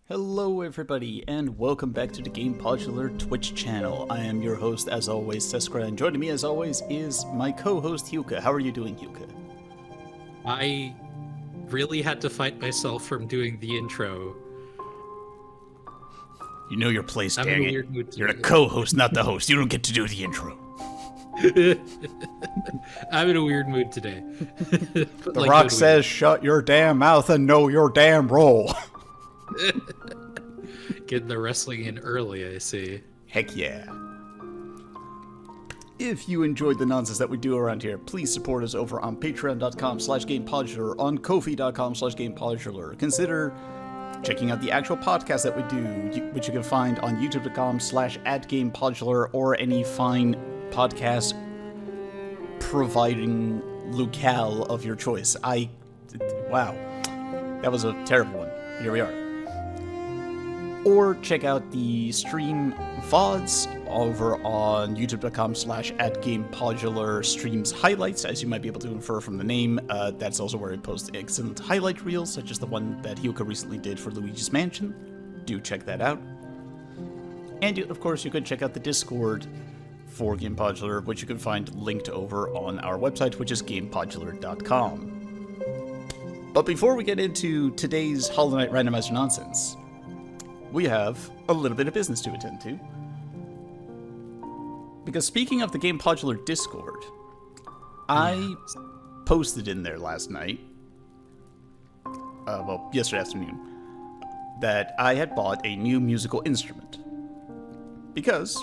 Hello everybody, and welcome back to the Gamepodular Twitch channel. I am your host, as always, Seskra, and joining me as always is my co-host, Yuka. How are you doing, Yuka? I really had to fight myself from doing the intro. You know your place, I'm dang in a it. weird mood You're the today. co-host, not the host. You don't get to do the intro. I'm in a weird mood today. The Rock says, shut your damn mouth and know your damn role. Getting the wrestling in early, I see. Heck yeah. If you enjoyed the nonsense that we do around here, please support us over on patreon.com/gamepodular, on ko-fi.com/gamepodular. Consider checking out the actual podcast that we do, which you can find on youtube.com/@gamepodular or any fine podcast providing locale of your choice. Wow. That was a terrible one. Here we are. Or check out the stream VODs over on youtube.com/@gamepodular streams highlights, as you might be able to infer from the name. That's also where I post excellent highlight reels, such as the one that Hyuka recently did for Luigi's Mansion. Do check that out. And of course, you could check out the Discord for Gamepodular, which you can find linked over on our website, which is gamepodular.com. But before we get into today's Hollow Knight Randomizer nonsense, we have a little bit of business to attend to. Because speaking of the Gamepodular Discord, I posted in there last night, yesterday afternoon, that I had bought a new musical instrument. Because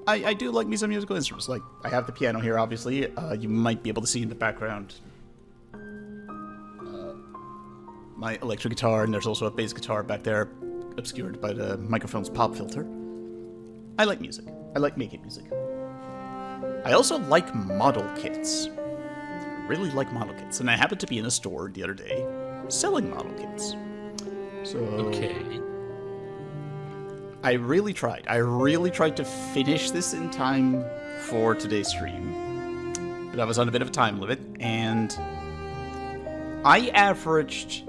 I do like me some musical instruments. Like, I have the piano here, obviously. You might be able to see in the background my electric guitar, and there's also a bass guitar back there, obscured by the microphone's pop filter. I like music. I like making music. I also like model kits. I really like model kits. And I happened to be in a store the other day selling model kits. So Okay. I really tried. I really tried to finish this in time for today's stream. But I was on a bit of a time limit, and I averaged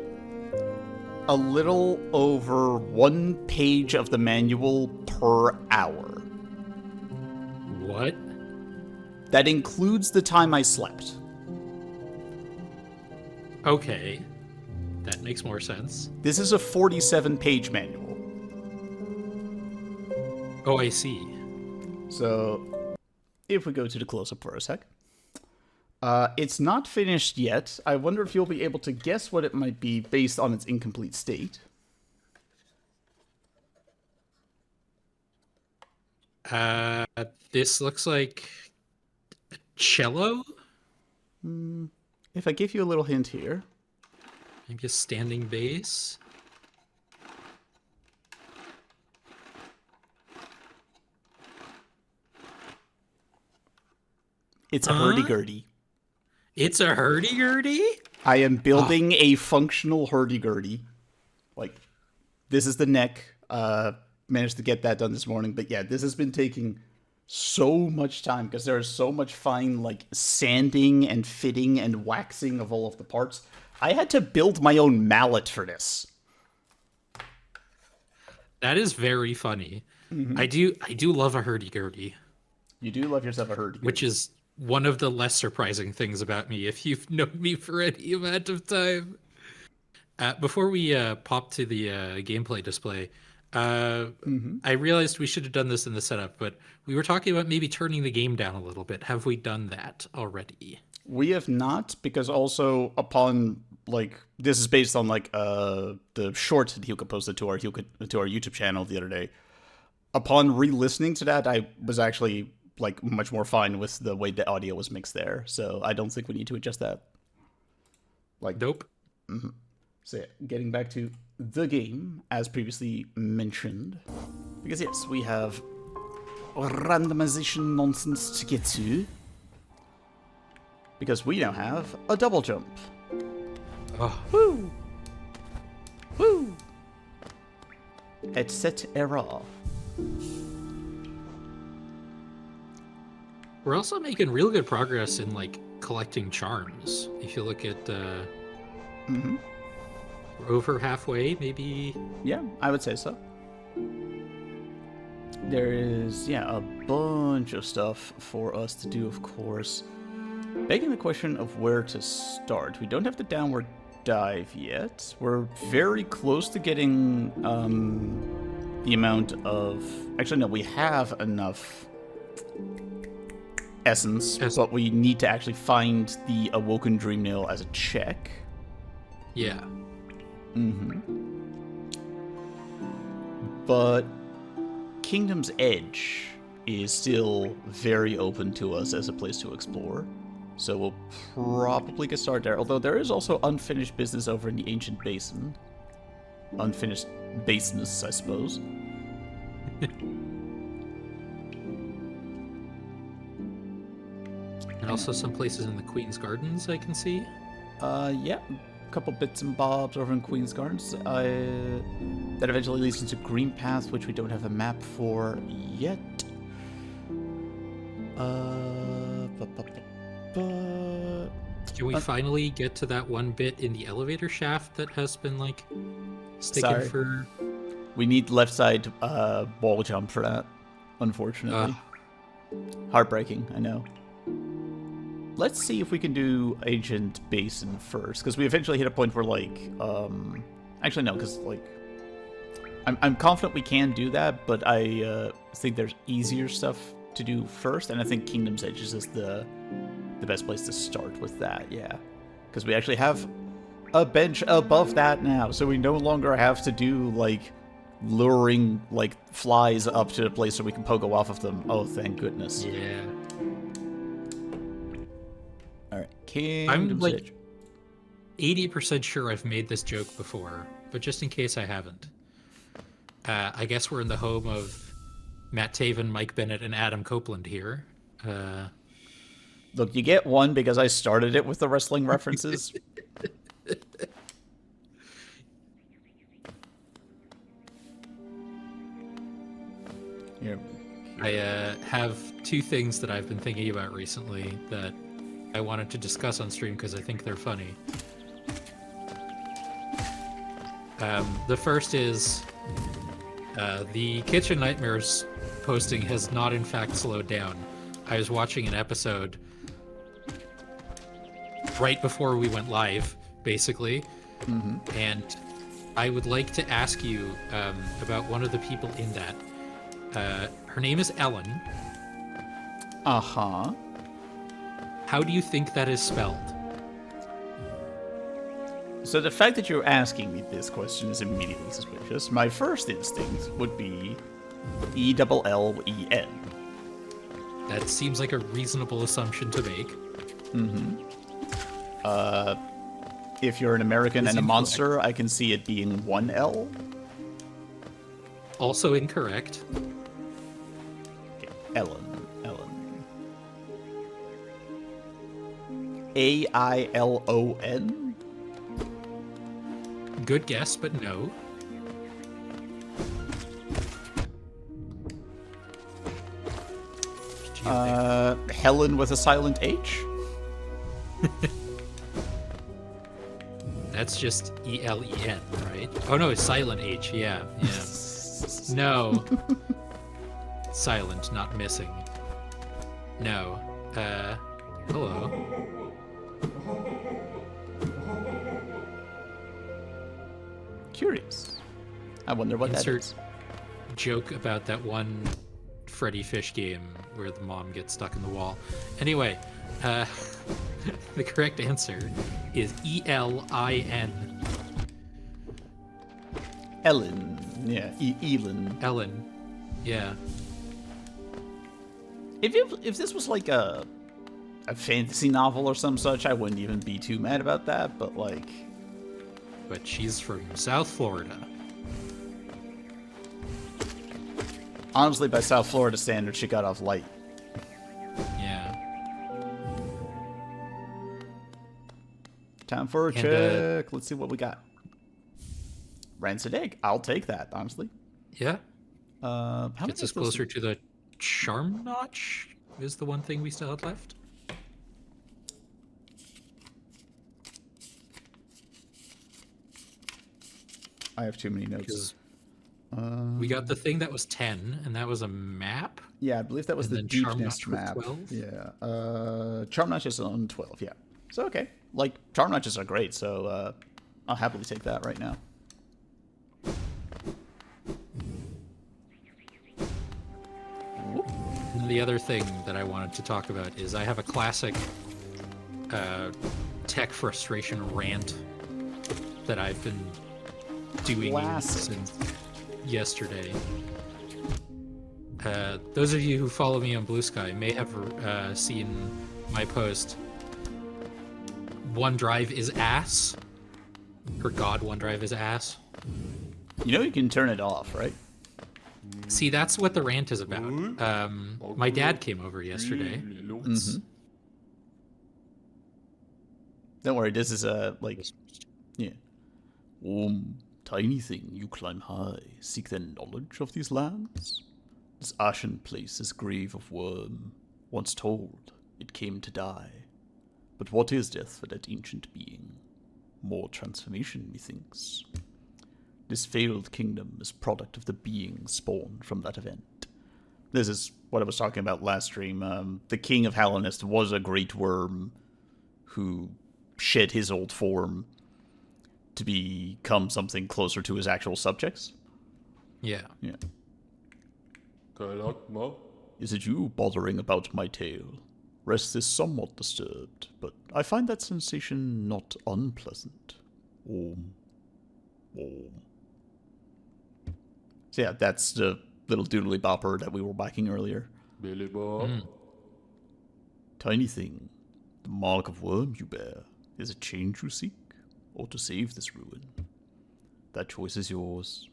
a little over 1 page of the manual per hour. What? That includes the time I slept. Okay. That makes more sense. This is a 47-page manual. Oh, I see. So, if we go to the close-up for a sec. It's not finished yet. I wonder if you'll be able to guess what it might be based on its incomplete state. This looks like a cello? If I give you a little hint here. Maybe a standing bass? It's a hurdy-gurdy. It's a hurdy-gurdy? I am building a functional hurdy-gurdy. Like, this is the neck. Managed to get that done this morning. But yeah, this has been taking so much time because there is so much fine, like, sanding and fitting and waxing of all of the parts. I had to build my own mallet for this. That is very funny. Mm-hmm. I do love a hurdy-gurdy. You do love yourself a hurdy-gurdy. Which is one of the less surprising things about me if you've known me for any amount of time. Before we pop to the gameplay display, I realized we should have done this in the setup, but we were talking about maybe turning the game down a little bit. Have we done that already? We have not, because also upon, like, this is based on, like, the short that Hyuka posted to our YouTube channel the other day. Upon re-listening to that, I was actually, like, much more fine with the way the audio was mixed there, so I don't think we need to adjust that. Like, Nope. Mm-hmm. So yeah, getting back to the game, as previously mentioned, because yes, we have randomization nonsense to get to, because we now have a double jump. Oh. Woo! Woo! Etc. We're also making real good progress in, like, collecting charms. If you look at We're over halfway, maybe. Yeah, I would say so. There is, yeah, a bunch of stuff for us to do, of course. Begging the question of where to start. We don't have the downward dive yet. We're very close to getting the amount of... Actually, no, we have enough essence, but we need to actually find the Awoken Dream Nail as a check. Yeah. Mm-hmm. But Kingdom's Edge is still very open to us as a place to explore. So we'll probably get started there. Although there is also unfinished business over in the Ancient Basin. Unfinished baseness, I suppose. And also some places in the Queen's Gardens I can see. Yeah. A couple bits and bobs over in Queen's Gardens. That eventually leads into Green Path, which we don't have a map for yet. Can we finally get to that one bit in the elevator shaft that has been, like, sticking for... We need left side wall jump for that, unfortunately. Heartbreaking, I know. Let's see if we can do Ancient Basin first, because we eventually hit a point where, like, actually, no, because, like, I'm confident we can do that, but I think there's easier stuff to do first, and I think Kingdom's Edge is just the best place to start with that, yeah. Because we actually have a bench above that now, so we no longer have to do, like, luring, like, flies up to the place so we can pogo off of them. Oh, thank goodness. Yeah. Alright, Kingdom's I'm, like, Edge. 80% sure I've made this joke before, but just in case I haven't. I guess we're in the home of Matt Taven, Mike Bennett, and Adam Copeland here. Look, you get one because I started it with the wrestling references. Here. I have two things that I've been thinking about recently that I wanted to discuss on stream because I think they're funny. The first is the Kitchen Nightmares posting has not in fact slowed down. I was watching an episode right before we went live, basically, and I would like to ask you about one of the people in that. Her name is Ellen. Uh-huh. How do you think that is spelled? So the fact that you're asking me this question is immediately suspicious. My first instinct would be E-double-L-E-N. That seems like a reasonable assumption to make. If you're an American and a monster, I can see it being one L. Also incorrect. Okay, Ellen. A-I-L-O-N? Good guess, but no. Helen with a silent H? That's just E-L-E-N, right? Oh no, it's silent H, yeah. No. Silent, not missing. No. Hello. Curious. I wonder what that is. Joke about that one Freddy Fish game where the mom gets stuck in the wall. Anyway, the correct answer is E-L-I-N. Ellen. Yeah, Elin. Ellen. Yeah. If this was like a fantasy novel or some such, I wouldn't even be too mad about that, but like... But she's from South Florida. Honestly, by South Florida standards, she got off light. Yeah. Time for a check. Let's see what we got. Rancid egg. I'll take that, honestly. Yeah. How Gets us closer to the charm notch is the one thing we still had left. I have too many notes. We got the thing that was 10, and that was a map. Yeah, I believe that was And the then Charm deepness Notch was map. 12? Yeah. Charm Notch is on 12, yeah. So, okay. Like, Charm Notches are great, so I'll happily take that right now. And the other thing that I wanted to talk about is I have a classic tech frustration rant that I've been doing since yesterday. Those of you who follow me on Blue Sky may have seen my post. OneDrive is ass. For God, OneDrive is ass. You know you can turn it off, right? See, that's what the rant is about. My dad came over yesterday. Mm-hmm. Don't worry, this is yeah. Tiny thing, you climb high, seek the knowledge of these lands. This ashen place, this grave of worm, once told, it came to die. But what is death for that ancient being? More transformation, methinks. This failed kingdom is product of the being spawned from that event. This is what I was talking about last stream. The king of Hallinest was a great worm who shed his old form to become something closer to his actual subjects. Yeah. Yeah. Is it you bothering about my tale? Rest is somewhat disturbed, but I find that sensation not unpleasant. Om. So yeah, that's the little doodly bopper that we were backing earlier. Billy Bob. Tiny thing, the mark of worm you bear. Is it change you seek, or to save this ruin? That choice is yours.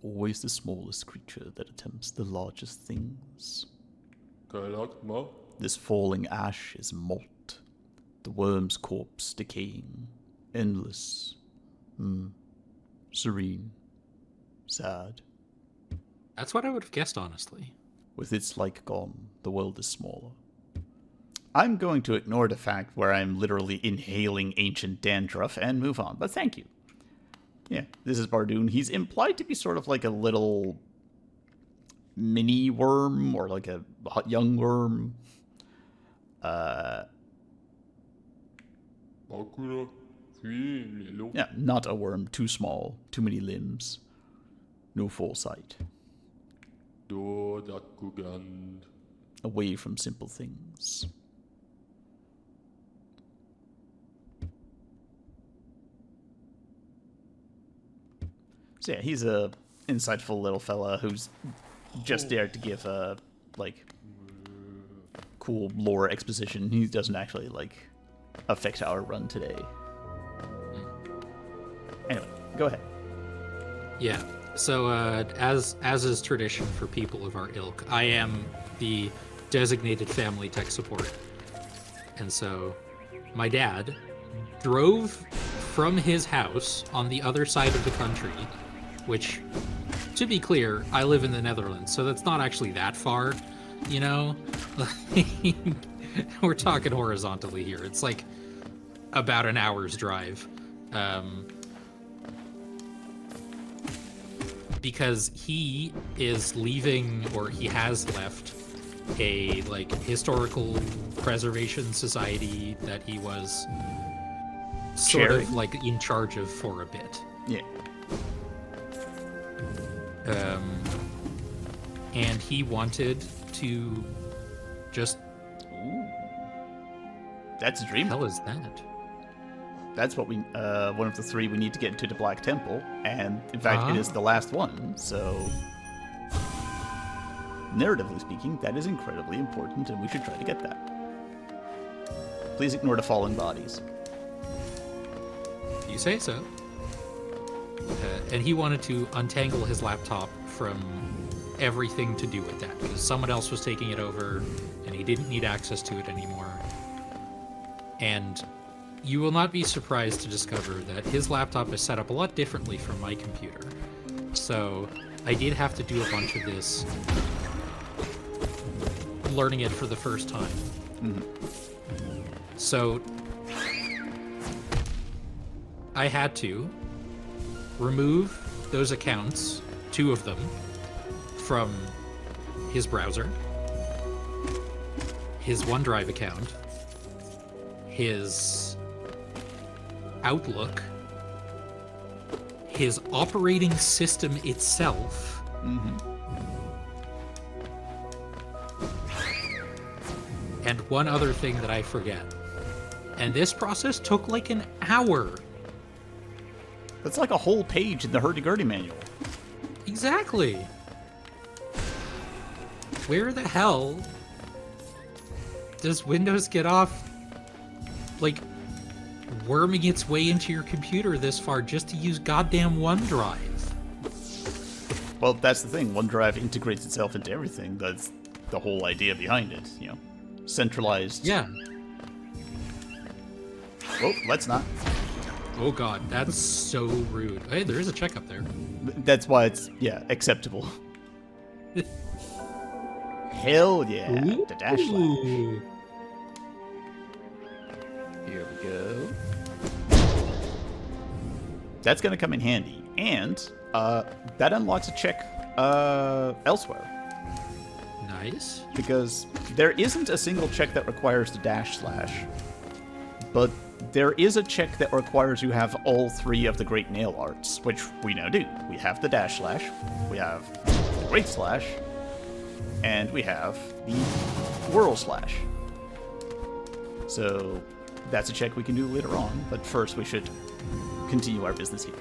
Always the smallest creature that attempts the largest things. This falling ash is malt, the worm's corpse decaying, endless, serene, sad. That's what I would have guessed, honestly. With its like gone, the world is smaller. I'm going to ignore the fact where I'm literally inhaling ancient dandruff and move on, but thank you. Yeah, this is Bardoon. He's implied to be sort of like a little mini worm or like a young worm. Yeah, not a worm. Too small. Too many limbs. No foresight. Away from simple things. So yeah, he's a insightful little fella who's just there to give cool lore exposition. He doesn't actually affect our run today. Anyway, go ahead. Yeah. So as is tradition for people of our ilk, I am the designated family tech support, and so my dad drove from his house on the other side of the country, which, to be clear, I live in the Netherlands, so that's not actually that far, you know? We're talking horizontally here. It's like about an hour's drive. Because he is leaving, or he has left, a historical preservation society that he was sort of in charge of for a bit. Yeah. And he wanted to just... Ooh. That's a dream. What the hell is that? That's what we, one of the three we need to get into the Black Temple, and in fact, it is the last one, so... Narratively speaking, that is incredibly important, and we should try to get that. Please ignore the fallen bodies. You say so. And he wanted to untangle his laptop from everything to do with that, because someone else was taking it over, and he didn't need access to it anymore. And you will not be surprised to discover that his laptop is set up a lot differently from my computer. So I did have to do a bunch of this, learning it for the first time. Mm-hmm. So I had to remove those accounts, 2 of them, from his browser, his OneDrive account, his Outlook, his operating system itself, and one other thing that I forget. And this process took like an hour. That's like a whole page in the hurdy-gurdy manual. Exactly. Where the hell does Windows get off, like, worming its way into your computer this far just to use goddamn OneDrive? Well, that's the thing. OneDrive integrates itself into everything. That's the whole idea behind it, you know. Centralized. Yeah. Oh, let's not. Oh god, that's so rude. Hey, there is a check up there. That's why it's, yeah, acceptable. Hell yeah. Ooh. The dash line. Here we go. That's going to come in handy. And that unlocks a check elsewhere. Nice. Because there isn't a single check that requires the dash slash. But there is a check that requires you have all 3 of the great nail arts, which we now do. We have the dash slash, we have the great slash, and we have the whirl slash. So that's a check we can do later on, but first we should continue our business here.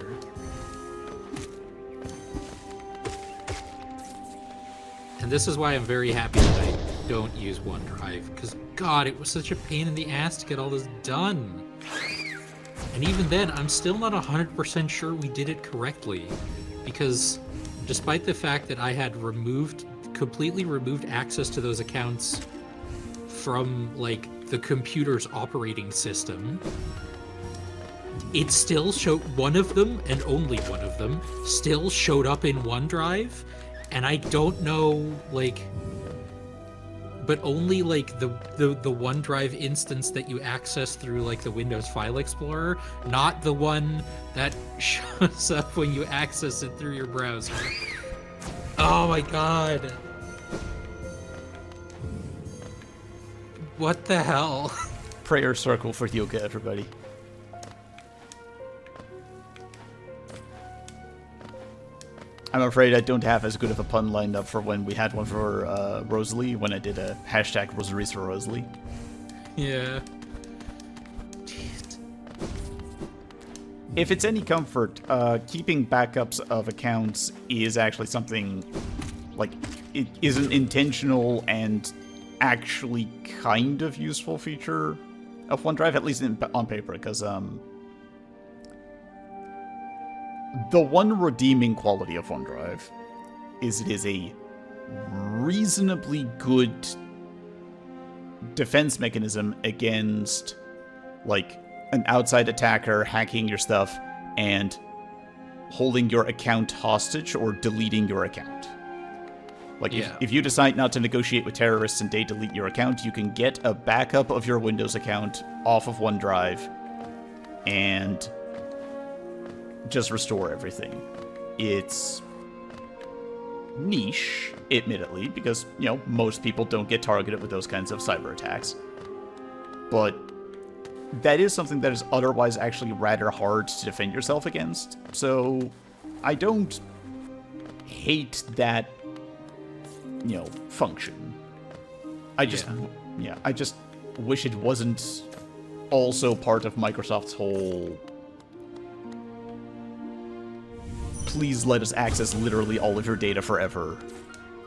And this is why I'm very happy that I don't use OneDrive, because god, it was such a pain in the ass to get all this done. And even then, I'm still not 100% sure we did it correctly, because despite the fact that I had completely removed access to those accounts from, like, the computer's operating system, it still showed, one of them, and only one of them, still showed up in OneDrive, and I don't know, like, but only, like, the OneDrive instance that you access through, like, the Windows File Explorer, not the one that shows up when you access it through your browser. Oh my god. What the hell? Prayer circle for yoga, everybody. I'm afraid I don't have as good of a pun lined up for when we had one for Rosalie, when I did a hashtag Rosaries for Rosalie. Yeah. If it's any comfort, keeping backups of accounts is actually something, like, it is an intentional and actually kind of useful feature of OneDrive, at least on paper, because the one redeeming quality of OneDrive is it is a reasonably good defense mechanism against, like, an outside attacker hacking your stuff and holding your account hostage or deleting your account. Like, yeah. if you decide not to negotiate with terrorists and they delete your account, you can get a backup of your Windows account off of OneDrive and just restore everything. It's niche, admittedly, because, you know, most people don't get targeted with those kinds of cyber attacks. But that is something that is otherwise actually rather hard to defend yourself against. So I don't hate that, you know, function. I just, I just wish it wasn't also part of Microsoft's whole please let us access literally all of your data forever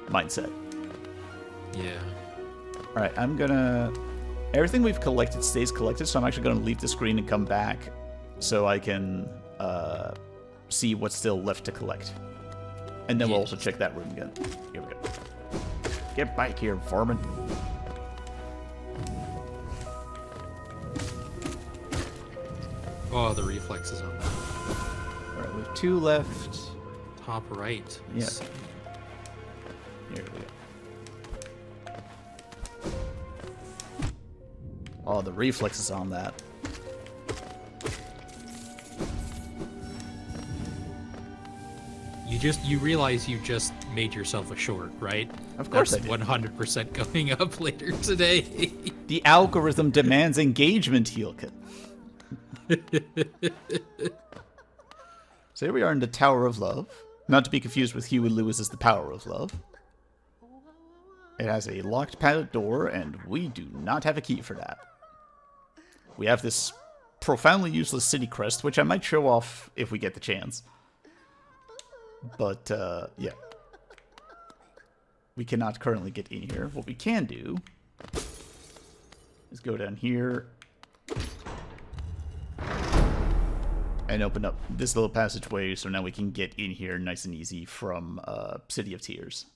mindset. Yeah. Alright, I'm gonna... Everything we've collected stays collected, so I'm actually gonna leave the screen and come back so I can see what's still left to collect. And then we'll also check that room again. Here we go. Get back here, varmint. Oh, the reflexes on that. Alright, we have 2 left. Top right. Yeah. Here we go. Oh, the reflexes on that. you realize you just made yourself a short, right? Of course That's I did. 100% going up later today. The algorithm demands engagement, Heelka. So here we are in the Tower of Love. Not to be confused with Huey Lewis's The Power of Love. It has a locked padded door, and we do not have a key for that. We have this profoundly useless city crest, which I might show off if we get the chance. But, yeah. We cannot currently get in here. What we can do is go down here and open up this little passageway, so now we can get in here nice and easy from City of Tears.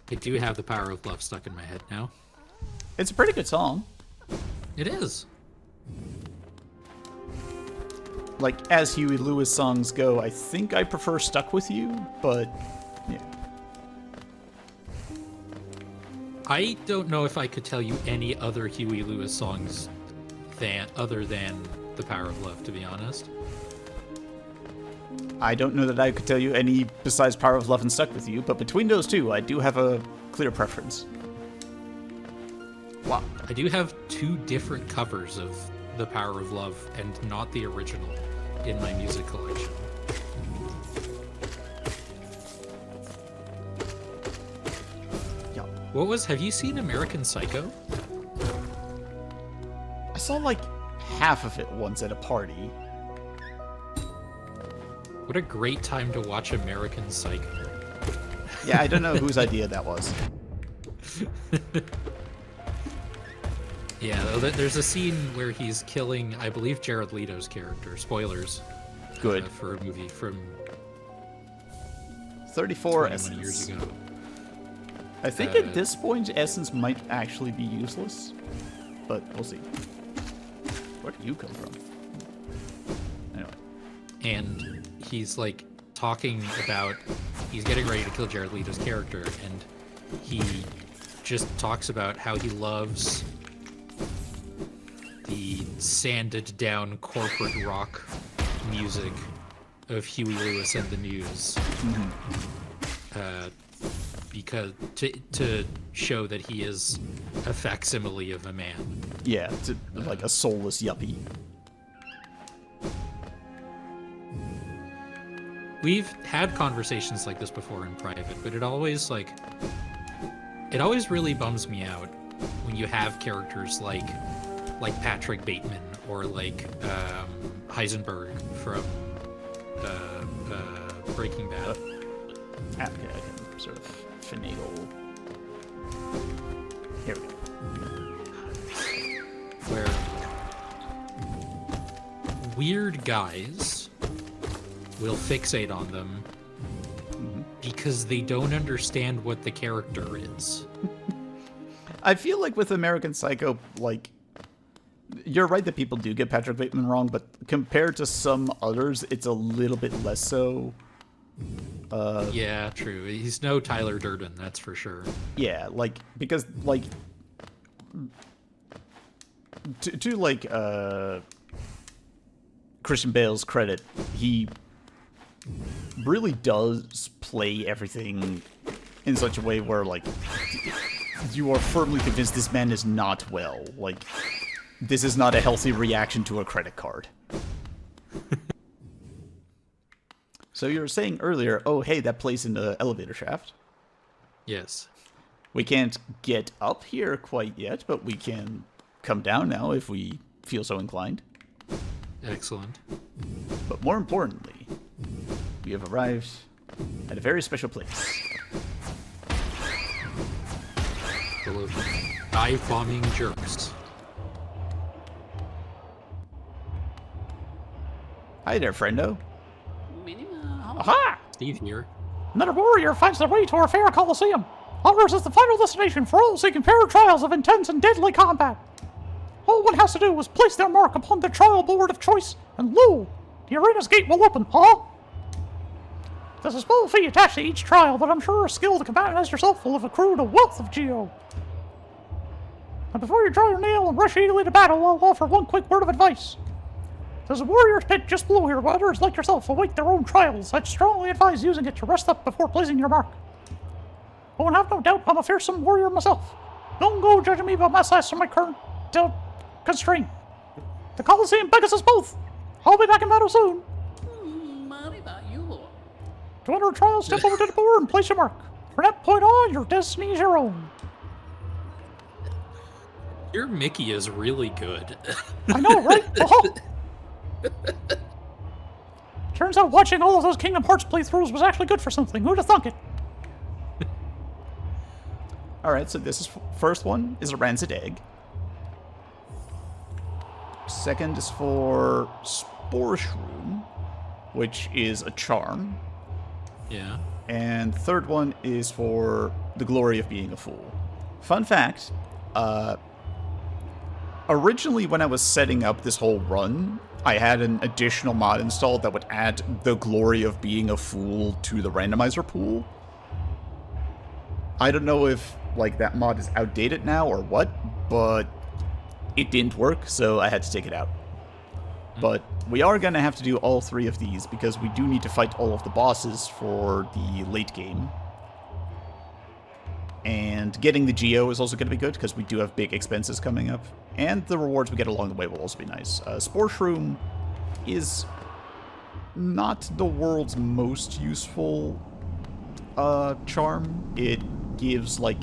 I do have The Power of Love stuck in my head now. It's a pretty good song. It is. Like, as Huey Lewis songs go, I think I prefer Stuck With You, but, yeah. I don't know if I could tell you any other Huey Lewis songs other than The Power of Love, to be honest. I don't know that I could tell you any besides Power of Love and Stuck With You, but between those two, I do have a clear preference. Wow. I do have 2 different covers of The Power of Love and not the original in my music collection. Yeah. Have you seen American Psycho? I saw like half of it once at a party. What a great time to watch American Psycho. Yeah, I don't know whose idea that was. Yeah, there's a scene where he's killing, I believe, Jared Leto's character. Spoilers. Good. For a movie from 34 21 Essence. years ago. I think at this point, Essence might actually be useless, but we'll see. Where do you come from? Anyway. And he's like talking about, he's getting ready to kill Jared Leto's character, and he just talks about how he loves the sanded down corporate rock music of Huey Lewis and the News. Because to show that he is a facsimile of a man. Yeah, like a soulless yuppie. We've had conversations like this before in private, but it always really bums me out when you have characters like Patrick Bateman or like Heisenberg from Breaking Bad. Okay, I can sort of finagle. Here we go. Where weird guys will fixate on them because they don't understand what the character is. I feel like with American Psycho, like, you're right that people do get Patrick Bateman wrong, but compared to some others, it's a little bit less so. Yeah, true. He's no Tyler Durden, that's for sure. Yeah, like, because, like, to Christian Bale's credit, he really does play everything in such a way where, like, you are firmly convinced this man is not well. Like, this is not a healthy reaction to a credit card. So you were saying earlier, oh, hey, that place in the elevator shaft. Yes. We can't get up here quite yet, but we can come down now if we feel so inclined. Excellent. But more importantly, we have arrived at a very special place. Full of dive-bombing jerks. Hi there, friendo. Aha! Steve here. Another warrior finds their way to our fair coliseum. Ours is the final destination for all seeking fair trials of intense and deadly combat. All one has to do is place their mark upon the trial board of choice, and lo, the arena's gate will open, huh? There's a small fee attached to each trial, but I'm sure a skilled combatant as yourself will have accrued a wealth of geo. And before you draw your nail and rush eagerly to battle, I'll offer one quick word of advice. There's a warrior's pit just below here where others like yourself await their own trials. I'd strongly advise using it to rest up before placing your mark. Oh, and have no doubt I'm a fearsome warrior myself. Don't go judging me by my size or my current constraint. The Colosseum beggars us both. I'll be back in battle soon. To enter a trial, step over to the board and place your mark. From that point on, your destiny is your own. Your Mickey is really good. I know, right? Oh. Turns out watching all of those Kingdom Hearts playthroughs was actually good for something. Who'd have thunk it? Alright, so this is first one is a rancid egg. Second is for Spore Shroom, which is a charm. Yeah. And third one is for the glory of being a fool. Fun fact, originally when I was setting up this whole run, I had an additional mod installed that would add the glory of being a fool to the randomizer pool. I don't know if like that mod is outdated now or what, but it didn't work, so I had to take it out. But we are going to have to do all three of these because we do need to fight all of the bosses for the late game. And getting the Geo is also going to be good because we do have big expenses coming up. And the rewards we get along the way will also be nice. Spore Shroom is not the world's most useful charm. It gives, like...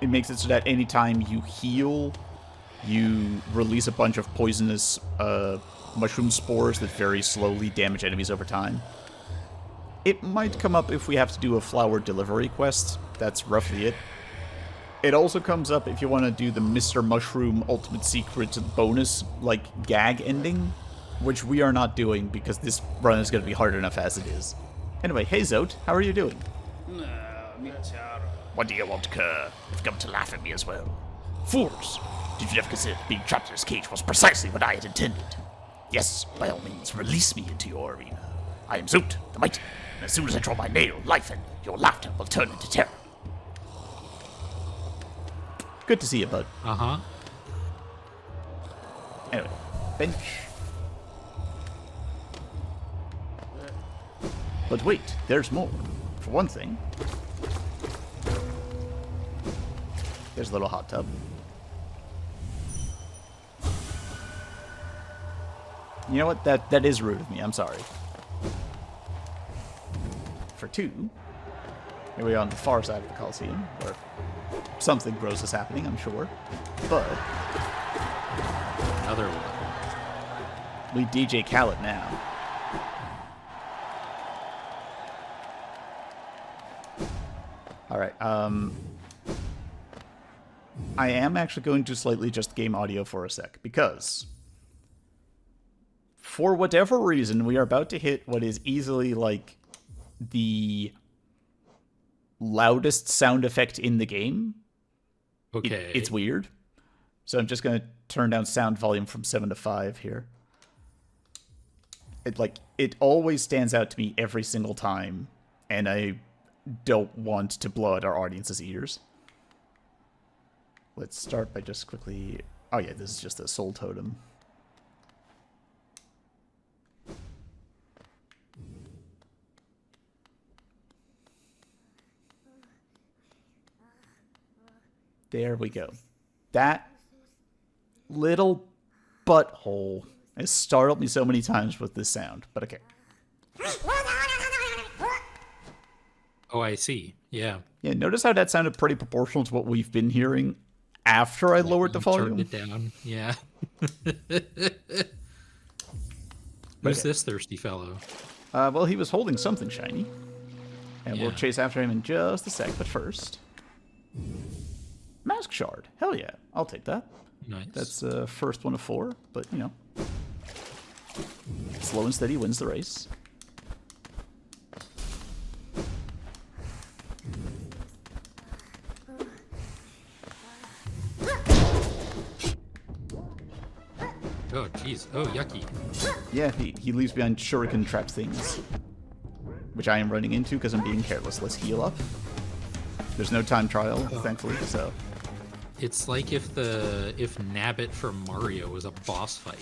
it makes it so that anytime you heal, you release a bunch of poisonous mushroom spores that very slowly damage enemies over time. It might come up if we have to do a flower delivery quest. That's roughly it. It also comes up if you want to do the Mr. Mushroom Ultimate Secret bonus, like, gag ending, which we are not doing because this run is going to be hard enough as it is. Anyway, hey Zote, how are you doing? What do you want, Kerr? You've come to laugh at me as well. Fools! Did you ever consider being trapped in this cage was precisely what I had intended? Yes, by all means, release me into your arena. I am Zoot, the mighty, and as soon as I draw my nail, life and your laughter will turn into terror. Good to see you, bud. Uh-huh. Anyway, bench. But wait, there's more. For one thing, there's a little hot tub. You know what? That is rude of me. I'm sorry. For two, here we are on the far side of the Coliseum, where something gross is happening, I'm sure. But Another one. we DJ Khaled now. Alright, I am actually going to slightly adjust game audio for a sec, because for whatever reason, we are about to hit what is easily, like, the loudest sound effect in the game. Okay. It's weird. So I'm just going to turn down sound volume from 7 to 5 here. It always stands out to me every single time, and I don't want to blow out our audience's ears. Let's start by just quickly... Oh yeah, this is just a soul totem. There we go. That little butthole has startled me so many times with this sound, but okay. Oh, I see. Yeah. Yeah, notice how that sounded pretty proportional to what we've been hearing after I lowered the volume? Turned it down. Yeah. Who's this thirsty fellow? Well, he was holding something shiny. And we'll Yeah. chase after him in just a sec, but first... Mask Shard. Hell yeah. I'll take that. Nice. That's first one of 4, but, you know. Slow and steady wins the race. Oh, jeez. Oh, yucky. Yeah, he leaves behind shuriken trap things. Which I am running into because I'm being careless. Let's heal up. There's no time trial, thankfully, so... It's like if Nabbit from Mario was a boss fight.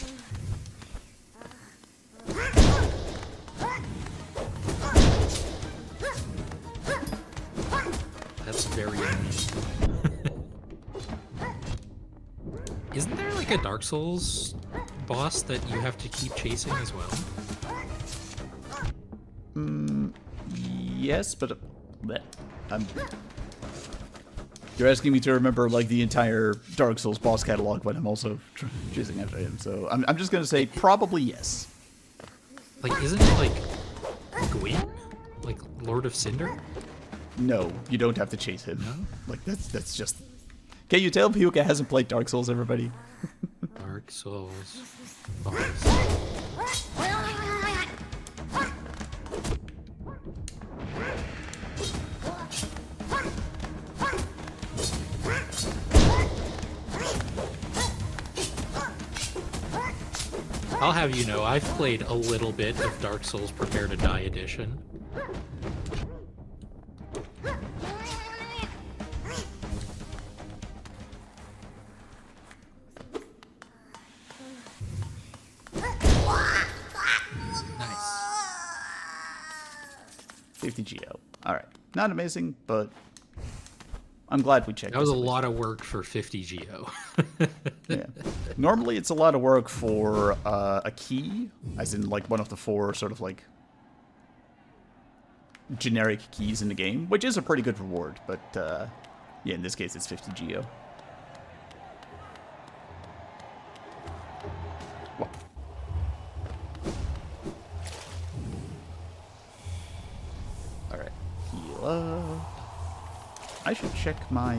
That's very neat. Isn't there like a Dark Souls boss that you have to keep chasing as well? Yes, but you're asking me to remember like the entire Dark Souls boss catalog when I'm also chasing after him. So I'm just gonna say probably yes. Like, isn't it like Gwyn? Like Lord of Cinder? No, you don't have to chase him. No? Like that's just. Can you tell Puka hasn't played Dark Souls, everybody? Dark Souls boss. I'll have you know, I've played a little bit of Dark Souls Prepare to Die edition. Nice. 50 GO. Alright. Not amazing, but I'm glad we checked That was a this. lot of work for 50 GO. Yeah. Normally it's a lot of work for a key, as in like one of the 4 sort of like generic keys in the game, which is a pretty good reward, but yeah, in this case it's 50 GO. Wow. Alright, heal up. I should check my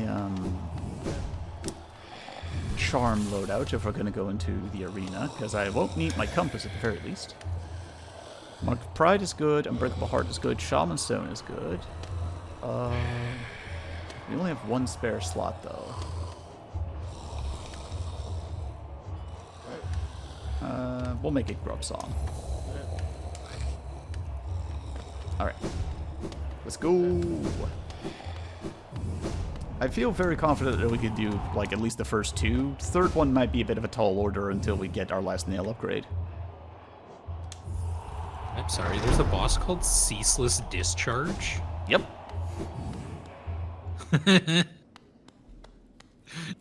charm loadout if we're going to go into the arena, because I won't need my compass at the very least. Mark of Pride is good, Unbreakable Heart is good, Shaman Stone is good. We only have 1 spare slot though. We'll make it Grub Song. Alright. Let's go! I feel very confident that we could do, like, at least the first 2. Third one might be a bit of a tall order until we get our last nail upgrade. I'm sorry, there's a boss called Ceaseless Discharge? Yep.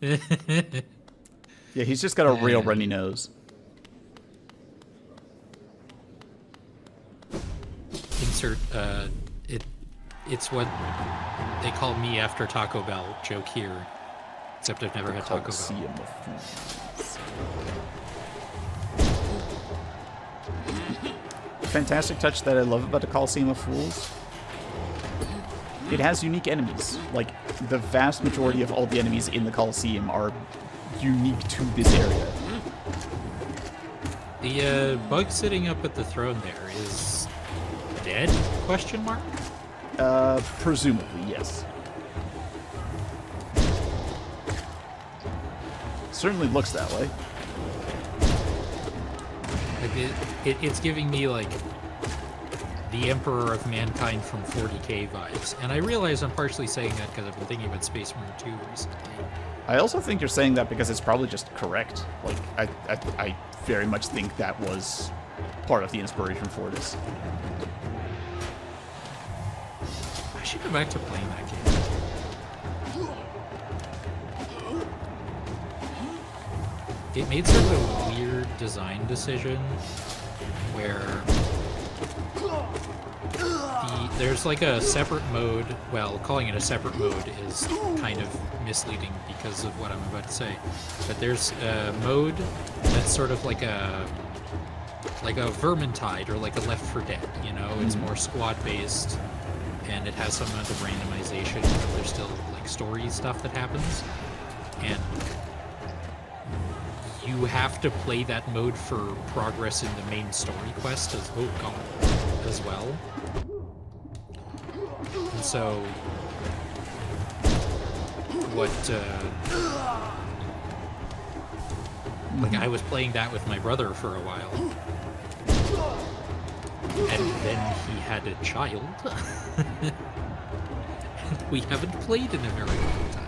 Yeah, he's just got a real runny nose. Insert, it's what they call me after Taco Bell joke here. Except I've never had Taco Bell. Coliseum of Fools. Fantastic touch that I love about the Coliseum of Fools. It has unique enemies. Like, the vast majority of all the enemies in the Coliseum are unique to this area. The bug sitting up at the throne there is dead? Question mark? Presumably, yes. Certainly looks that way. Like it's giving me like the Emperor of Mankind from 40k vibes, and I realize I'm partially saying that because I've been thinking about Space Marine 2 recently. I also think you're saying that because it's probably just correct. Like, I very much think that was part of the inspiration for this. I should go back to playing that game. It made sort of a weird design decision where there's like a separate mode. Well, calling it a separate mode is kind of misleading because of what I'm about to say. But there's a mode that's sort of like a Vermintide or like a Left 4 Dead. You know, it's more squad based, and it has some amount of randomization. But there's still like story stuff that happens, and you have to play that mode for progress in the main story quest as well. And so, like I was playing that with my brother for a while, and then he had a child. And we haven't played in a very long time.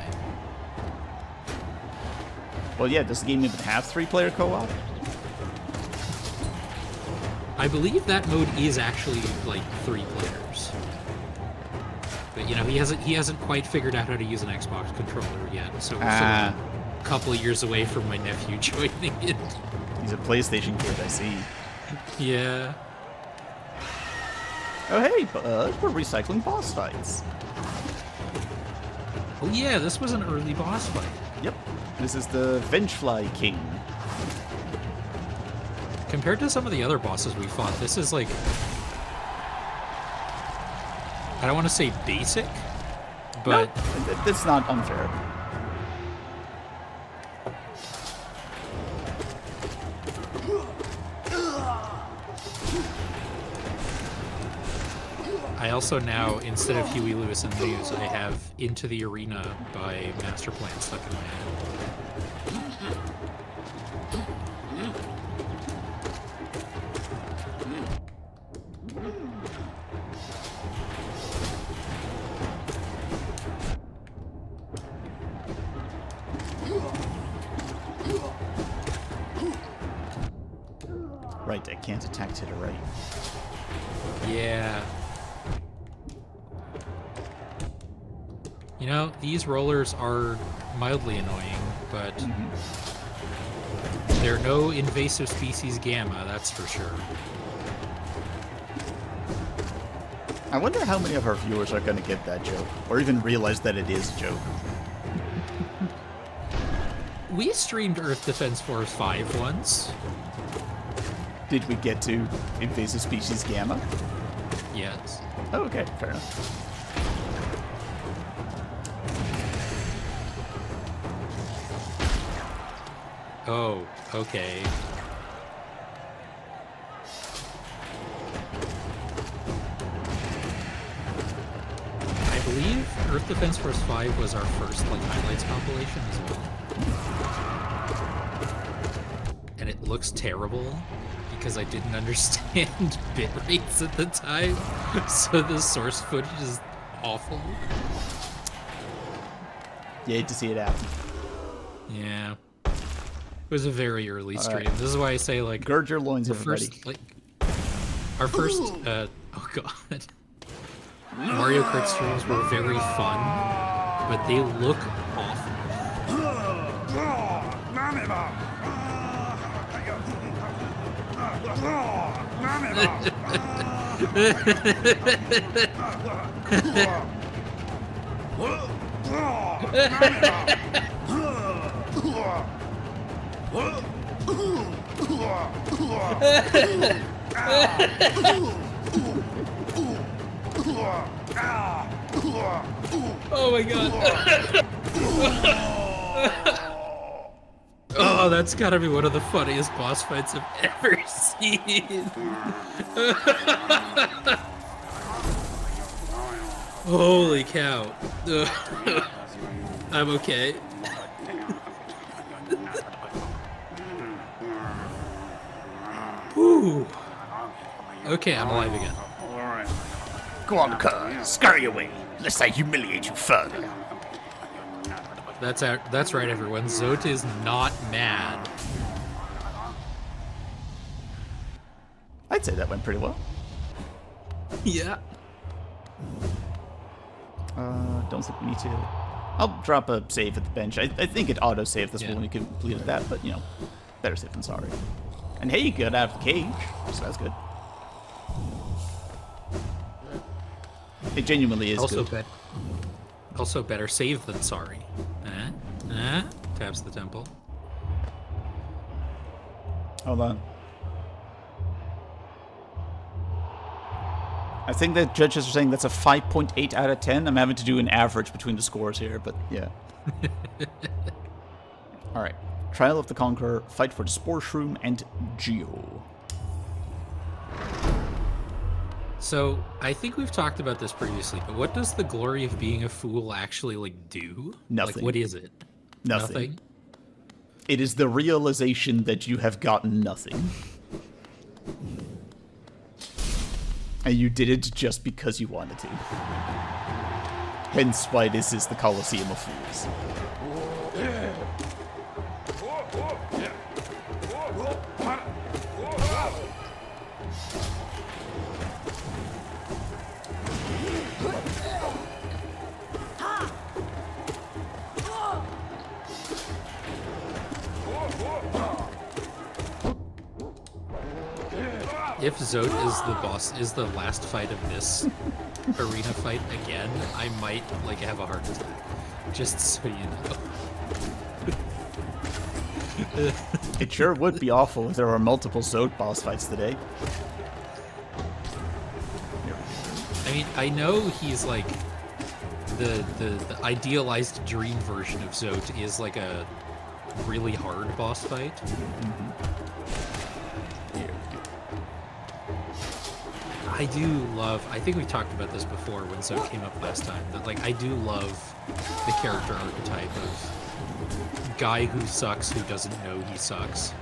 Well, yeah, does the game even have 3-player co-op? I believe that mode is actually like 3 players. But you know, he hasn't quite figured out how to use an Xbox controller yet, so we're sort of a couple of years away from my nephew joining it. He's a PlayStation kid, I see. Yeah. Oh hey, bud, we're recycling boss fights. Oh yeah, this was an early boss fight. Yep, this is the Vengefly King. Compared to some of the other bosses we fought, this is like... I don't want to say basic, but... No, that's not unfair. I also now, instead of Huey, Lewis, and News, I have Into the Arena by Master Plan stuck in my head. Right, I can't attack to the right. Yeah. You know, these rollers are mildly annoying, but they're no invasive species gamma, that's for sure. I wonder how many of our viewers are going to get that joke, or even realize that it is a joke. We streamed Earth Defense Force 5 once. Did we get to invasive species gamma? Yes. Oh, okay, fair enough. Oh, okay. I believe Earth Defense Force 5 was our first like highlights compilation as well. And it looks terrible because I didn't understand bit rates at the time. So the source footage is awful. You hate to see it happen. Yeah. It was a very early stream. right. This is why I say like Gird your loins, our everybody. first like our first oh god. Mario Kart streams were very fun, but they look awful. Oh my god. Oh, that's gotta be one of the funniest boss fights I've ever seen. Holy cow. I'm okay. Whew. Okay, I'm alive again. Go on, cuz. Scurry away, lest I humiliate you further. That's right, everyone. Zote is not mad. I'd say that went pretty well. Yeah. Don't think we need to. I'll drop a save at the bench. I think it auto-saved this when we completed that, but, you know, better safe than sorry. And hey, you got out of the cage, so that's good. It genuinely is good. Also better safe than sorry. Taps the temple. Hold on. I think that judges are saying that's a 5.8 out of 10. I'm having to do an average between the scores here, but yeah. Alright. Trial of the Conqueror, Fight for the Spore Shroom, and Geo. So, I think we've talked about this previously, but what does the glory of being a fool actually, like, do? Nothing. Like, what is it? Nothing. It is the realization that you have gotten nothing. And you did it just because you wanted to. Hence why this is the Colosseum of Fools. if Zote is the boss, is the last fight of this arena fight again, I might like have a heart attack. Just so you know. It sure would be awful if there were multiple Zote boss fights today. I mean, I know he's like the idealized dream version of Zote is like a really hard boss fight. I do love, I think we talked about this before when Zote came up last time, that like I do love the character archetype of guy who sucks who doesn't know he sucks.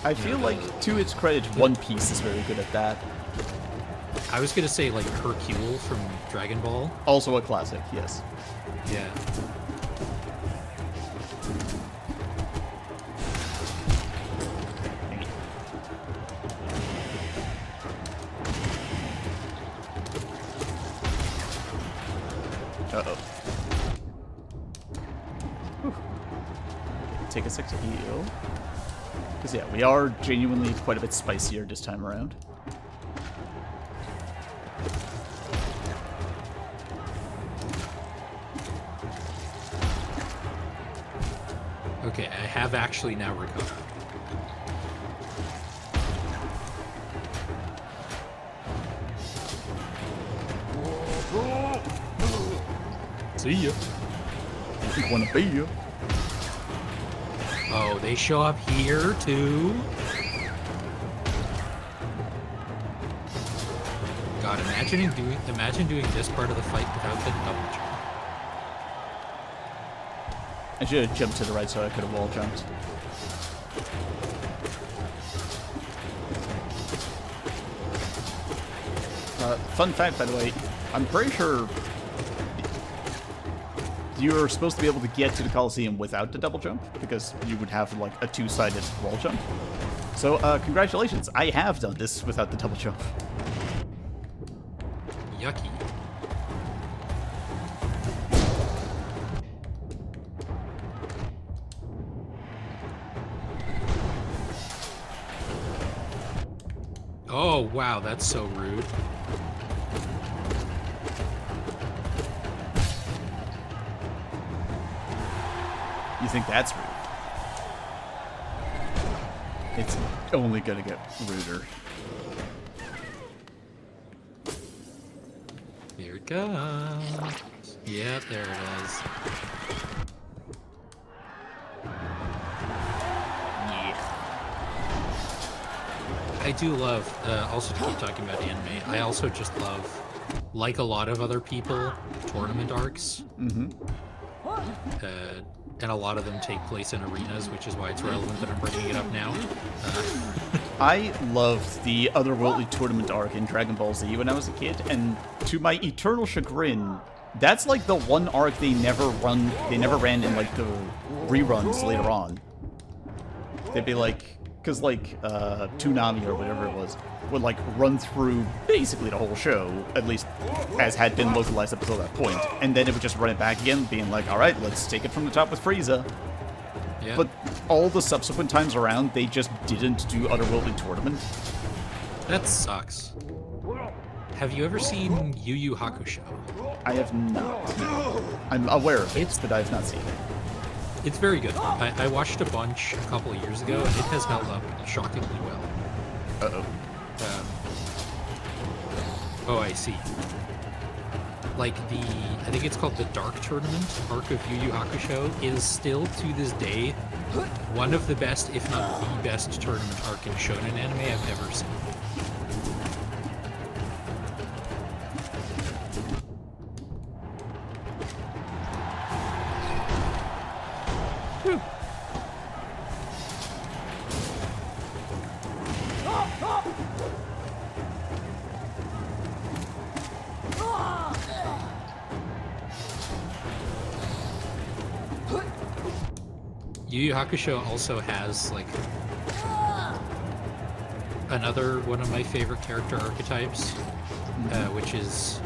I feel like, to its credit, One Piece is very good at that. I was gonna say like Hercule from Dragon Ball. Also a classic, yes. Yeah. Uh-oh. Whew. Take a sec to heal. Because, yeah, we are genuinely quite a bit spicier this time around. Okay, I have actually now recovered. See ya. If you wanna be you. Oh, they show up here too? God, imagine doing this part of the fight without the double jump. I should have jumped to the right so I could have wall jumped. Fun fact, by the way, I'm pretty sure you're supposed to be able to get to the Coliseum without the double jump, because you would have like a two-sided wall jump. So, congratulations, I have done this without the double jump. Yucky. Oh, wow, that's so rude. You think that's rude? It's only gonna get ruder. Here it comes. Yep, there it is. I do love, also to keep talking about anime, I also just love, like a lot of other people, tournament arcs. Mm-hmm. And a lot of them take place in arenas, which is why it's relevant that I'm bringing it up now. I loved the Otherworldly Tournament arc in Dragon Ball Z when I was a kid, and to my eternal chagrin, that's like the one arc they never ran in like the reruns later on. They'd be like, because like Toonami or whatever it was would like run through basically the whole show, at least as had been localized up until that point, and then it would just run it back again, being like, all right, let's take it from the top with Frieza. Yeah. But all the subsequent times around, they just didn't do Otherworldly Tournament. That sucks. Have you ever seen Yu Yu Hakusho? I have not. I'm aware of it, but I have not seen it. It's very good. I watched a bunch a couple of years ago, and it has held up shockingly well. Uh-oh. Oh, I see. Like I think it's called the Dark Tournament arc of Yu Yu Hakusho is still to this day one of the best, if not the best tournament arc in shonen anime I've ever seen. Whew. Yu Yu Hakusho also has like another one of my favorite character archetypes, which is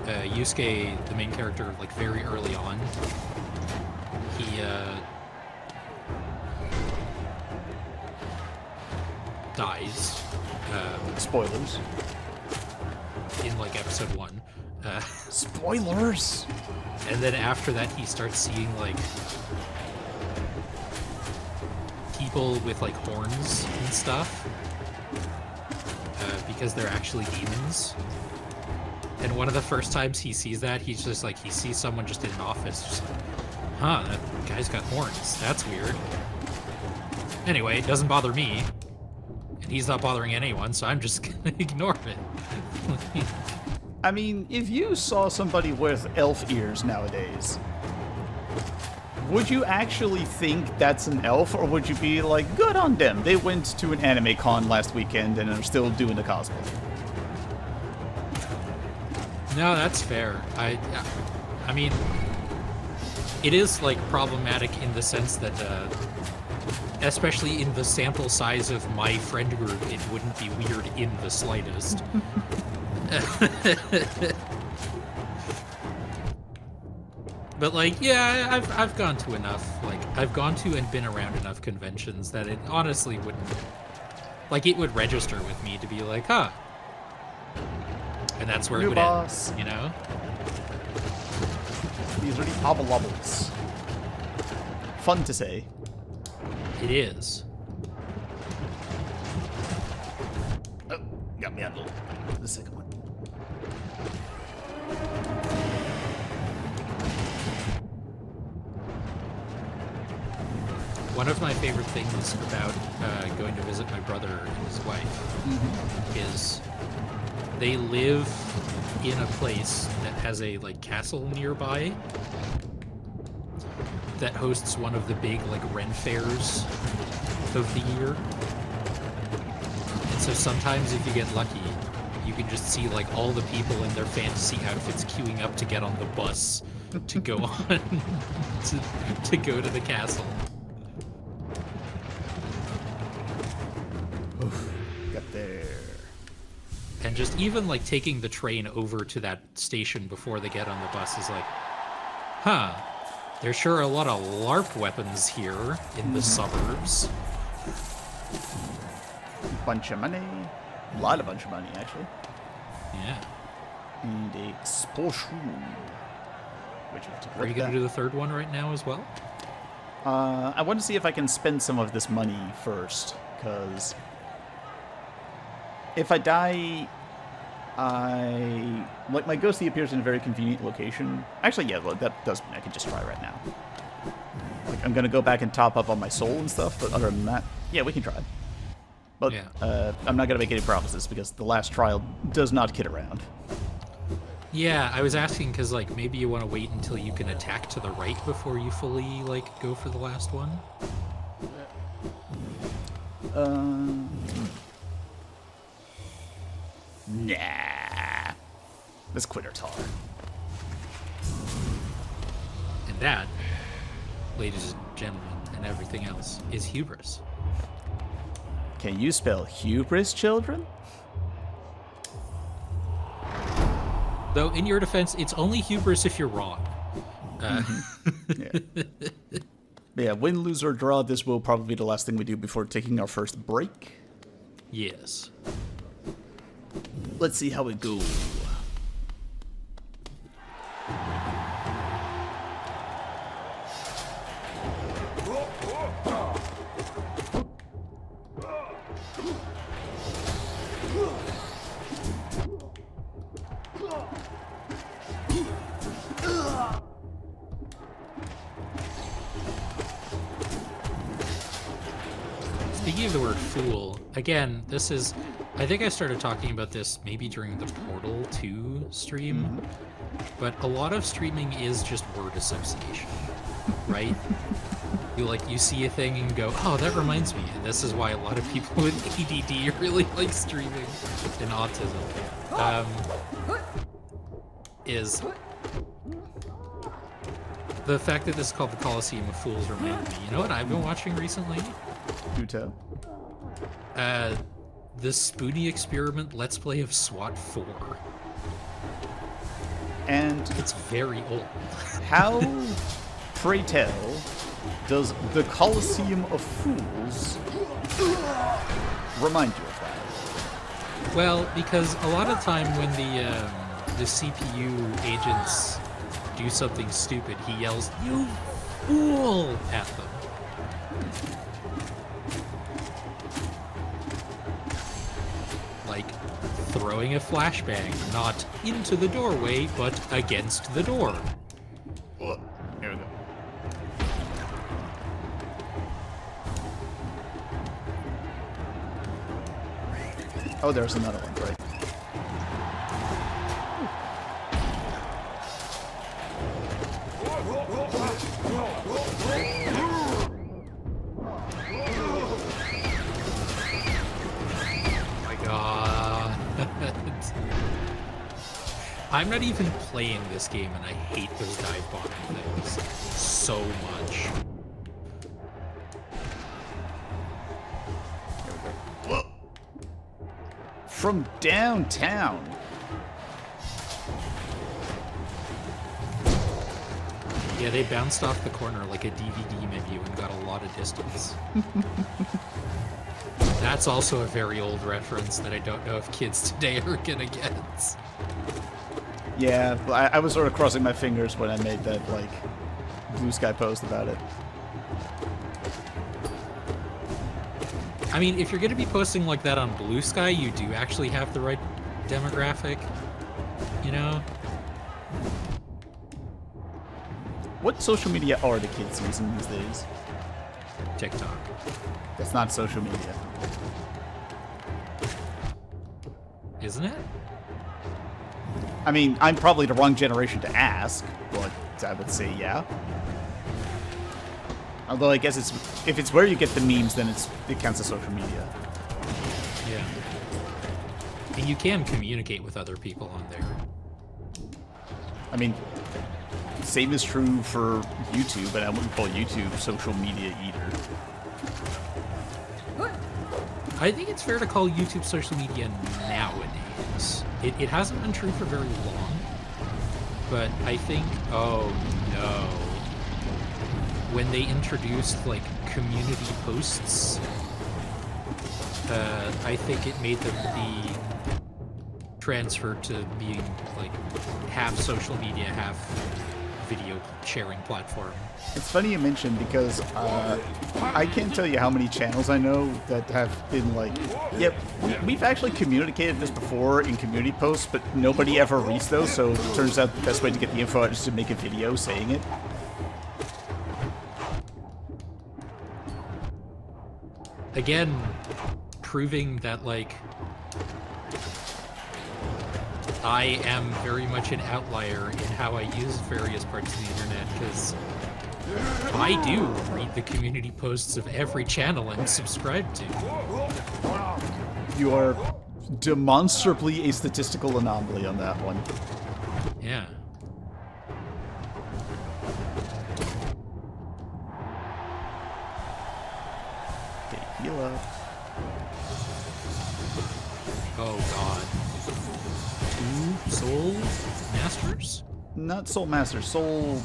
Yusuke, the main character, like very early on. He dies. Spoilers. In like episode 1. Spoilers! And then after that, he starts seeing like people with like horns and stuff because they're actually demons. And one of the first times he sees that, he's just like, he sees someone just in an office, just like, huh, that guy's got horns. That's weird. Anyway, it doesn't bother me. And he's not bothering anyone, so I'm just gonna ignore it. I mean, if you saw somebody with elf ears nowadays, would you actually think that's an elf, or would you be like, good on them, they went to an anime con last weekend and are still doing the cosplay? No, that's fair. I mean, it is like problematic in the sense that, especially in the sample size of my friend group, it wouldn't be weird in the slightest. But like, yeah, I've gone to enough. Like, I've gone to and been around enough conventions that it honestly wouldn't, like, it would register with me to be like, huh. And that's where New it would boss. end, you know? These are the obble-obbles. Fun to say. It is. Oh, got me on the second one. One of my favorite things about going to visit my brother and his wife is they live in a place that has a like castle nearby that hosts one of the big like Ren fairs of the year. And so sometimes if you get lucky, you can just see like all the people in their fantasy outfits queuing up to get on the bus to go on to go to the castle. Got there. And just even like taking the train over to that station before they get on the bus is like, huh, there's sure a lot of LARP weapons here in the suburbs. Bunch of money. A lot of bunch of money, actually. Yeah. And a expulsion. Which we have to Are you going to do the third one right now as well? I want to see if I can spend some of this money first, because if I die, like my ghosty appears in a very convenient location. Actually, yeah, well, that does mean I can just try right now. Like, I'm gonna go back and top up on my soul and stuff, but other than that, yeah, we can try. But Yeah. I'm not gonna make any promises because the last trial does not kid around. Yeah, I was asking because like maybe you want to wait until you can attack to the right before you fully like go for the last one. Nah. Let's quit our talk. And that, ladies and gentlemen, and everything else, is hubris. Can you spell hubris, children? Though, in your defense, it's only hubris if you're wrong. Yeah. Yeah, win, lose, or draw, this will probably be the last thing we do before taking our first break. Yes. Let's see how it goes. Speaking of the word fool, again, this is... I think I started talking about this maybe during the Portal 2 stream, but a lot of streaming is just word association, right? You see a thing and go, oh, that reminds me. And this is why a lot of people with ADD really like streaming and autism. Is the fact that this is called the Coliseum of Fools reminded me. You know what I've been watching recently? Do tell. The Spoonie Experiment Let's Play of SWAT 4. And It's very old. how, pray tell, does the Coliseum of Fools remind you of that? Well, because a lot of time when the CPU agents do something stupid, he yells, "You fool!" at them. Like throwing a flashbang, not into the doorway, but against the door. Here we go. Oh, there's another one, right? Oh my god. I'm not even playing this game and I hate those dive bombing things so much. Whoa. From downtown. Yeah, they bounced off the corner like a DVD menu and got a lot of distance. That's also a very old reference that I don't know if kids today are gonna get. Yeah, I was sort of crossing my fingers when I made that, like, Blue Sky post about it. I mean, if you're gonna be posting like that on Blue Sky, you do actually have the right demographic, you know? What social media are the kids using these days? TikTok. That's not social media. Isn't it? I mean, I'm probably the wrong generation to ask, but I would say yeah. Although I guess if it's where you get the memes, then it counts as social media. Yeah. And you can communicate with other people on there. I mean, same is true for YouTube, but I wouldn't call YouTube social media either. I think it's fair to call YouTube social media nowadays. It hasn't been true for very long, but I think, oh no, when they introduced like community posts, I think it made them the transfer to being like half social media, half video sharing platform. It's funny you mentioned because I can't tell you how many channels I know that have been like, yep, we've actually communicated this before in community posts, but nobody ever reads those, so it turns out the best way to get the info out is to make a video saying it. Again, proving that like I am very much an outlier in how I use various parts of the internet, because I do read the community posts of every channel I'm subscribed to. You are demonstrably a statistical anomaly on that one. Yeah. Okay, heal up. Oh god. 2 Soul Masters? Not Soul Master, Soul...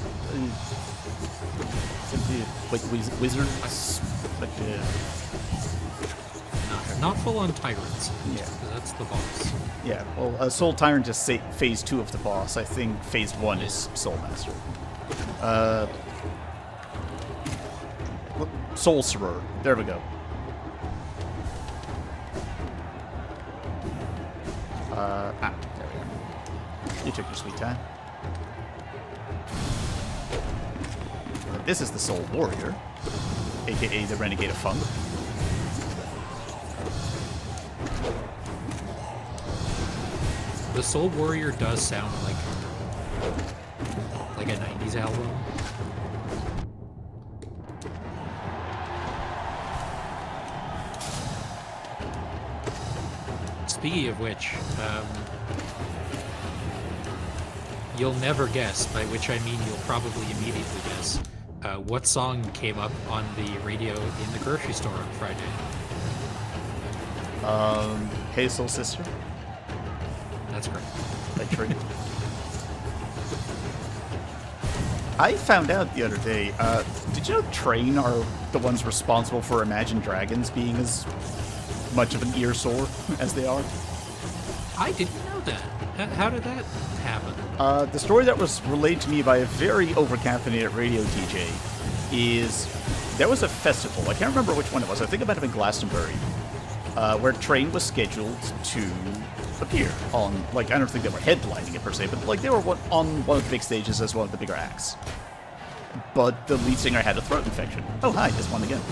like wizards? But, Not full-on tyrants. Yeah. That's the boss. yeah, well, Soul Tyrant is phase 2 of the boss. I think phase 1 is Soul Master. Soul Soror. There we go. There we go. You took your sweet time. This is the Soul Warrior, aka the Renegade of Funk. The Soul Warrior does sound like a 90s album. Speaking of which, you'll never guess, by which I mean you'll probably immediately guess, what song came up on the radio in the grocery store on Friday. Hey Soul Sister. That's correct. By Trigger. I found out the other day, did you know Train are the ones responsible for Imagine Dragons being as much of an ear sore as they are. I didn't know that. How did that happen? The story that was relayed to me by a very overcaffeinated radio DJ is there was a festival. I can't remember which one it was. I think it might have been Glastonbury, where Train was scheduled to appear on, like, I don't think they were headlining it per se, but like they were on one of the big stages as one of the bigger acts. But the lead singer had a throat infection. Oh, hi, this one again.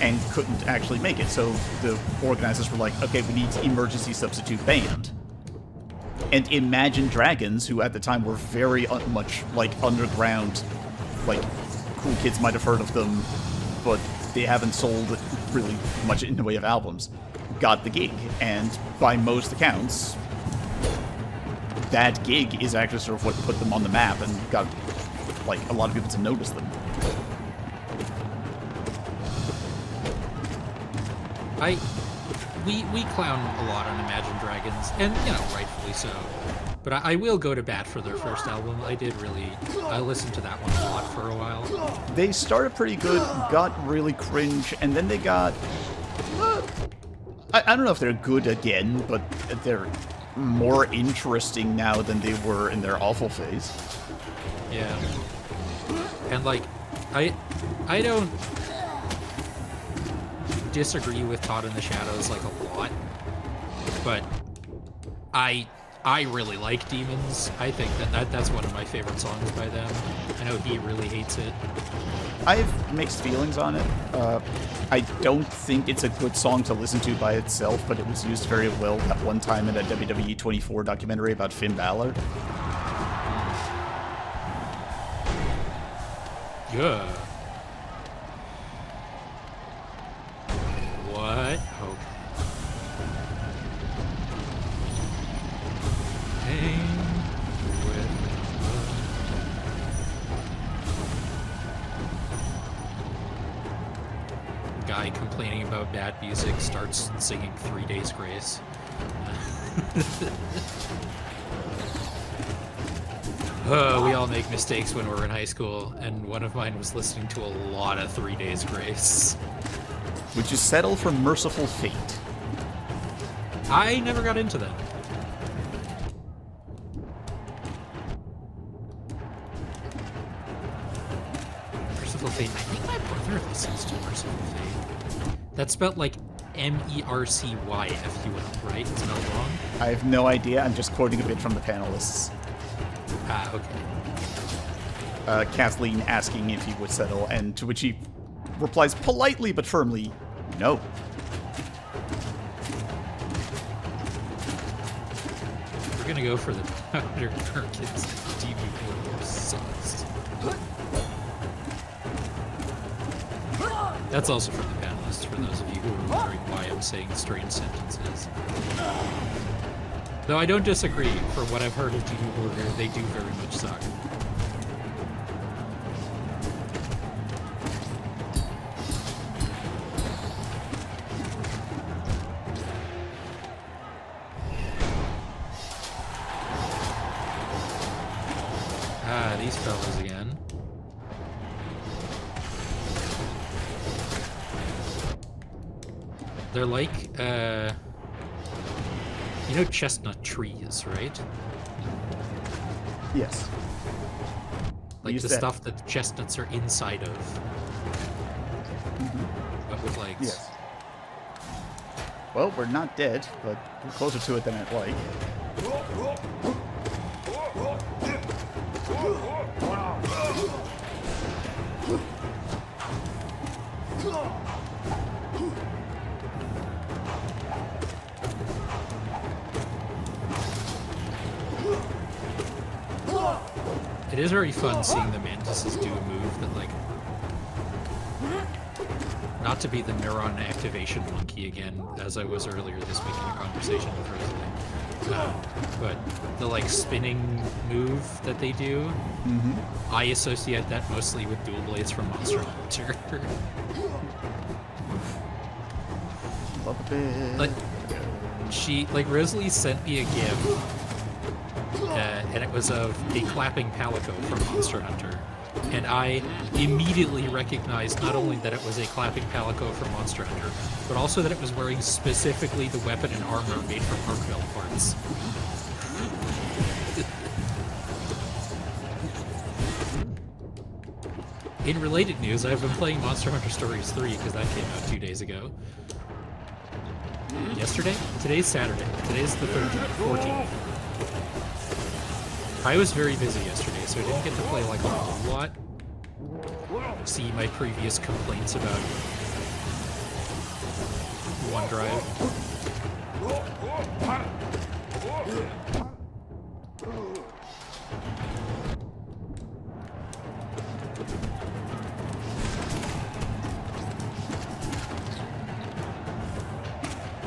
And couldn't actually make it. So the organizers were like, okay, we need emergency substitute band. And Imagine Dragons, who at the time were very much like underground, like cool kids might have heard of them, but they haven't sold really much in the way of albums, got the gig. And by most accounts, that gig is actually sort of what put them on the map and got like a lot of people to notice them. We clown a lot on Imagine Dragons, and you know, rightfully so. But I will go to bat for their first album. I listened to that one a lot for a while. They started pretty good, got really cringe, and then they got... I don't know if they're good again, but they're more interesting now than they were in their awful phase. Yeah. And like, I don't disagree with Todd in the Shadows like a lot, but I really like Demons. I think that's one of my favorite songs by them. I know he really hates it. I have mixed feelings on it. I don't think it's a good song to listen to by itself, but it was used very well that one time in a WWE 24 documentary about Finn Balor. Yeah. What? Oh. Hang with the guy complaining about bad music starts singing 3 Days Grace. We all make mistakes when we're in high school, and one of mine was listening to a lot of 3 Days Grace. Would you settle for Merciful Fate? I never got into that. Merciful Fate. I think my brother listens to Merciful Fate. That's spelled like Mercyful, right? It's not wrong? I have no idea. I'm just quoting a bit from the panelists. Ah, okay. Kathleen asking if he would settle, and to which he replies politely but firmly, no. We're gonna go for the Powder Perkins DB4 sucks. That's also from the panelists, for those of you who are wondering why I'm saying strange sentences. Though I don't disagree, from what I've heard of DB Burger, they do very much suck. Ah, these fellas again. They're like, you know chestnut trees, right? Yes. Like the stuff that the chestnuts are inside of. But with legs. Yes. Well, we're not dead, but we're closer to it than I'd like. It is very fun seeing the mantises do a move that, like, not to be the neuron activation monkey again, as I was earlier this week in a conversation with Rosalie, but the, like, spinning move that they do, I associate that mostly with dual blades from Monster Hunter. Love a bit. Like, Rosalie sent me a GIF, and it was of a clapping Palico from Monster Hunter. And I immediately recognized not only that it was a clapping palico from Monster Hunter, but also that it was wearing specifically the weapon and armor made from Arkveld parts. In related news, I've been playing Monster Hunter Stories 3 because that came out 2 days ago. Yesterday? Today's Saturday. Today's the 14th. I was very busy yesterday, so I didn't get to play like a whole lot. See my previous complaints about OneDrive.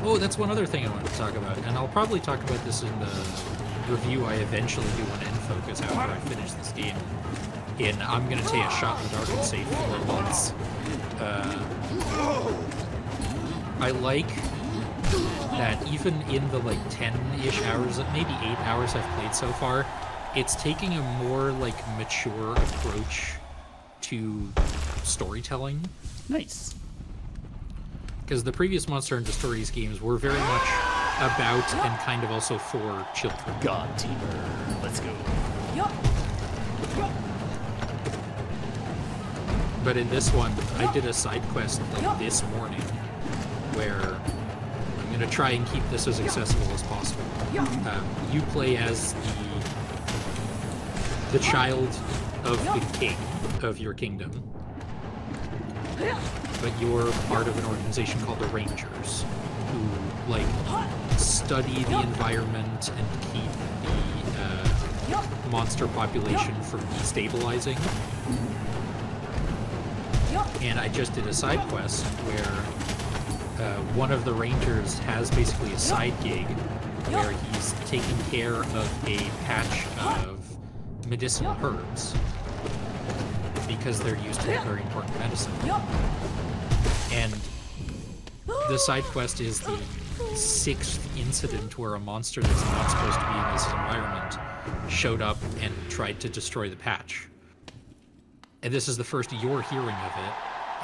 Oh, that's one other thing I wanted to talk about, and I'll probably talk about this in the review I eventually do on N-Focus after I finish this game. I'm gonna take a shot in the dark and save 4 months. I like that even in the like 10-ish hours, maybe 8 hours I've played so far, it's taking a more like mature approach to storytelling. Nice. Because the previous Monster Hunter Stories games were very much about and kind of also for children. God, Teamer. Let's go. But in this one, I did a side quest like this morning where I'm going to try and keep this as accessible as possible. You play as the child of the king of your kingdom. But you're part of an organization called the Rangers, who like study the environment and keep the monster population from destabilizing. And I just did a side quest where one of the Rangers has basically a side gig where he's taking care of a patch of medicinal herbs because they're used to very important medicine. And the side quest is the 6th incident where a monster that's not supposed to be in this environment showed up and tried to destroy the patch. And this is the first you're hearing of it,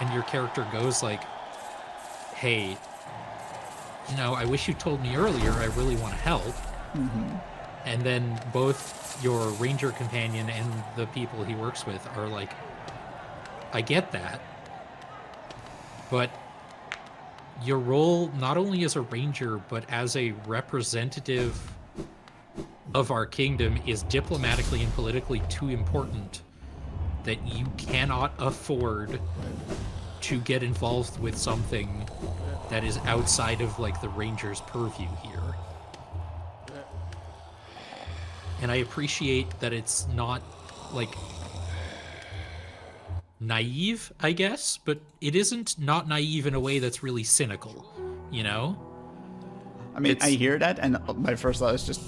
and your character goes like, hey, you know, I wish you told me earlier, I really want to help. And then both your ranger companion and the people he works with are like, I get that, but your role not only as a ranger, but as a representative of our kingdom is diplomatically and politically too important that you cannot afford to get involved with something that is outside of like the Rangers' purview here. And I appreciate that it's not like naive, I guess, but it isn't not naive in a way that's really cynical, you know? I mean, I hear that, and my first thought is just,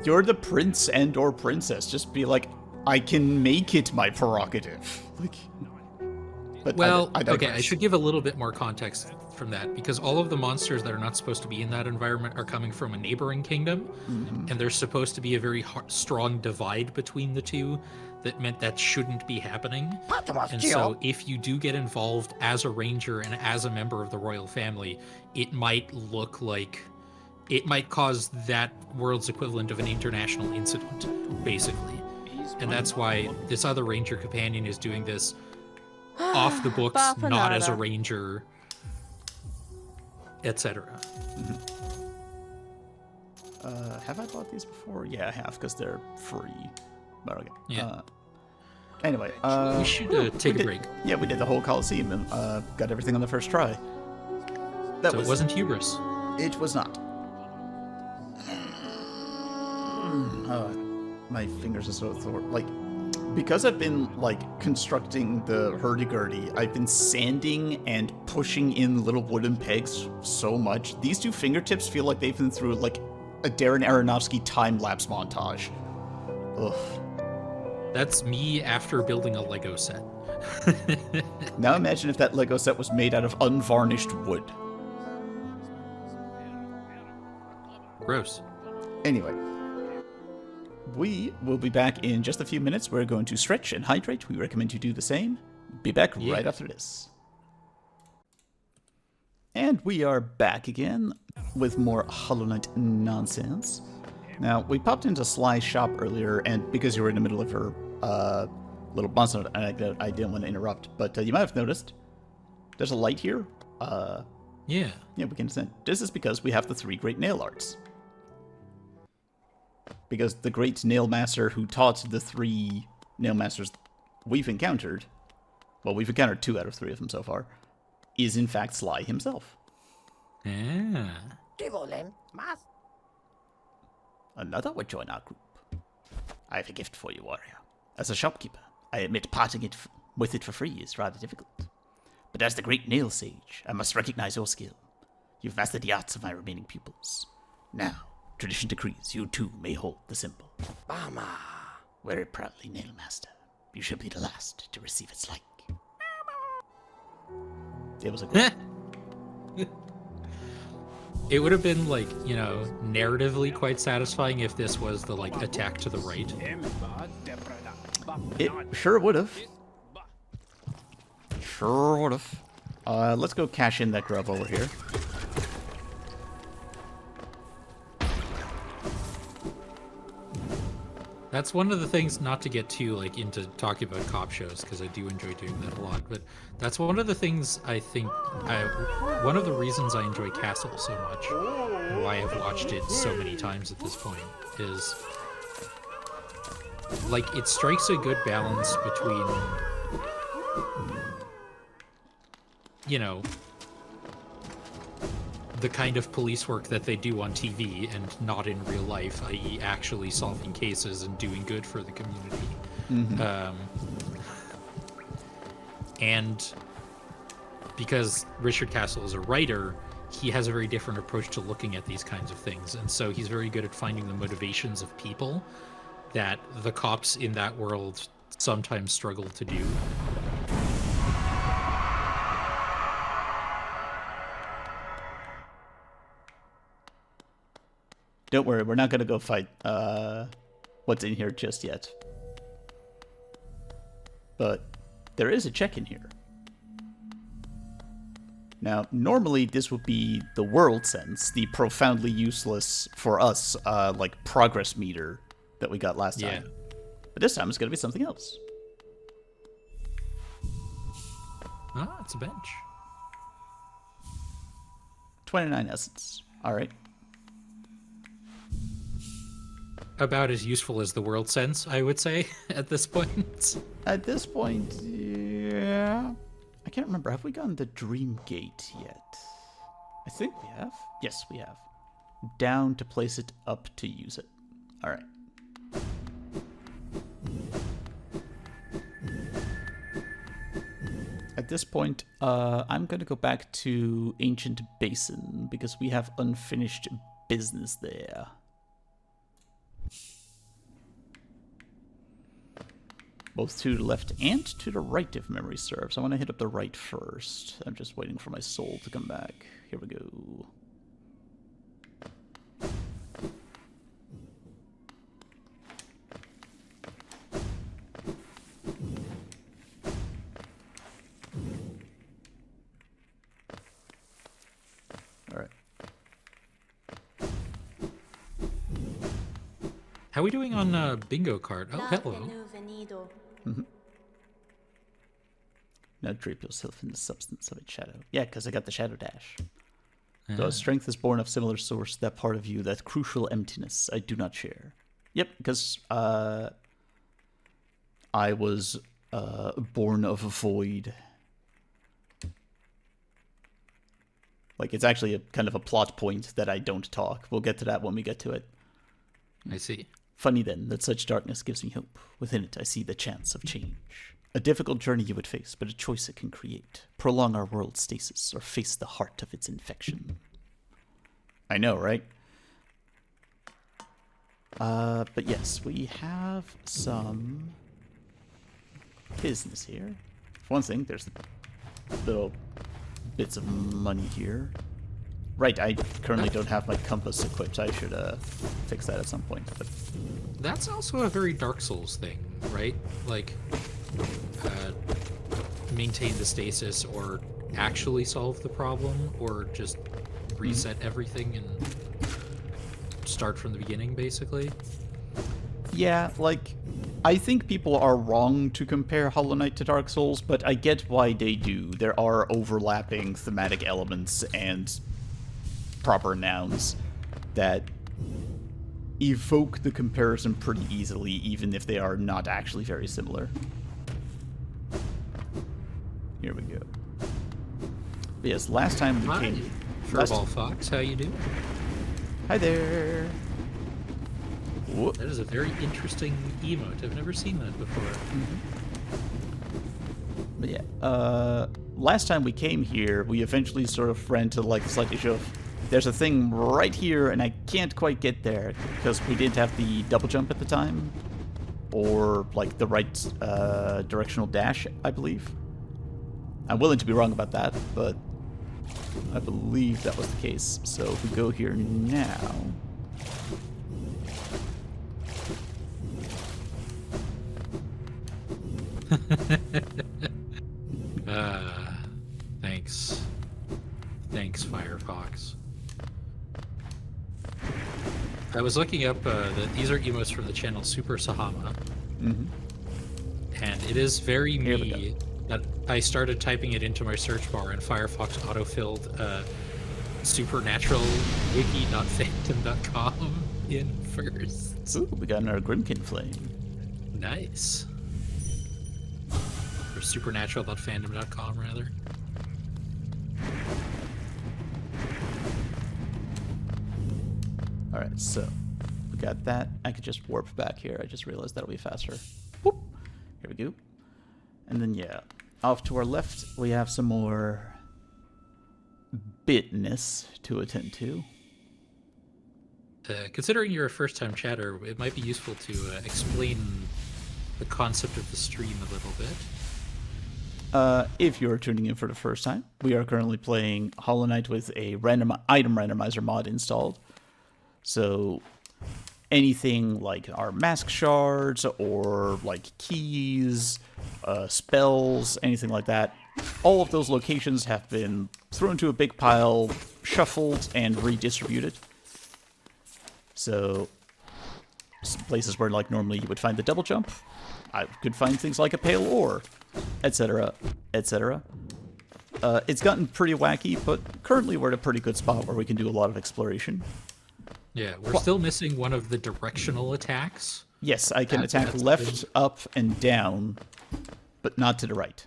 you're the prince and or princess. Just be like, I can make it my prerogative. Like, but well, I okay, I should give a little bit more context from that, because all of the monsters that are not supposed to be in that environment are coming from a neighboring kingdom, and there's supposed to be a very strong divide between the two that meant that shouldn't be happening. And so if you do get involved as a ranger and as a member of the royal family, it might look like it might cause that world's equivalent of an international incident, basically. And that's why this other ranger companion is doing this off the books, not as a ranger, etc. Have I bought these before? Yeah, I have, because they're free. But okay. Yeah. Anyway, we should take a break. Yeah, we did the whole Coliseum and got everything on the first try. It wasn't hubris. It was not. My fingers are so sore. Like, because I've been like constructing the hurdy-gurdy, I've been sanding and pushing in little wooden pegs so much. These two fingertips feel like they've been through like a Darren Aronofsky time-lapse montage. Ugh. That's me after building a Lego set. Now imagine if that Lego set was made out of unvarnished wood. Gross. Anyway, we will be back in just a few minutes. We're going to stretch and hydrate. We recommend you do the same. Be back right after this. And we are back again with more Hollow Knight nonsense. Now, we popped into Sly's shop earlier, and because you were in the middle of her little monster anecdote, I didn't want to interrupt. But you might have noticed there's a light here. Yeah, we can send. This is because we have the 3 great nail arts. Because the great nail master who taught the 3 nail masters we've encountered, well, we've encountered 2 out of 3 of them so far, is in fact Sly himself. Yeah. Another would join our group. I have a gift for you, warrior. As a shopkeeper, I admit parting with it for free is rather difficult. But as the great nail sage, I must recognize your skill. You've mastered the arts of my remaining pupils. Now, tradition decrees you too may hold the symbol. Bama! Wear it proudly, nail master. You should be the last to receive its like. It was a good It would have been, like, you know, narratively quite satisfying if this was the, like, attack to the right. It sure would have. Sure would have. Let's go cash in that grub over here. That's one of the things, not to get too, like, into talking about cop shows, because I do enjoy doing that a lot, but that's one of the things I think, one of the reasons I enjoy Castle so much, and why I've watched it so many times at this point, is, like, it strikes a good balance between, you know, the kind of police work that they do on TV and not in real life, i.e. actually solving cases and doing good for the community. Mm-hmm. And because Richard Castle is a writer, he has a very different approach to looking at these kinds of things. And so he's very good at finding the motivations of people that the cops in that world sometimes struggle to do. Don't worry, we're not gonna go fight what's in here just yet. But there is a check in here. Now, normally this would be the world sense, the profoundly useless for us, like progress meter that we got last time. But this time it's gonna be something else. Ah, it's a bench. 29 essence. Alright. About as useful as the world sense, I would say, at this point. At this point, yeah. I can't remember. Have we gone the Dream Gate yet? I think we have. Yes, we have. Down to place it, up to use it. All right. At this point, I'm going to go back to Ancient Basin because we have unfinished business there. Both to the left and to the right, if memory serves. I want to hit up the right first. I'm just waiting for my soul to come back. Here we go. All right. How are we doing on bingo card? Oh, hello. Mm-hmm. Now drape yourself in the substance of its shadow. Yeah, because I got the shadow dash. Though strength is born of similar source, that part of you, that crucial emptiness, I do not share. Yep, because I was born of a void. Like, it's actually a kind of a plot point that I don't talk. We'll get to that when we get to it. I see. Funny then, that such darkness gives me hope. Within it, I see the chance of change. A difficult journey you would face, but a choice it can create. Prolong our world's stasis, or face the heart of its infection. I know, right? But yes, we have some business here. For one thing, there's little bits of money here. Right, I currently don't have my compass equipped. I should fix that at some point. But That's also a very Dark Souls thing, right? Like, maintain the stasis or actually solve the problem or just reset everything and start from the beginning, basically. yeah, like, I think people are wrong to compare Hollow Knight to Dark Souls, but I get why they do. There are overlapping thematic elements and proper nouns that evoke the comparison pretty easily, even if they are not actually very similar. Here we go. But yes, last time we Hi, came... Furball Fox, how you doing? Hi there! Whoop. That is a very interesting emote. I've never seen that before. But yeah, last time we came here, we eventually sort of ran to like the slight issue of there's a thing right here and I can't quite get there because we didn't have the double jump at the time or like the right directional dash, I believe. I'm willing to be wrong about that, but I believe that was the case. So if we go here now... Thanks. Thanks, Firefox. I was looking up that these are emotes from the channel Super Sahama. And it is very me that I started typing it into my search bar and Firefox autofilled supernatural wiki.phantom.com in first. Ooh, we got another Grimkin Flame. Nice. Or supernatural.fandom.com, rather. Alright, so we got that. I could just warp back here. I just realized that'll be faster. Whoop. Here we go. And then, yeah, off to our left, we have some more bitness to attend to. Considering you're a first-time chatter, it might be useful to explain the concept of the stream a little bit. If you're tuning in for the first time, we are currently playing Hollow Knight with a random item randomizer mod installed. So anything like our mask shards or like keys, spells, anything like that, all of those locations have been thrown to a big pile, shuffled, and redistributed. So some places where like normally you would find the double jump, I could find things like a pale ore, etc., etc. It's gotten pretty wacky, but currently we're at a pretty good spot where we can do a lot of exploration. Yeah, we're still missing one of the directional attacks. Yes, I can attack left, up, and down, but not to the right.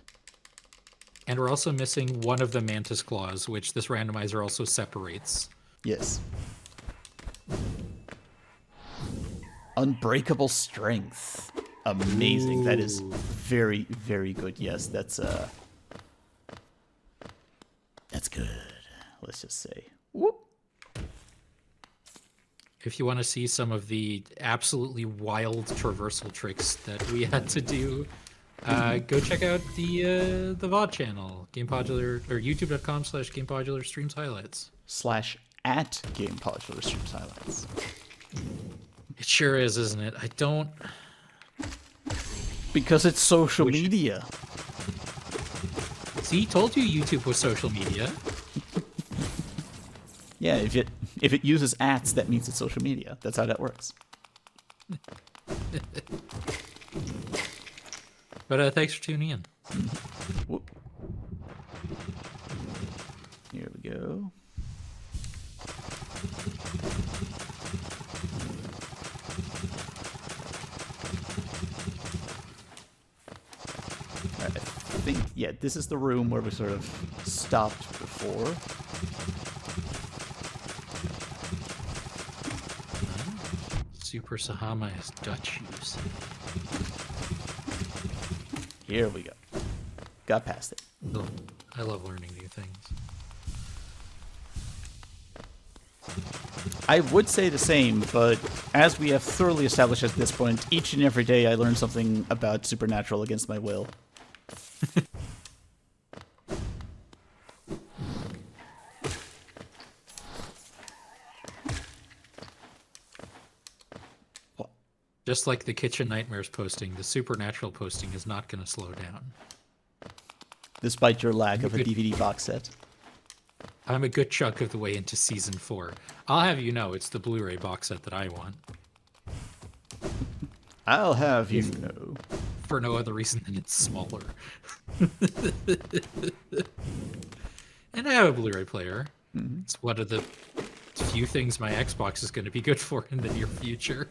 And we're also missing one of the Mantis Claws, which this randomizer also separates. Yes. Unbreakable Strength. Amazing. That is very, very good. Yes, that's good. Let's just say. Whoop. If you want to see some of the absolutely wild traversal tricks that we had to do, go check out the VOD channel, Gamepodular, or youtube.com/Gamepodular streams highlights. /at Gamepodular streams highlights. It sure is, isn't it? I don't... Because it's social media. See, told you YouTube was social media. Yeah, if it uses ats, that means it's social media. That's how that works. But thanks for tuning in. Whoop. Here we go. Alright, I think, yeah, this is the room where we sort of stopped before. Super Sahama is Dutch use. Here we go. Got past it. Oh, I love learning new things. I would say the same, but as we have thoroughly established at this point, each and every day I learn something about Supernatural against my will. Just like the Kitchen Nightmares posting, the Supernatural posting is not going to slow down. Despite your lack of a Good. DVD box set. I'm a good chunk of the way into season 4. I'll have you know it's the Blu-ray box set that I want. I'll have you know. For no other reason than it's smaller. And I have a Blu-ray player. It's one of the few things my Xbox is going to be good for in the near future.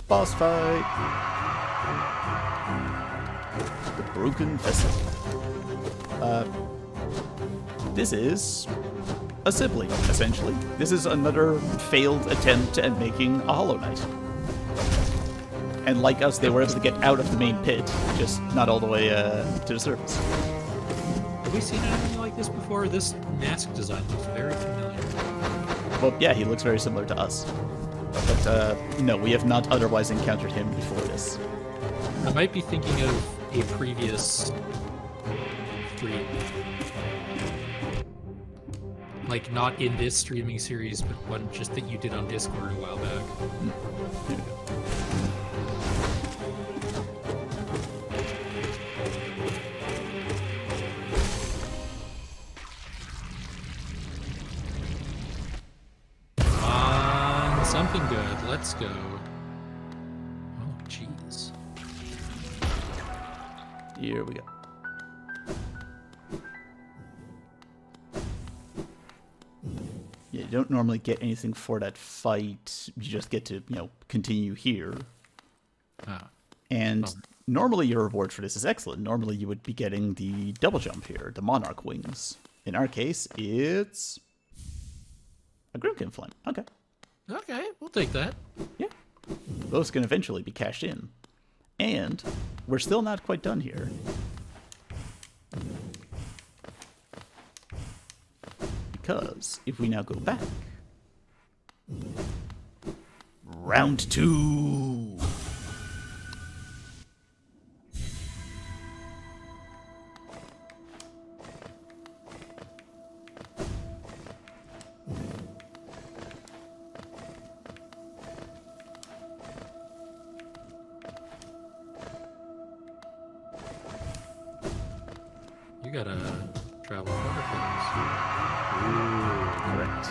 Boss fight. The Broken Vessel. This is a sibling, essentially. This is another failed attempt at making a Hollow Knight. And like us, they were able to get out of the main pit, just not all the way to the surface. Have we seen anything like this before? This mask design looks very familiar. Well, yeah, he looks very similar to us. But no, we have not otherwise encountered him before this. I might be thinking of a previous stream. Like, not in this streaming series, but one just that you did on Discord a while back. Here we go. Something good. Let's go. Oh, jeez. Here we go. Yeah, you don't normally get anything for that fight. You just get to, you know, continue here. Ah. And normally your reward for this is excellent. Normally you would be getting the double jump here, the Monarch Wings. In our case, it's a Grimkin Flame. Okay. Okay, we'll take that. Yeah. Those can eventually be cashed in. And we're still not quite done here. Because if we now go back. Round 2. You gotta travel waterfalls. Correct.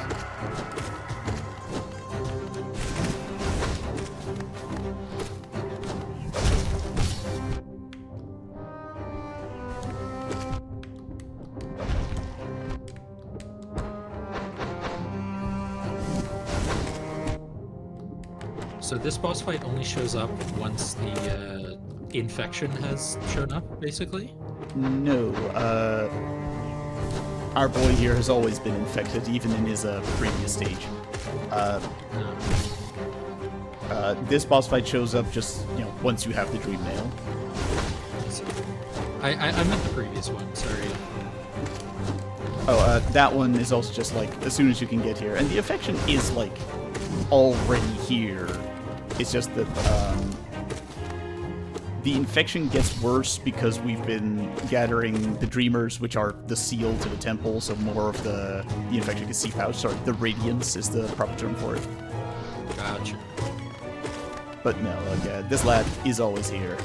So this boss fight only shows up once the infection has shown up, basically? No, our boy here has always been infected, even in his previous stage. This boss fight shows up just, you know, once you have the Dream Nail. I meant the previous one, sorry. Oh, that one is also just like as soon as you can get here, and the infection is like already here. It's just that the infection gets worse because we've been gathering the Dreamers, which are the seal to the temple, so more of the infection can seep out. Sorry, the Radiance is the proper term for it. Gotcha. But no, like, this lad is always here.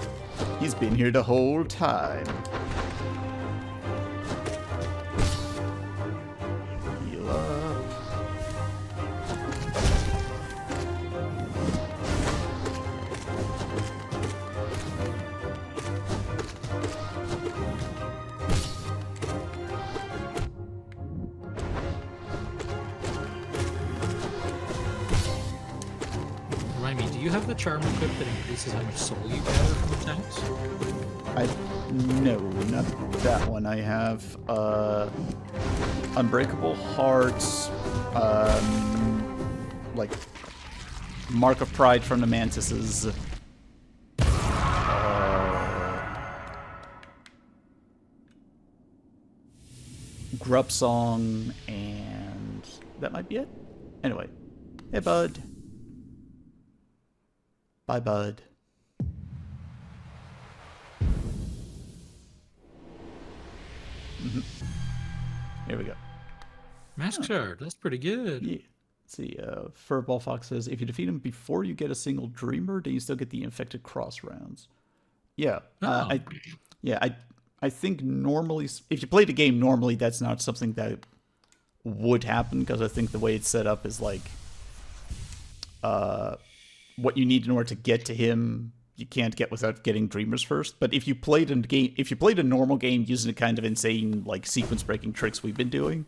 He's been here the whole time. Heal up. Remind me, do you have the charm equipped that increases how much soul you gather from attacks? No, not that one. I have Unbreakable Hearts, like Mark of Pride from the Mantises, Grub Song, and that might be it. Anyway, hey bud. Bye bud. Here we go. Mask shard, that's pretty good. Yeah. Let's see. Furball Fox says, if you defeat him before you get a single Dreamer, do you still get the infected cross rounds? Yeah. I think normally, if you played a game normally, that's not something that would happen, because I think the way it's set up is like, what you need in order to get to him, you can't get without getting Dreamers first. But if you played a normal game using the kind of insane like sequence breaking tricks we've been doing,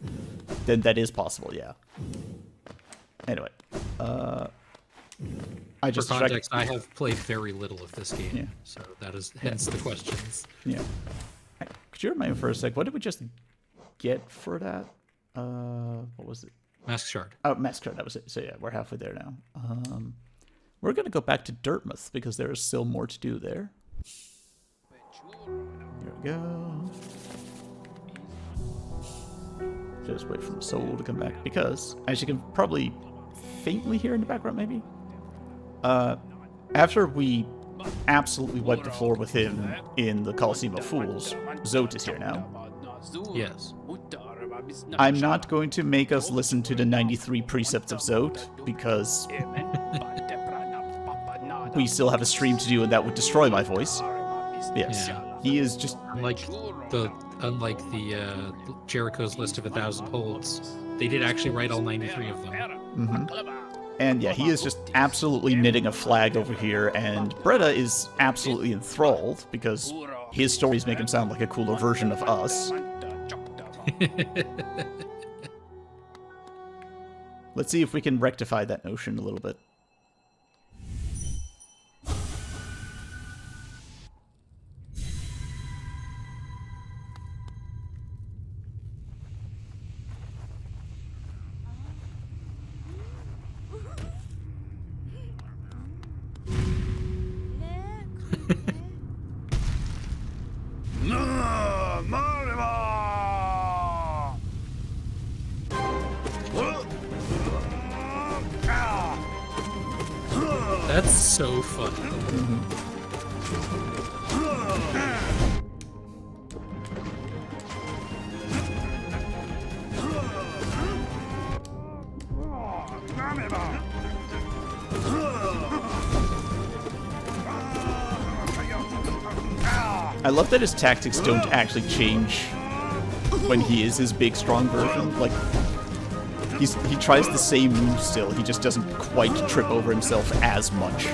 then that is possible. Yeah. Anyway, For context, I have played very little of this game, so that is hence the questions. Yeah. Could you remind me for a sec? What did we just get for that? What was it? Mask Shard. Oh, Mask Shard. That was it. So yeah, we're halfway there now. We're gonna go back to Dirtmouth because there is still more to do there. Here we go. Just wait for the soul to come back, because as you can probably faintly hear in the background, maybe. After we absolutely wiped the floor with him in the Coliseum of Fools, Zote is here now. Yes. I'm not going to make us listen to the 93 precepts of Zote, because we still have a stream to do and that would destroy my voice. Yes. Yeah. He is just... Unlike the Jericho's List of 1,000 Holds, they did actually write all 93 of them. Mm-hmm. And yeah, he is just absolutely knitting a flag over here, and Bretta is absolutely enthralled, because his stories make him sound like a cooler version of us. Let's see if we can rectify that notion a little bit. That's so funny. I love that his tactics don't actually change when he is his big, strong version. Like, he tries the same move still, he just doesn't quite trip over himself as much.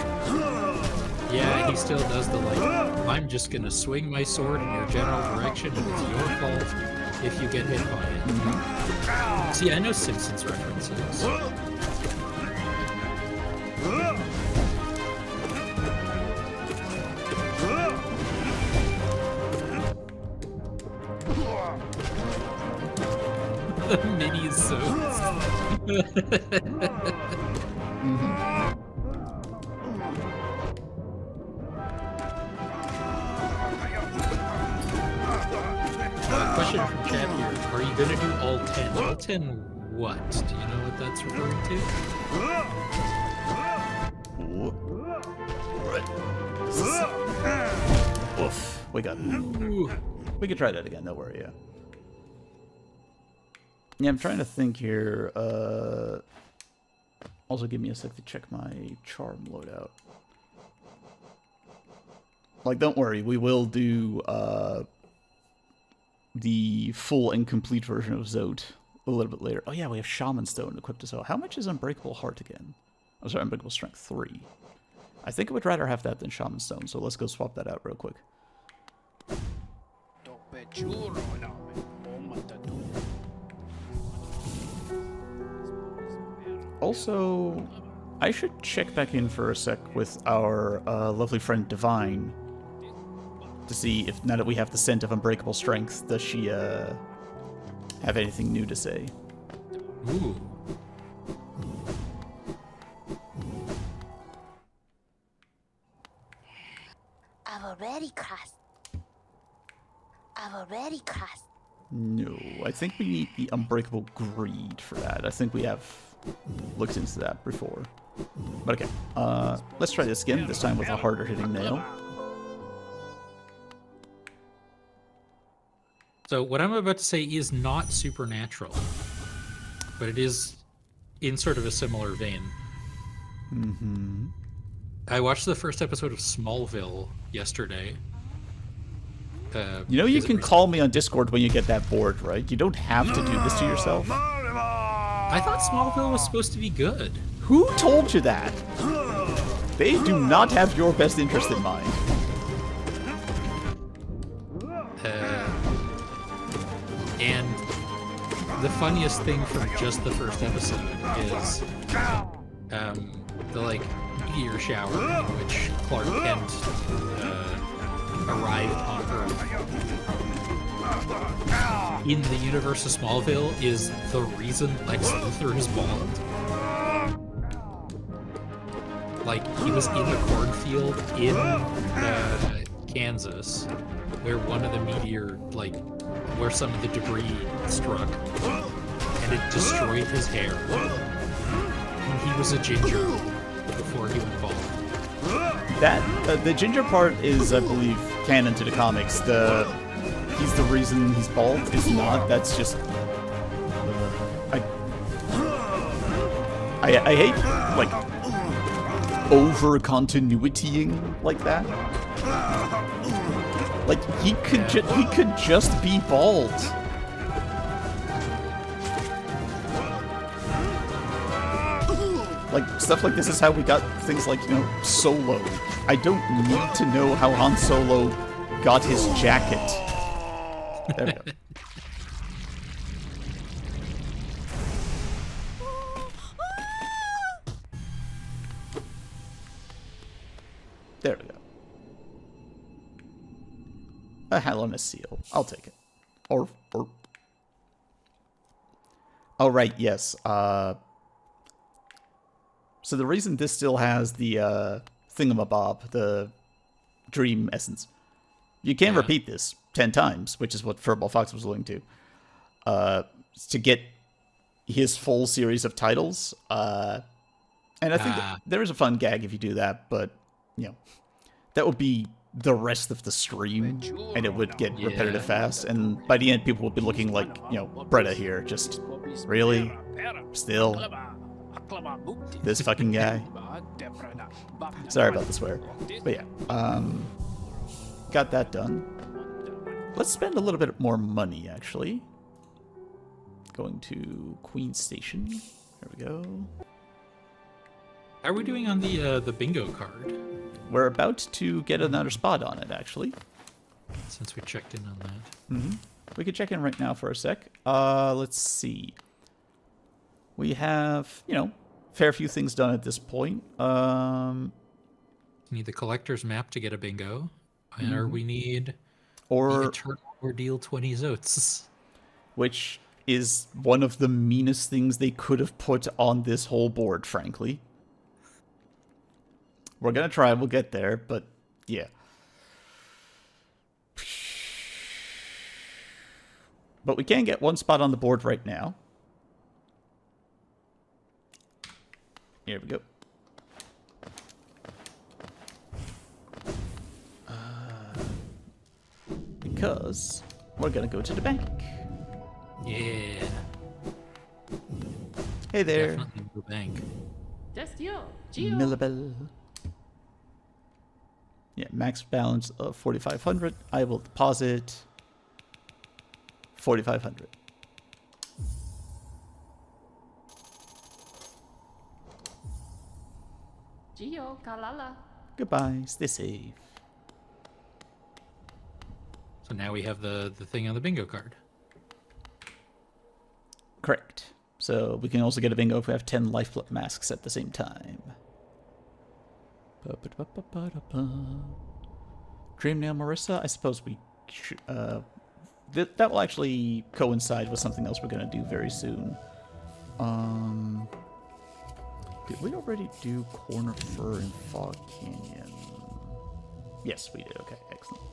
Yeah, he still does the like, I'm just gonna swing my sword in your general direction and it's your fault if you get hit by it. Mm-hmm. See, I know Simpsons references. The mini zones. Question from chat here. Are you gonna do all 10? All 10 what? Do you know what that's referring to? Oof. We got it. We can try that again, don't worry, yeah. Yeah, I'm trying to think here. Also, give me a sec to check my charm loadout. Like, don't worry, we will do the full and complete version of Zote a little bit later. Oh yeah, we have Shaman Stone equipped as well. How much is Unbreakable Heart again? Oh, sorry, Unbreakable Strength 3. I think I would rather have that than Shaman Stone, so let's go swap that out real quick. Also, I should check back in for a sec with our lovely friend Divine to see if, now that we have the scent of Unbreakable Strength, does she have anything new to say? Ooh. I've already crossed. No, I think we need the Unbreakable Greed for that. I think we have looked into that before. But okay, let's try this again, this time with a harder hitting nail. So what I'm about to say is not supernatural, but it is in sort of a similar vein. I watched the first episode of Smallville yesterday. You know, you because it can was- call me on Discord when you get that bored, right? You don't have to do this to yourself. I thought Smallville was supposed to be good. Who told you that? They do not have your best interest in mind. And the funniest thing from just the first episode is the like meteor shower in which Clark Kent arrived on Earth. In the universe of Smallville is the reason Lex Luthor is bald. Like, he was in a cornfield in Kansas where one of the where some of the debris struck, and it destroyed his hair. And he was a ginger before he went bald. That the ginger part is, I believe, canon to the comics. He's the reason he's bald is not. That's just I hate like over continuitying like that. Like he could just be bald. Like, stuff like this is how we got things like, you know, Solo. I don't need to know how Han Solo got his jacket. There we go. There we go. A hell on a seal. I'll take it. Or... Oh, right, yes. So the reason this still has the thingamabob, the dream essence, you can repeat this 10 times, which is what Furball Fox was alluding to get his full series of titles. And I think there is a fun gag if you do that, but, you know, that would be the rest of the stream, and it would get repetitive fast, and by the end, people would be looking like, you know, Bretta here, just, really? Still? This fucking guy? Sorry about the swear. But yeah, got that done. Let's spend a little bit more money, actually. Going to Queen Station. There we go. How are we doing on the bingo card? We're about to get another spot on it, actually. Since we checked in on that. We could check in right now for a sec. Let's see. We have, you know, fair few things done at this point. We need the collector's map to get a bingo. Or we need the Or Eternal Ordeal 20 Zotes. which is one of the meanest things they could have put on this whole board, frankly. We're gonna try, we'll get there, but yeah. But we can get one spot on the board right now. Here we go. Because we're gonna go to the bank. Yeah. Hey there, Definitely the bank. Just you, Gio. Millabelle. Yeah, max balance of 4,500. I will deposit 4,500. Gio, Kalala. Goodbye. Stay safe. So now we have the thing on the bingo card. Correct. So we can also get a bingo if we have 10 life masks at the same time. Dreamnail Marissa, I suppose we should, that will actually coincide with something else we're going to do very soon. Did we already do Corner Fur and Fog Canyon? Yes, we did. Okay, excellent.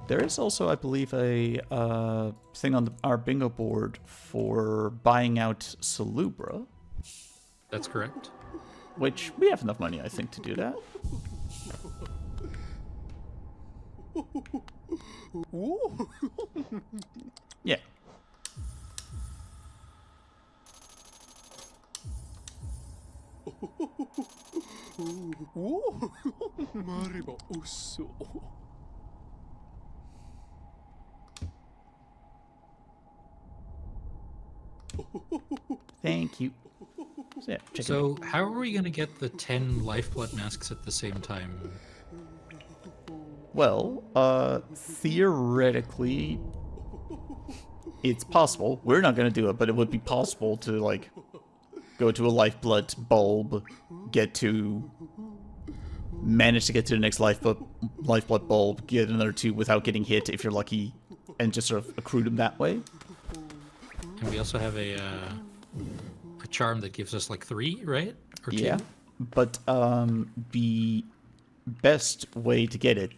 There is also, I believe, a thing on our bingo board for buying out Salubra, That's correct. which we have enough money, I think, to do that. Yeah. Thank you. So, yeah, check it out. So how are we going to get the 10 lifeblood masks at the same time? Well, theoretically, it's possible. We're not going to do it, but it would be possible to, like, go to a lifeblood bulb, manage to get to the next lifeblood bulb, get another 2 without getting hit if you're lucky, and just sort of accrue them that way. And we also have a charm that gives us like 3, right? Or 2? Yeah, but the best way to get it,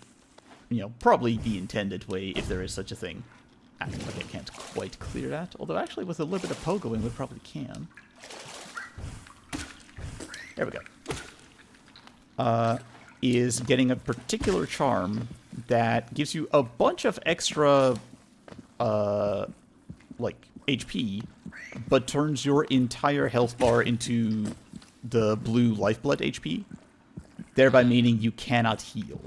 probably the intended way, if there is such a thing. I can't quite clear that, although actually with a little bit of pogoing we probably can. There we go. Is getting a particular charm that gives you a bunch of extra, like, HP, but turns your entire health bar into the blue lifeblood HP, thereby meaning you cannot heal.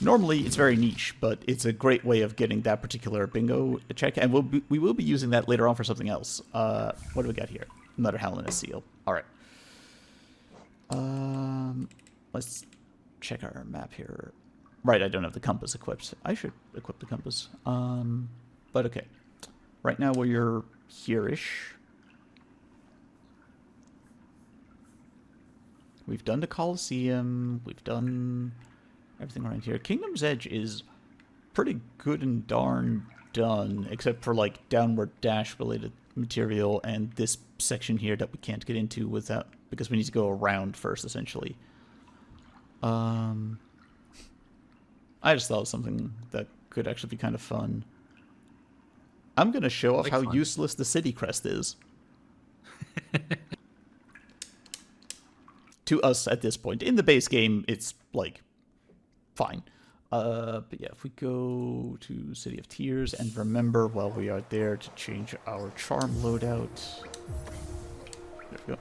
Normally, it's very niche, but it's a great way of getting that particular bingo check, and we will be using that later on for something else. What do we got here? Another Helena seal. All right. Let's check our map here. Right, I don't have the compass equipped. I should equip the compass. But okay. Right now we're here-ish. We've done the Colosseum. We've done everything around here. Kingdom's Edge is pretty good and darn done, except for, like, downward dash related material and this section here that we can't get into without, because we need to go around first, essentially. I just thought it was something that could actually be kind of fun. I'm going to show off how useless the city crest is. To us at this point. In the base game, it's, like, fine. But yeah, if we go to City of Tears, and remember while we are there to change our charm loadout. There we go.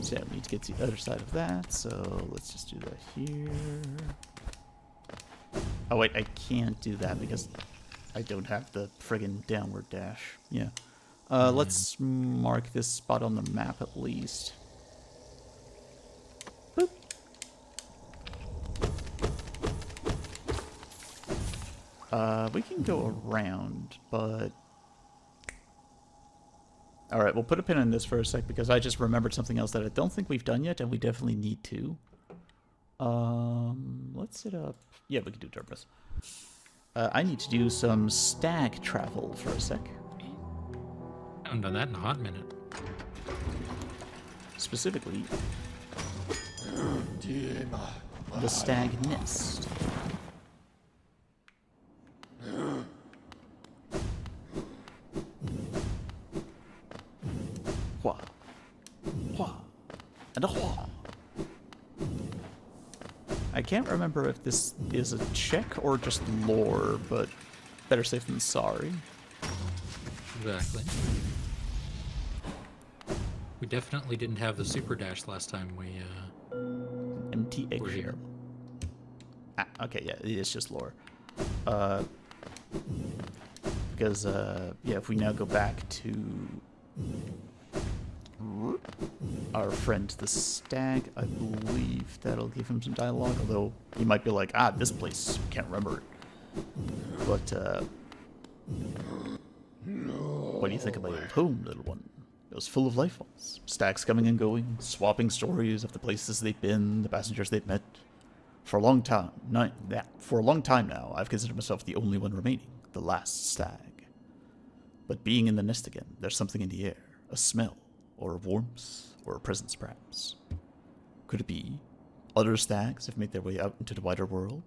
So yeah, we need to get to the other side of that, so let's just do that here. Oh wait, I can't do that because I don't have the friggin' downward dash. Yeah. Let's mark this spot on the map at least. Boop. We can go around, but... Alright, we'll put a pin in this for a sec because I just remembered something else that I don't think we've done yet, and we definitely need to. Let's set up... Yeah, we can do turbos. I need to do some stag travel for a sec. I haven't done that in a hot minute. Specifically, the stag nest. Hua. Hua. And a hua. I can't remember if this is a check or just lore, but better safe than sorry. Exactly. We definitely didn't have the super dash last time we MT were here. eggshell. Ah, okay, yeah, it is just lore. Because, yeah, if we now go back to... our friend the stag. I believe that'll give him some dialogue, although he might be like, ah, this place, can't remember it. But, what do you think of my old home, little one? It was full of life forms. Stags coming and going, swapping stories of the places they've been, the passengers they've met. For a long time, now, I've considered myself the only one remaining, the last stag. But being in the nest again, there's something in the air, a smell, or a warmth, or a presence perhaps. Could it be other stags have made their way out into the wider world?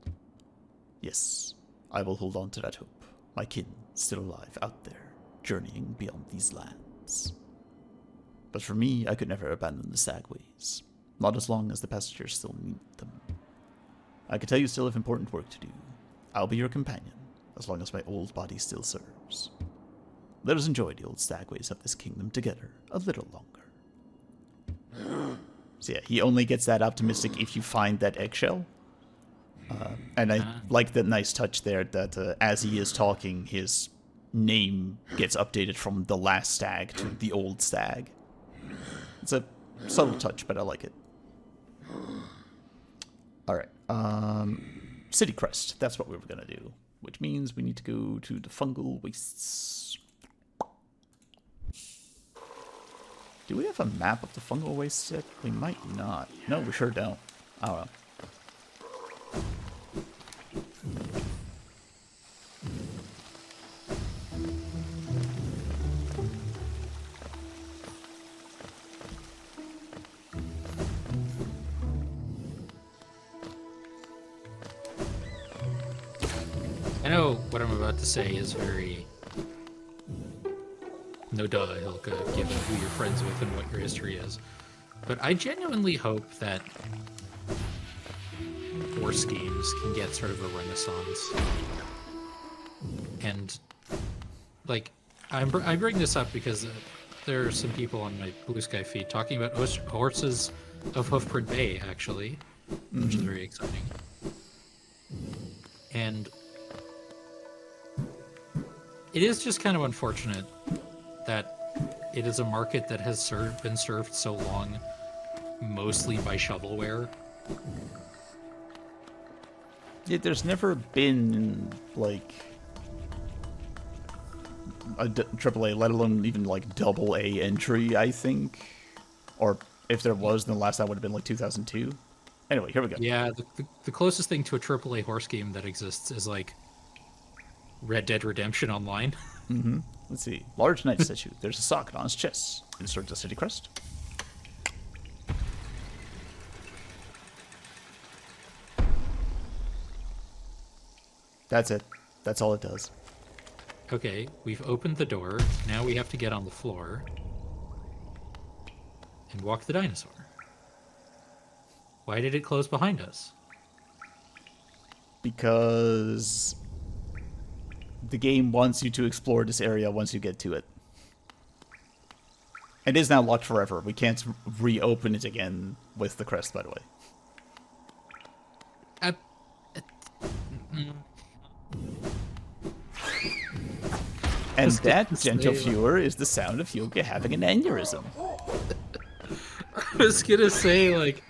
Yes, I will hold on to that hope. My kin still alive out there, journeying beyond these lands. But for me, I could never abandon the stagways, not as long as the passengers still need them. I can tell you still have important work to do. I'll be your companion, as long as my old body still serves. Let us enjoy the old stagways of this kingdom together a little longer. So yeah, he only gets that optimistic if you find that eggshell. And I like the nice touch there that as he is talking, his name gets updated from the last stag to the old stag. It's a subtle touch, but I like it. Alright, City Crest, that's what we were gonna do. Which means we need to go to the fungal wastes. Do we have a map of the fungal wastes yet? We might not. No, we sure don't. I don't know. I know what I'm about to say is very... No duh, Hilka, given who you're friends with and what your history is. But I genuinely hope that horse games can get sort of a renaissance. And, like, I bring this up because there are some people on my Blue Sky feed talking about horses of Hoofprint Bay, actually, which is very exciting. And it is just kind of unfortunate that it is a market that has been served so long mostly by shovelware. Yeah, there's never been, like, a AAA, let alone even, like, AA entry, I think. Or if there was, then the last time would have been, like, 2002. Anyway, here we go. Yeah, the closest thing to a AAA horse game that exists is, like, Red Dead Redemption Online. Mm-hmm. Let's see. Large knight statue. There's a socket on his chest. Insert the city crest. That's it. That's all it does. Okay, we've opened the door. Now we have to get on the floor and walk the dinosaur. Why did it close behind us? Because the game wants you to explore this area once you get to it. It is now locked forever. We can't reopen it again with the crest, by the way. And that, gentle viewer, is the sound of Hyuga having an aneurysm. I was gonna say, like...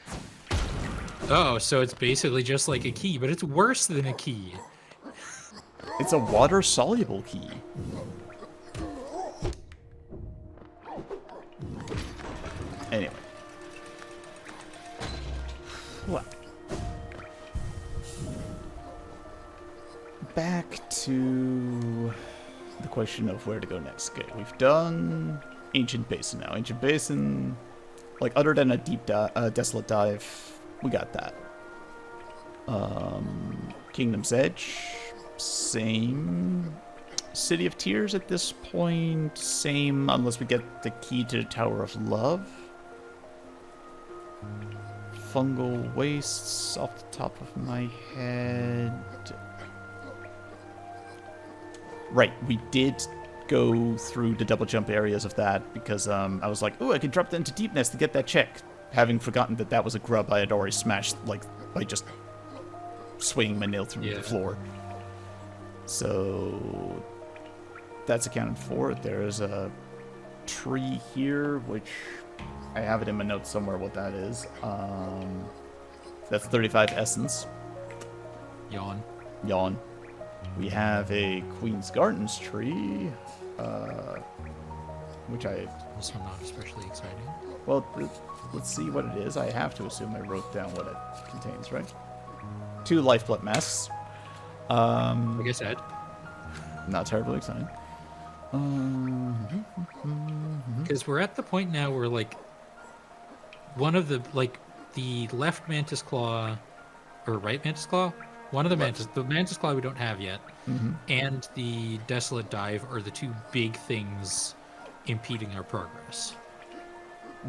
Oh, so it's basically just like a key, but it's worse than a key. It's a water-soluble key. Anyway. What? Back to the question of where to go next. Okay, we've done Ancient Basin now. Ancient Basin, like, other than a deep desolate dive, we got that. Kingdom's Edge, same. City of Tears at this point, same, unless we get the key to the Tower of Love. Fungal Wastes off the top of my head. Right, we did go through the double jump areas of that because I was like, oh, I could drop that into Deep Nest to get that check, having forgotten that that was a grub I had already smashed, like, by just swinging my nail through the floor. So that's accounted for. There's a tree here, which I have it in my notes somewhere what that is. That's 35 essence. Yawn. Yawn. We have a Queen's Gardens tree, which I... Also not especially exciting. Well, let's see what it is. I have to assume I wrote down what it contains, right? 2 lifeblood masks. Like I said. Not terribly exciting. Because we're at the point now where, like, one of the, like, the left Mantis Claw, or right Mantis Claw? One of the Mantis Claw we don't have yet, and the Desolate Dive are the 2 big things impeding our progress.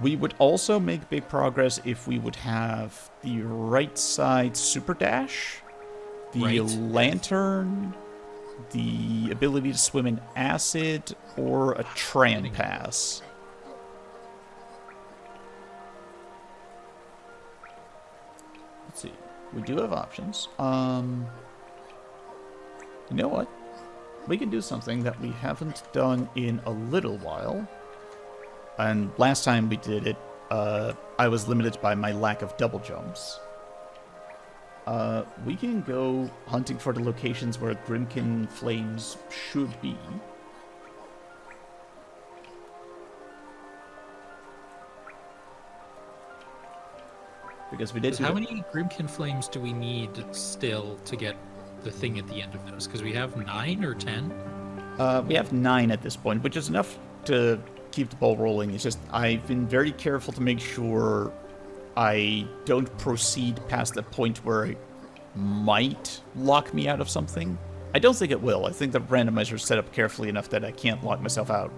We would also make big progress if we would have the right side super dash, the Right. lantern, the ability to swim in acid, or a tram pass. Let's see. We do have options. You know what? We can do something that we haven't done in a little while. And last time we did it, I was limited by my lack of double jumps. We can go hunting for the locations where Grimkin Flames should be. Because we did do How it. many Grimkin Flames do we need still to get the thing at the end of those? Because we have 9 or 10? We have 9 at this point, which is enough to keep the ball rolling. It's just I've been very careful to make sure I don't proceed past the point where it might lock me out of something. I don't think it will. I think the randomizer is set up carefully enough that I can't lock myself out.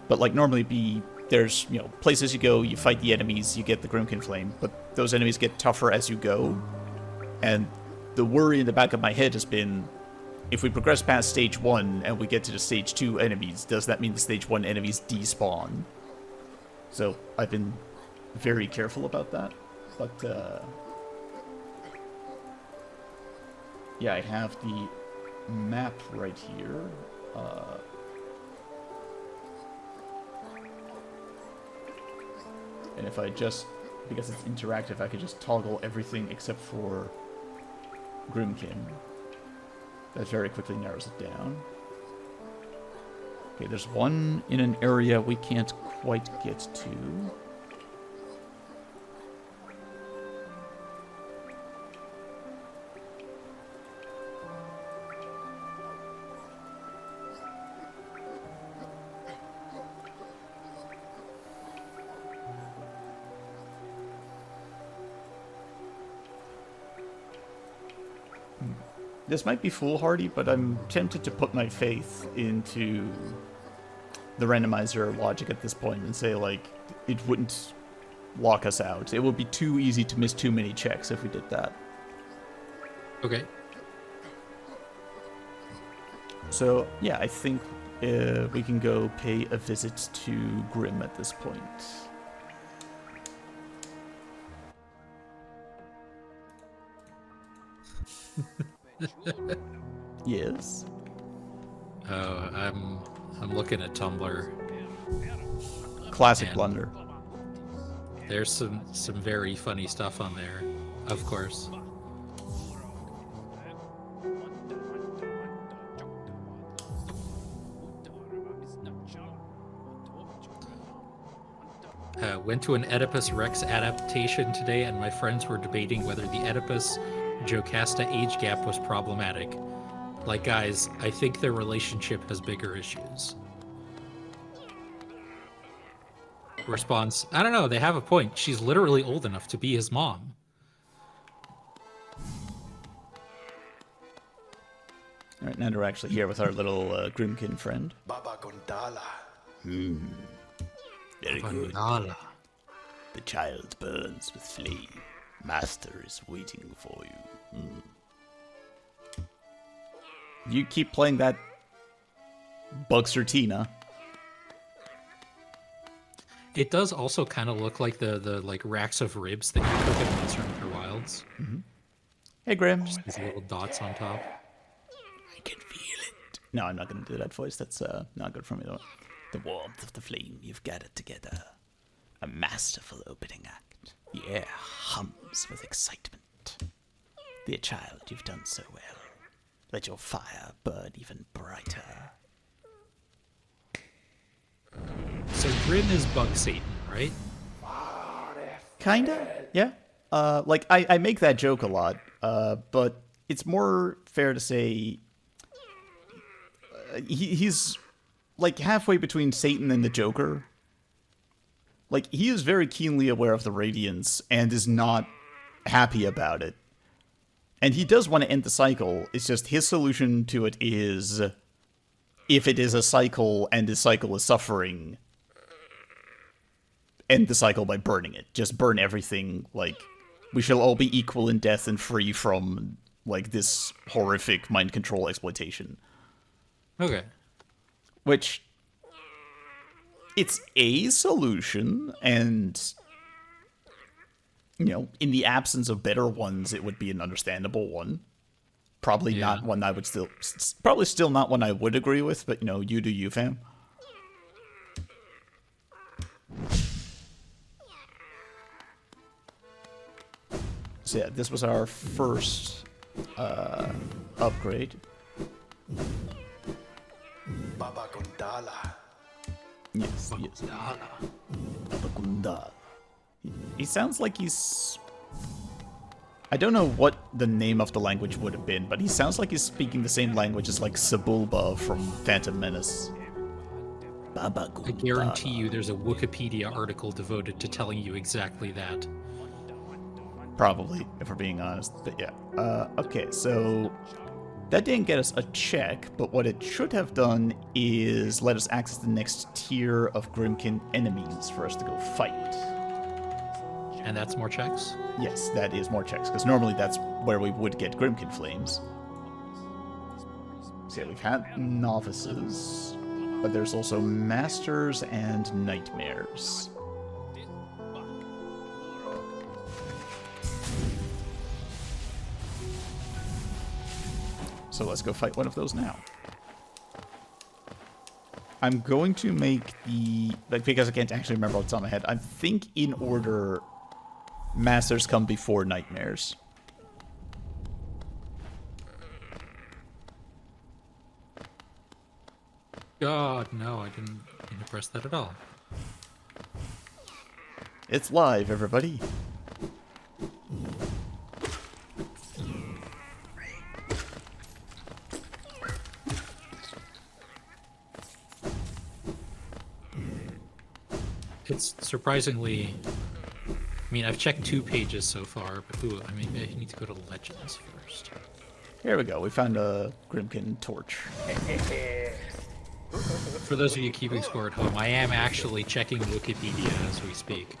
But like normally there's, you know, places you go, you fight the enemies, you get the Grimkin Flame, but those enemies get tougher as you go. And the worry in the back of my head has been, if we progress past stage 1 and we get to the stage 2 enemies, does that mean the stage 1 enemies despawn? So I've been very careful about that. But, yeah, I have the map right here. And if I just, because it's interactive, I could just toggle everything except for Grimkin. That very quickly narrows it down. Okay, there's one in an area we can't quite get to. This might be foolhardy, but I'm tempted to put my faith into the randomizer logic at this point and say, like, it wouldn't lock us out. It would be too easy to miss too many checks if we did that. Okay. So, yeah, I think we can go pay a visit to Grim at this point. Yes. Oh, I'm looking at Tumblr. Classic And blunder. There's some very funny stuff on there, of course. Went to an Oedipus Rex adaptation today, and my friends were debating whether the Oedipus Jocasta age gap was problematic. Like, guys, I think their relationship has bigger issues. Response, I don't know, they have a point. She's literally old enough to be his mom. Alright, now we're actually here with our little Grimkin friend. Baba Gondala. Very good. Banala. The child burns with flame. Master is waiting for you. You keep playing that Bugster Tina. It does also kind of look like the like racks of ribs that you cook in Monster Hunter Wilds. Hey, Grim. These little dots on top. I can feel it. No, I'm not going to do that voice. That's not good for me, though. The warmth of the flame, you've gathered together. A masterful opening act. The air hums with excitement. Dear child, you've done so well. Let your fire burn even brighter. So Grin is Bug Satan, right? Kinda, yeah. Like, I make that joke a lot, but it's more fair to say he's, like, halfway between Satan and the Joker. Like, he is very keenly aware of the Radiance and is not happy about it. And he does want to end the cycle. It's just his solution to it is, if it is a cycle and the cycle is suffering, end the cycle by burning it. Just burn everything. Like, we shall all be equal in death and free from, like, this horrific mind control exploitation. Okay. Which, it's a solution, and, you know, in the absence of better ones, it would be an understandable one. Probably not one I would probably still not one I would agree with, but, you know, you do you, fam. So yeah, this was our first upgrade. Baba Gundala. Yes, yes. Baba Gundala. He sounds like he's... I don't know what the name of the language would have been, but he sounds like he's speaking the same language as, like, Sebulba from Phantom Menace. Baba Gundala. I guarantee you there's a Wikipedia article devoted to telling you exactly that. Probably, if we're being honest. But yeah. Okay, so that didn't get us a check, but what it should have done is let us access the next tier of Grimkin enemies for us to go fight. And that's more checks? Yes, that is more checks, because normally that's where we would get Grimkin Flames. So yeah, we've had Novices, but there's also Masters and Nightmares. So let's go fight one of those now. I'm going to make the... like, because I can't actually remember off the top of my head, I think in order, Masters come before Nightmares. God, no, I didn't press that at all. It's live, everybody. It's surprisingly... I mean, I've checked 2 pages so far, but ooh, I mean, I need to go to Legends first. Here we go. We found a Grimkin torch. For those of you keeping score at home, I am actually checking Wikipedia as we speak.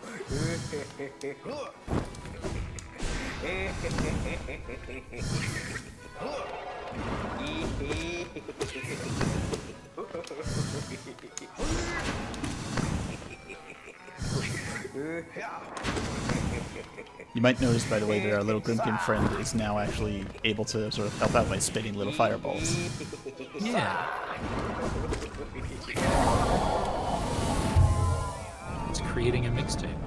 You might notice, by the way, that our little Grimkin friend is now actually able to sort of help out by spitting little fireballs. Yeah. It's creating a mixtape.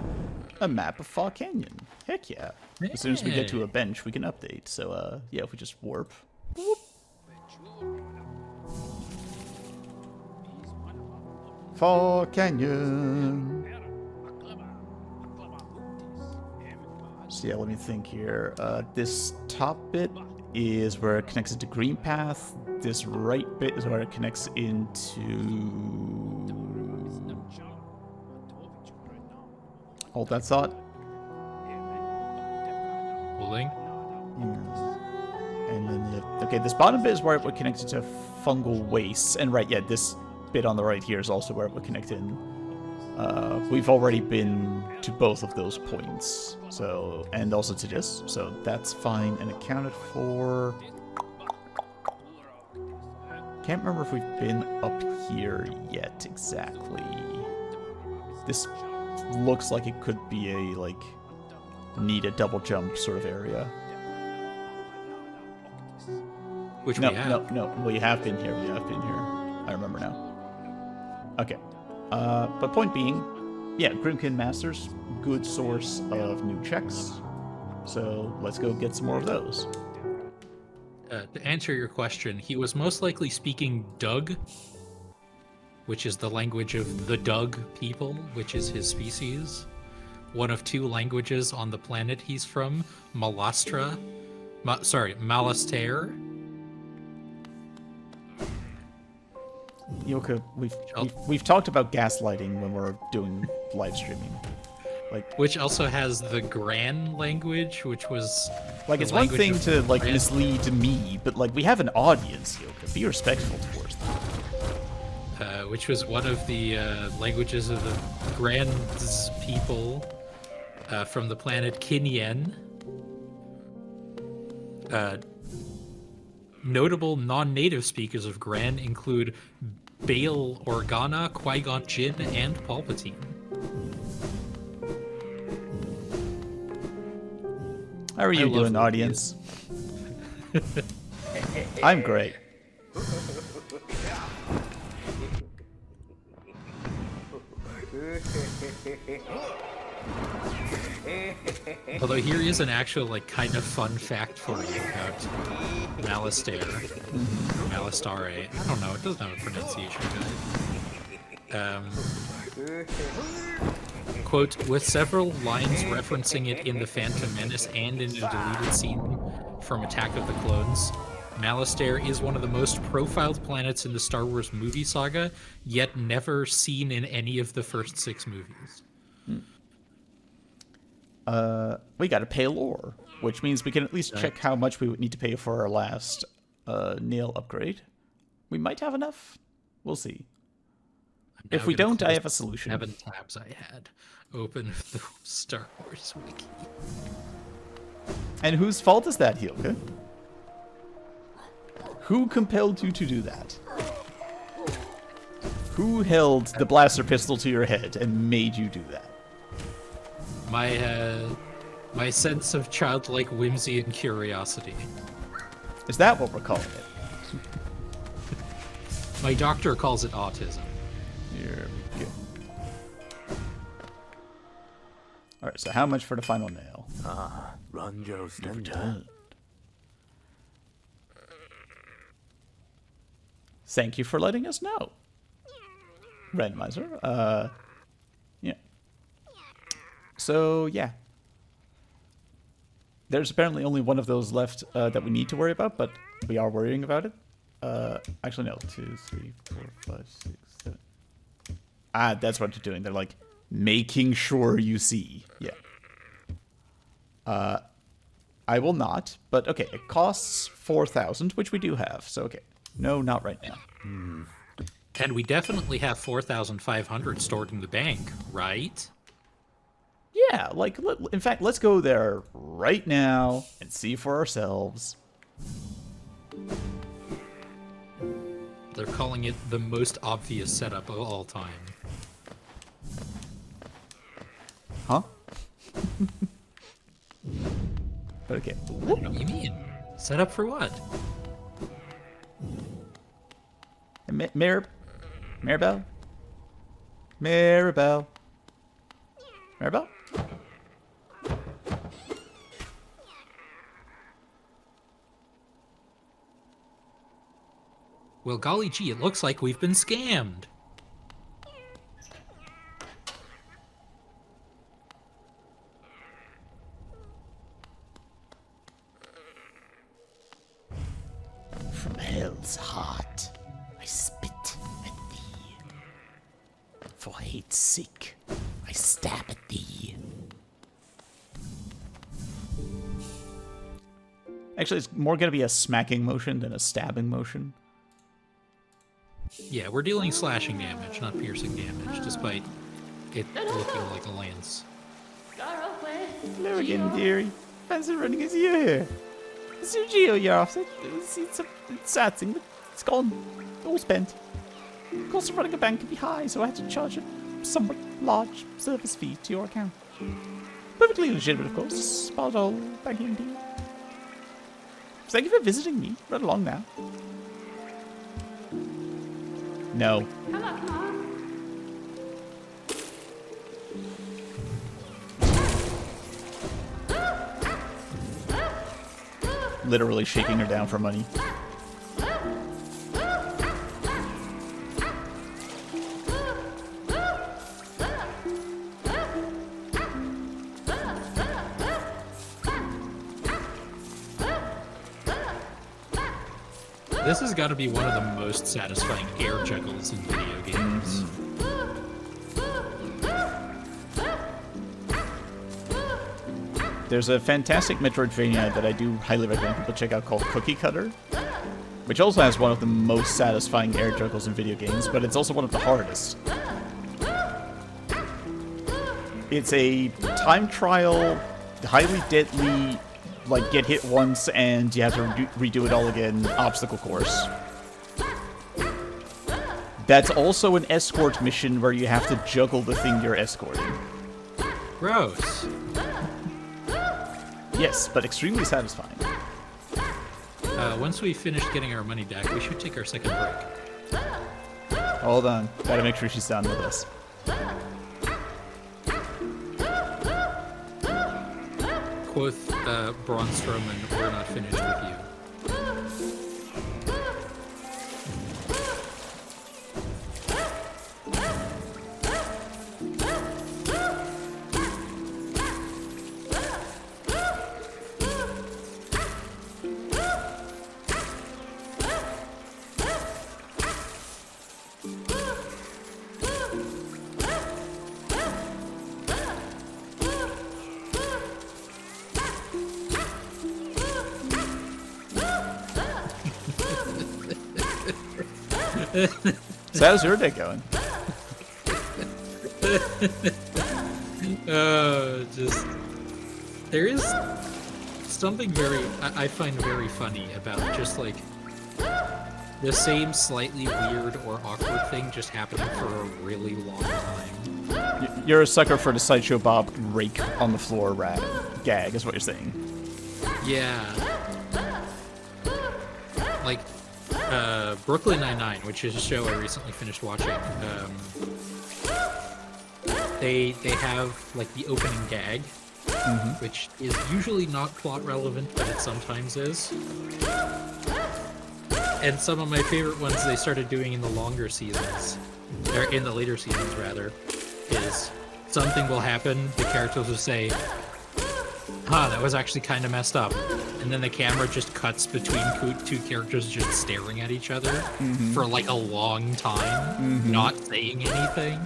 A map of Fall Canyon. Heck yeah. As soon as we get to a bench, we can update. So, yeah, if we just warp. Boop. Fall Canyon. So yeah, let me think here. This top bit is where it connects into Green Path. This right bit is where it connects into... Hold that thought. Holding. And then, okay, this bottom bit is where it would connect into Fungal Wastes. And right, yeah, this bit on the right here is also where it would connect in. We've already been to both of those points, so, and also to this, so that's fine and accounted for. Can't remember if we've been up here yet exactly. This looks like it could be a, like, need a double jump sort of area. Which No, we have. no, we have been here, I remember now. Okay. But point being, yeah, Grimkin Masters, good source of new checks. So let's go get some more of those. To answer your question, he was most likely speaking Doug, which is the language of the Doug people, which is his species. One of two languages on the planet he's from, Malastair. Yoka, we've talked about gaslighting when we're doing live streaming. Which also has the Gran language, which was it's one thing to mislead me, but we have an audience, Yoka. Be respectful towards them. Which was one of the languages of the Grans people from the planet Kinyen. Notable non-native speakers of Gran include Bail Organa, Qui-Gon Jinn, and Palpatine. How are you doing, audience? I'm great. Although here is an actual kind of fun fact for you about Malastair. Malastare. I don't know, it doesn't have a pronunciation guide. Quote, with several lines referencing it in The Phantom Menace and in a deleted scene from Attack of the Clones, Malastair is one of the most profiled planets in the Star Wars movie saga, yet never seen in any of the first 6 movies. We gotta pay lore, which means we can at least check how much we would need to pay for our last nail upgrade. We might have enough. We'll see. If we don't, I have a solution. 7 tabs I had open of the Star Wars wiki. And whose fault is that, Hilke? Who compelled you to do that? Who held the blaster pistol to your head and made you do that? My sense of childlike whimsy and curiosity. Is that what we're calling it? My doctor calls it autism. Here we go. Alright, so how much for the final nail? Ranjo's Returned. Thank you for letting us know. Randomizer. Yeah. So, yeah. There's apparently only one of those left that we need to worry about, but we are worrying about it. Actually, no. 2, 3, 4, 5, 6, 7. Ah, that's what they're doing. They're making sure you see. Yeah. I will not, but okay, it costs 4,000, which we do have, so okay. No, not right now. And we definitely have 4,500 stored in the bank, right? Yeah, in fact, let's go there right now and see for ourselves. They're calling it the most obvious setup of all time. Huh? But okay. What do you mean? Setup for what? Maribel? Maribel? Maribel? Well, golly gee, it looks like we've been scammed. From hell's heart, I spit at thee. For hate's sake, I stab at thee. Actually, it's more going to be a smacking motion than a stabbing motion. Yeah, we're dealing slashing damage, not piercing damage, despite it looking like a lance. Hello again, dearie. Fancy running into you here. It's your Geo you're after. It's sad thing, but it's gone. All spent. The cost of running a bank can be high, so I had to charge a somewhat large service fee to your account. Perfectly legitimate, of course. Just part of all banking deal. Thank you for visiting me. Run along now. No. Come on, come on. Literally shaking her down for money. This has got to be one of the most satisfying air juggles in video games. There's a fantastic Metroidvania that I do highly recommend people check out called Cookie Cutter, which also has one of the most satisfying air juggles in video games, but it's also one of the hardest. It's a time trial, highly deadly, like get hit once and you have to redo it all again obstacle course. That's also an escort mission where you have to juggle the thing you're escorting. Gross. Yes, but extremely satisfying. Once we finish getting our money back, we should take our second break. Hold on, gotta make sure she's done with us. Quoth Braun Strowman, we're not finished with you. So how's your day going? Just there is something I find very funny about just like the same slightly weird or awkward thing just happening for a really long time. You're a sucker for the Sideshow Bob rake on the floor gag, is what you're saying. Yeah. Like, Brooklyn Nine-Nine, which is a show I recently finished watching, they have, like, the opening gag, which is usually not plot relevant, but it sometimes is. And some of my favorite ones they started doing in the longer seasons, or in the later seasons, rather, is something will happen, the characters will say, that was actually kind of messed up. And then the camera just cuts between two characters just staring at each other for like a long time, not saying anything.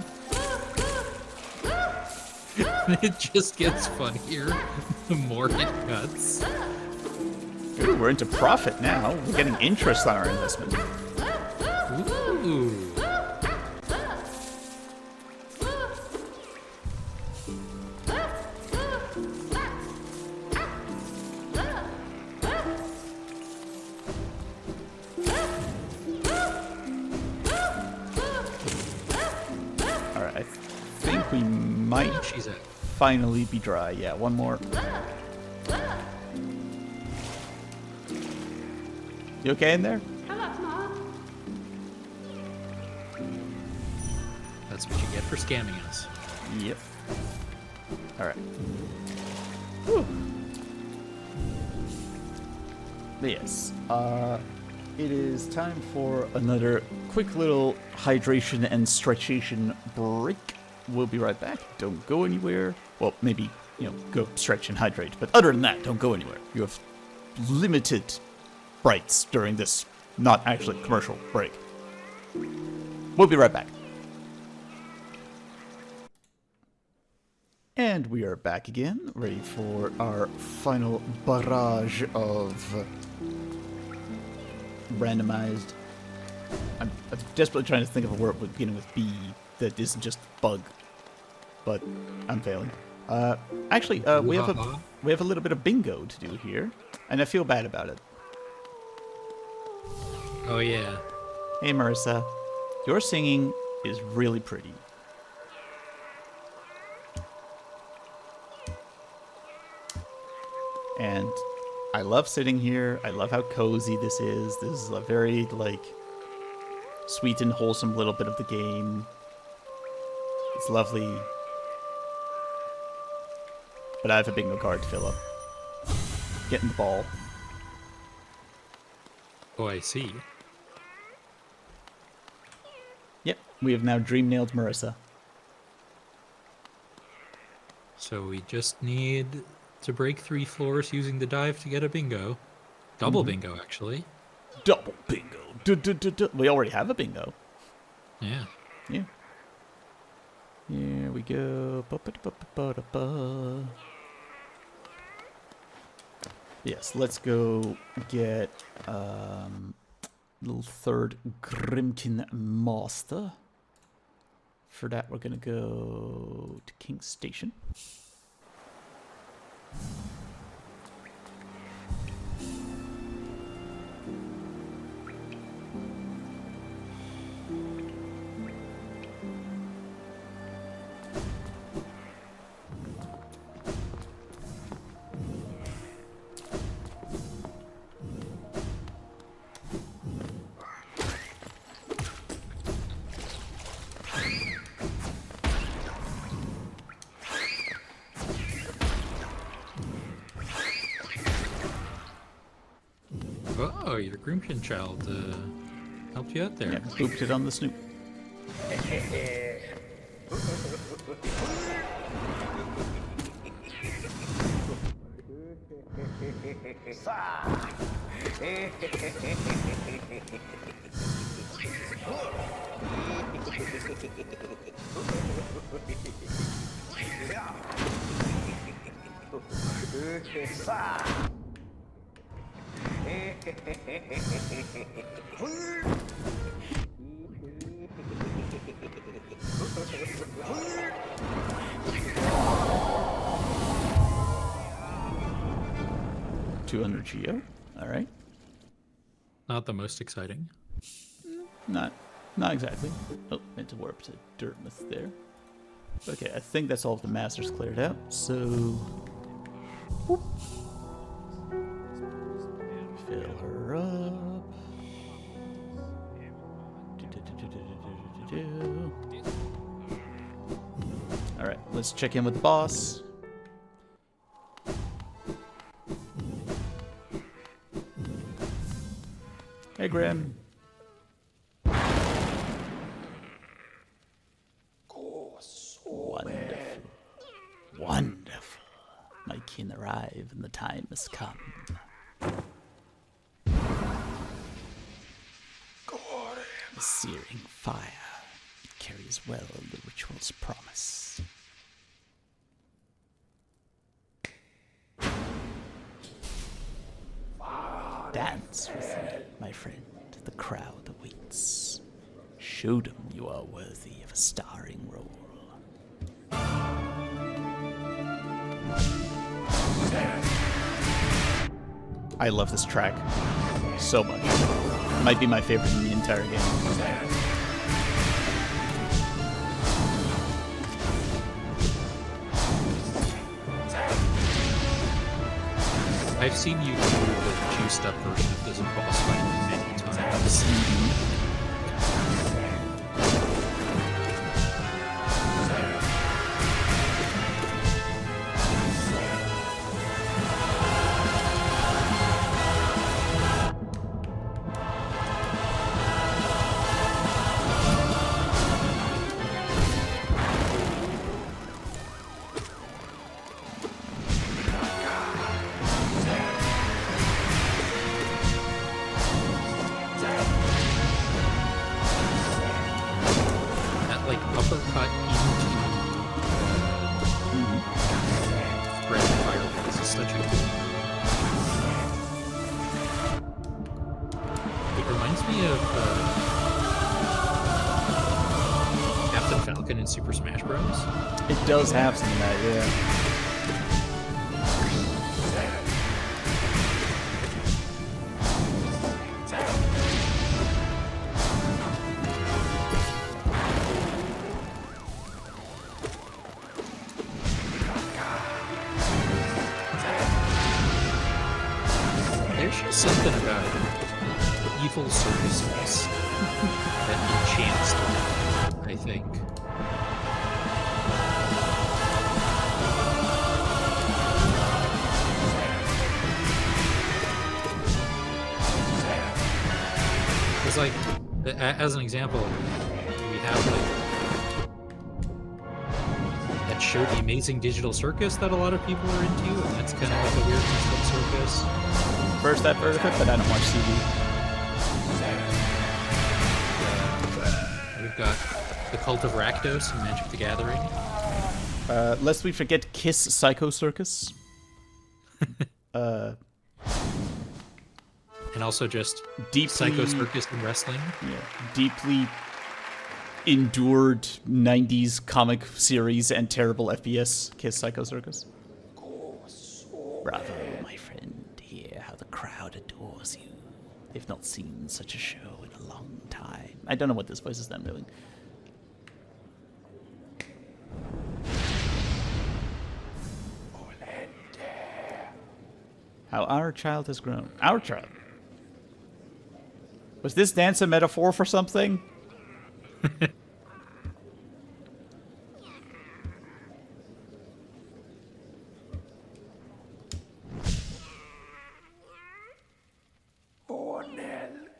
It just gets funnier the more it cuts. Ooh, we're into profit now. We're getting interest on our investment. Ooh. She's at. Finally be dry. Yeah, one more. You okay in there? That's what you get for scamming us. Yep. Alright. Yes. It is time for another quick little hydration and stretchation break. We'll be right back. Don't go anywhere. Well, maybe, go stretch and hydrate. But other than that, don't go anywhere. You have limited brights during this not actually commercial break. We'll be right back. And we are back again, ready for our final barrage of randomized. I'm desperately trying to think of a word beginning with B that isn't just bug, but I'm failing. Actually, we have a little bit of bingo to do here, and I feel bad about it. Oh yeah. Hey Marissa, your singing is really pretty. And I love sitting here. I love how cozy this is. This is a very, sweet and wholesome little bit of the game. It's lovely. but I have a bingo card to fill up. Getting the ball. Oh, I see. Yep, we have now dream nailed Marissa. So we just need to break 3 floors using the dive to get a bingo. Double bingo, actually. Double bingo. We already have a bingo. Yeah. Yeah. Here we go. Ba-ba-da-ba-ba-da-ba. Yes, let's go get little third Grimkin Master. For that, we're gonna go to King's Station. Oh, your Groomkin child helped you out there. Yeah, booped it on the snoot. $200 Geo. All right. Not the most exciting. Not exactly. Oh, meant to warp to Dirtmouth there. Okay, I think that's all of the masters cleared out. So, whoop. Fill her up. All right, let's check in with the boss. Hey, Grim. Wonderful. Wonderful. My kin arrive and the time has come. The searing fire carries well the ritual's promise. Dance with me, my friend. The crowd awaits. Show them you are worthy of a starring role. I love this track so much. It might be my favorite in the entire game. I've seen you do the juiced up version of this boss fight many times. That like uppercut into red fireballs is such a good. It reminds me of Captain Falcon in Super Smash Bros. It does have some of that, yeah. There's just something about evil circuses that enchants them, I think. It's like, as an example, we have like that show, The Amazing Digital Circus, that a lot of people are into, and that's kind of like a weird mixed up circus. First I've heard of it, but I don't watch TV. We've got the Cult of Rakdos and Magic the Gathering. Lest we forget Kiss Psycho Circus. And also just Deeply, Psycho Circus and wrestling. Yeah, deeply endured 90s comic series and terrible FPS, Kiss Psycho Circus. Bravo, my friend. Hear how the crowd adores you. They've not seen such a show in a long time. I don't know what this voice is them doing. How our child has grown. Our child. Was this dance a metaphor for something?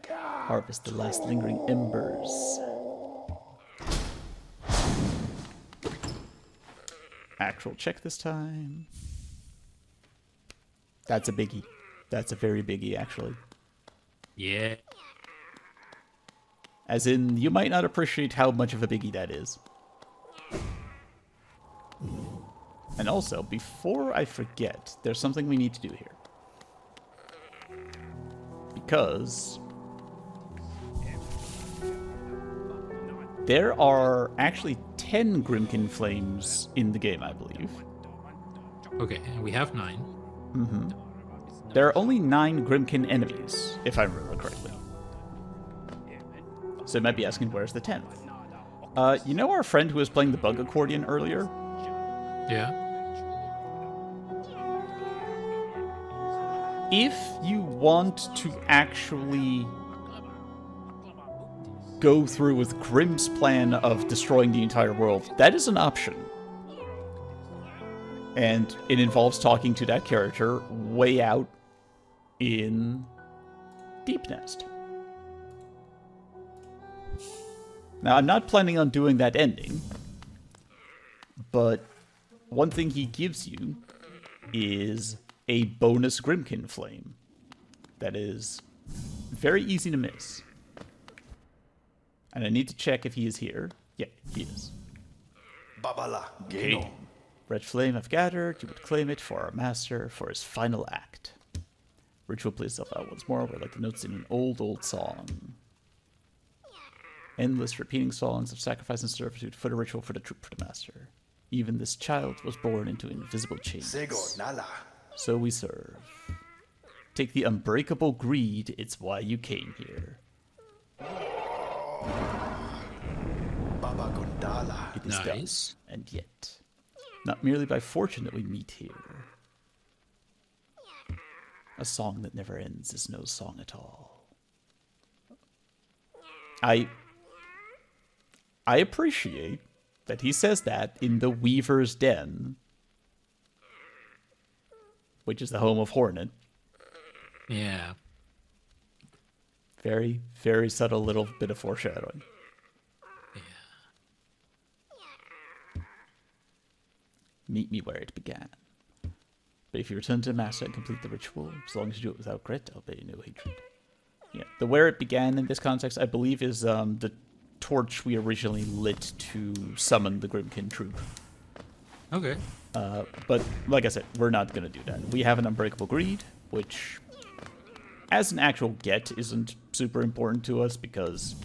Harvest the last lingering embers. Actual check this time. That's a biggie. That's a very biggie, actually. Yeah. As in, you might not appreciate how much of a biggie that is. And also, before I forget, there's something we need to do here. Because there are actually 10 Grimkin Flames in the game, I believe. Okay, and we have 9. Mm-hmm. There are only 9 Grimkin enemies, if I remember correctly. So you might be asking, where's the 10th? You know our friend who was playing the bug accordion earlier? Yeah. If you want to actually go through with Grimm's plan of destroying the entire world, that is an option. And it involves talking to that character way out in Deep Nest. Now, I'm not planning on doing that ending, but one thing he gives you is a bonus Grimkin Flame that is very easy to miss. And I need to check if he is here. Yeah, he is. Babala. Okay. Red flame I've gathered. You would claim it for our master for his final act. Ritual plays itself out once more. We're like the notes in an old song. Endless repeating songs of sacrifice and servitude for the ritual for the troop for the master. Even this child was born into invisible chains. So we serve. Take the unbreakable greed, it's why you came here. It is Nice. done, and yet, not merely by fortune that we meet here. A song that never ends is no song at all. I appreciate that he says that in the Weaver's Den, which is the home of Hornet. Yeah. Very, very subtle little bit of foreshadowing. Meet me where it began. But if you return to the master and complete the ritual, as long as you do it without grit, I'll pay you no hatred. Yeah, the where it began in this context, I believe, is the torch we originally lit to summon the Grimkin troop. Okay. But like I said, we're not going to do that. We have an Unbreakable Greed, which, as an actual get, isn't super important to us because,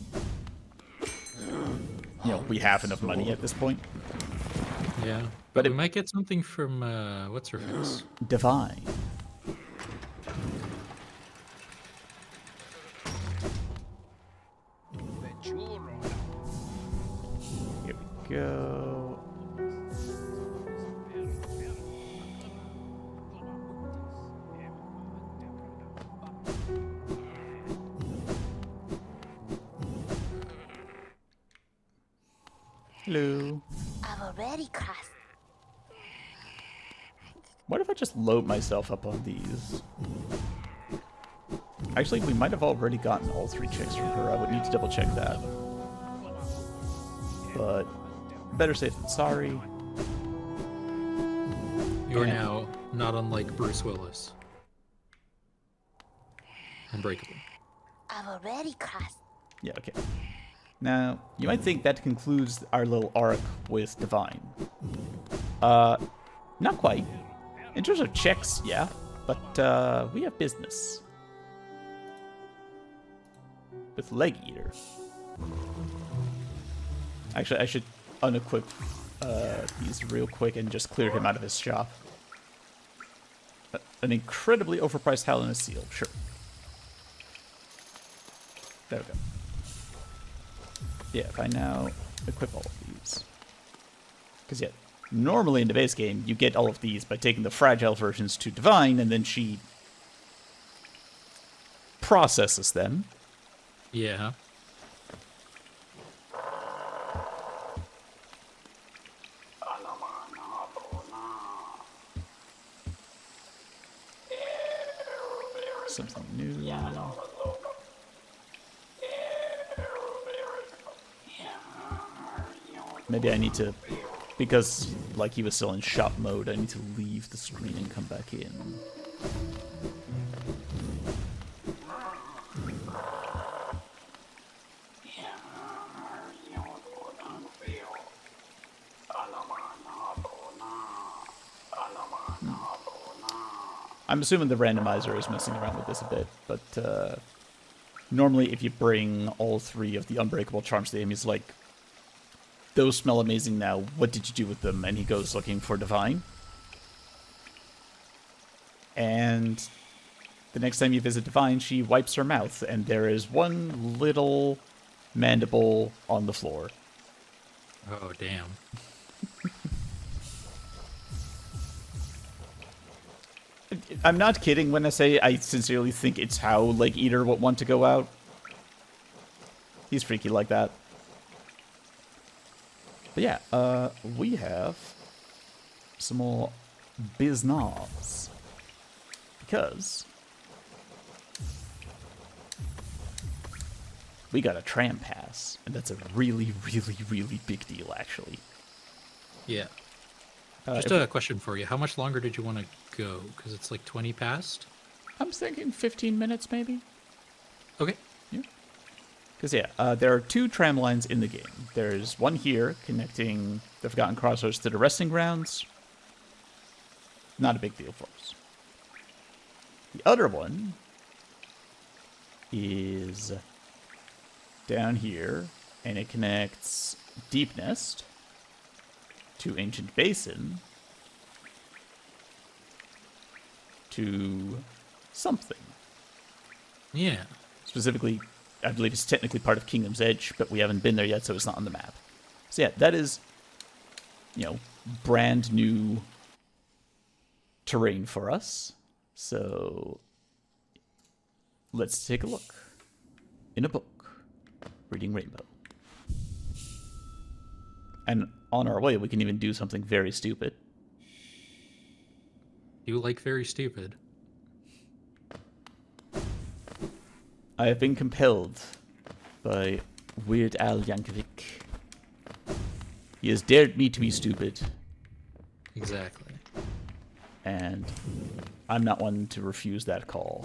you know, we have enough money at this point. Yeah. But But we might get something from, what's her face? Divine. Here we go. Hello. I've already crossed. What if I just load myself up on these? Actually, we might have already gotten all 3 checks from her. I would need to double check that. But better safe than sorry. You're now not unlike Bruce Willis. Unbreakable. I've already crossed. Yeah, okay. Now, you might think that concludes our little arc with Divine. Not quite. In terms of checks, yeah. But, we have business. With Leg Eater. Actually, I should unequip these real quick and just clear him out of his shop. An incredibly overpriced Hellenic Seal, sure. There we go. Yeah, if I now equip all of these. Because, yeah, normally in the base game, you get all of these by taking the fragile versions to Divine, and then she processes them. Yeah. Something new. Maybe I need to, because like he was still in shop mode, I need to leave the screen and come back in. I'm assuming the randomizer is messing around with this a bit, but normally if you bring all 3 of the unbreakable charms to him, he's like, those smell amazing now, what did you do with them? And he goes looking for Divine. And the next time you visit Divine, she wipes her mouth, and there is one little mandible on the floor. Oh, damn. I'm not kidding when I say I sincerely think it's how Leg Eater would want to go out. He's freaky like that. But yeah, we have some more business. Because we got a tram pass, and that's a really, really, really big deal, actually. Yeah. Just a question for you. How much longer did you want to go? Because it's like 20 past? I'm thinking 15 minutes, maybe. Okay. Yeah. Because, yeah, there are 2 tram lines in the game. There's one here connecting the Forgotten Crossroads to the resting grounds. Not a big deal for us. The other one is down here, and it connects Deep Nest to Ancient Basin to something. Yeah. Specifically, I believe it's technically part of Kingdom's Edge, but we haven't been there yet, so it's not on the map. So yeah, that is, you know, brand new terrain for us. So let's take a look. In a book, reading Rainbow. And on our way, we can even do something very stupid. You like very stupid. I have been compelled by Weird Al Yankovic. He has dared me to be stupid, Exactly. and I'm not one to refuse that call.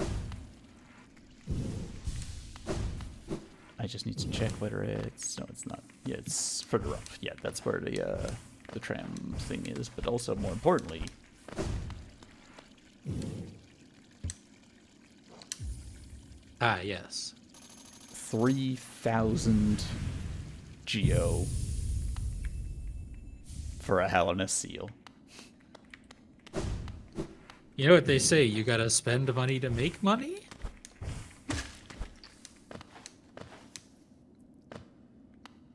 I just need to check whether it's... No, it's not. Yeah, it's further up. Yeah, that's where the tram thing is, but also, more importantly... Ah, yes. 3,000 geo for a Hellenic Seal. You know what they say, you gotta spend money to make money?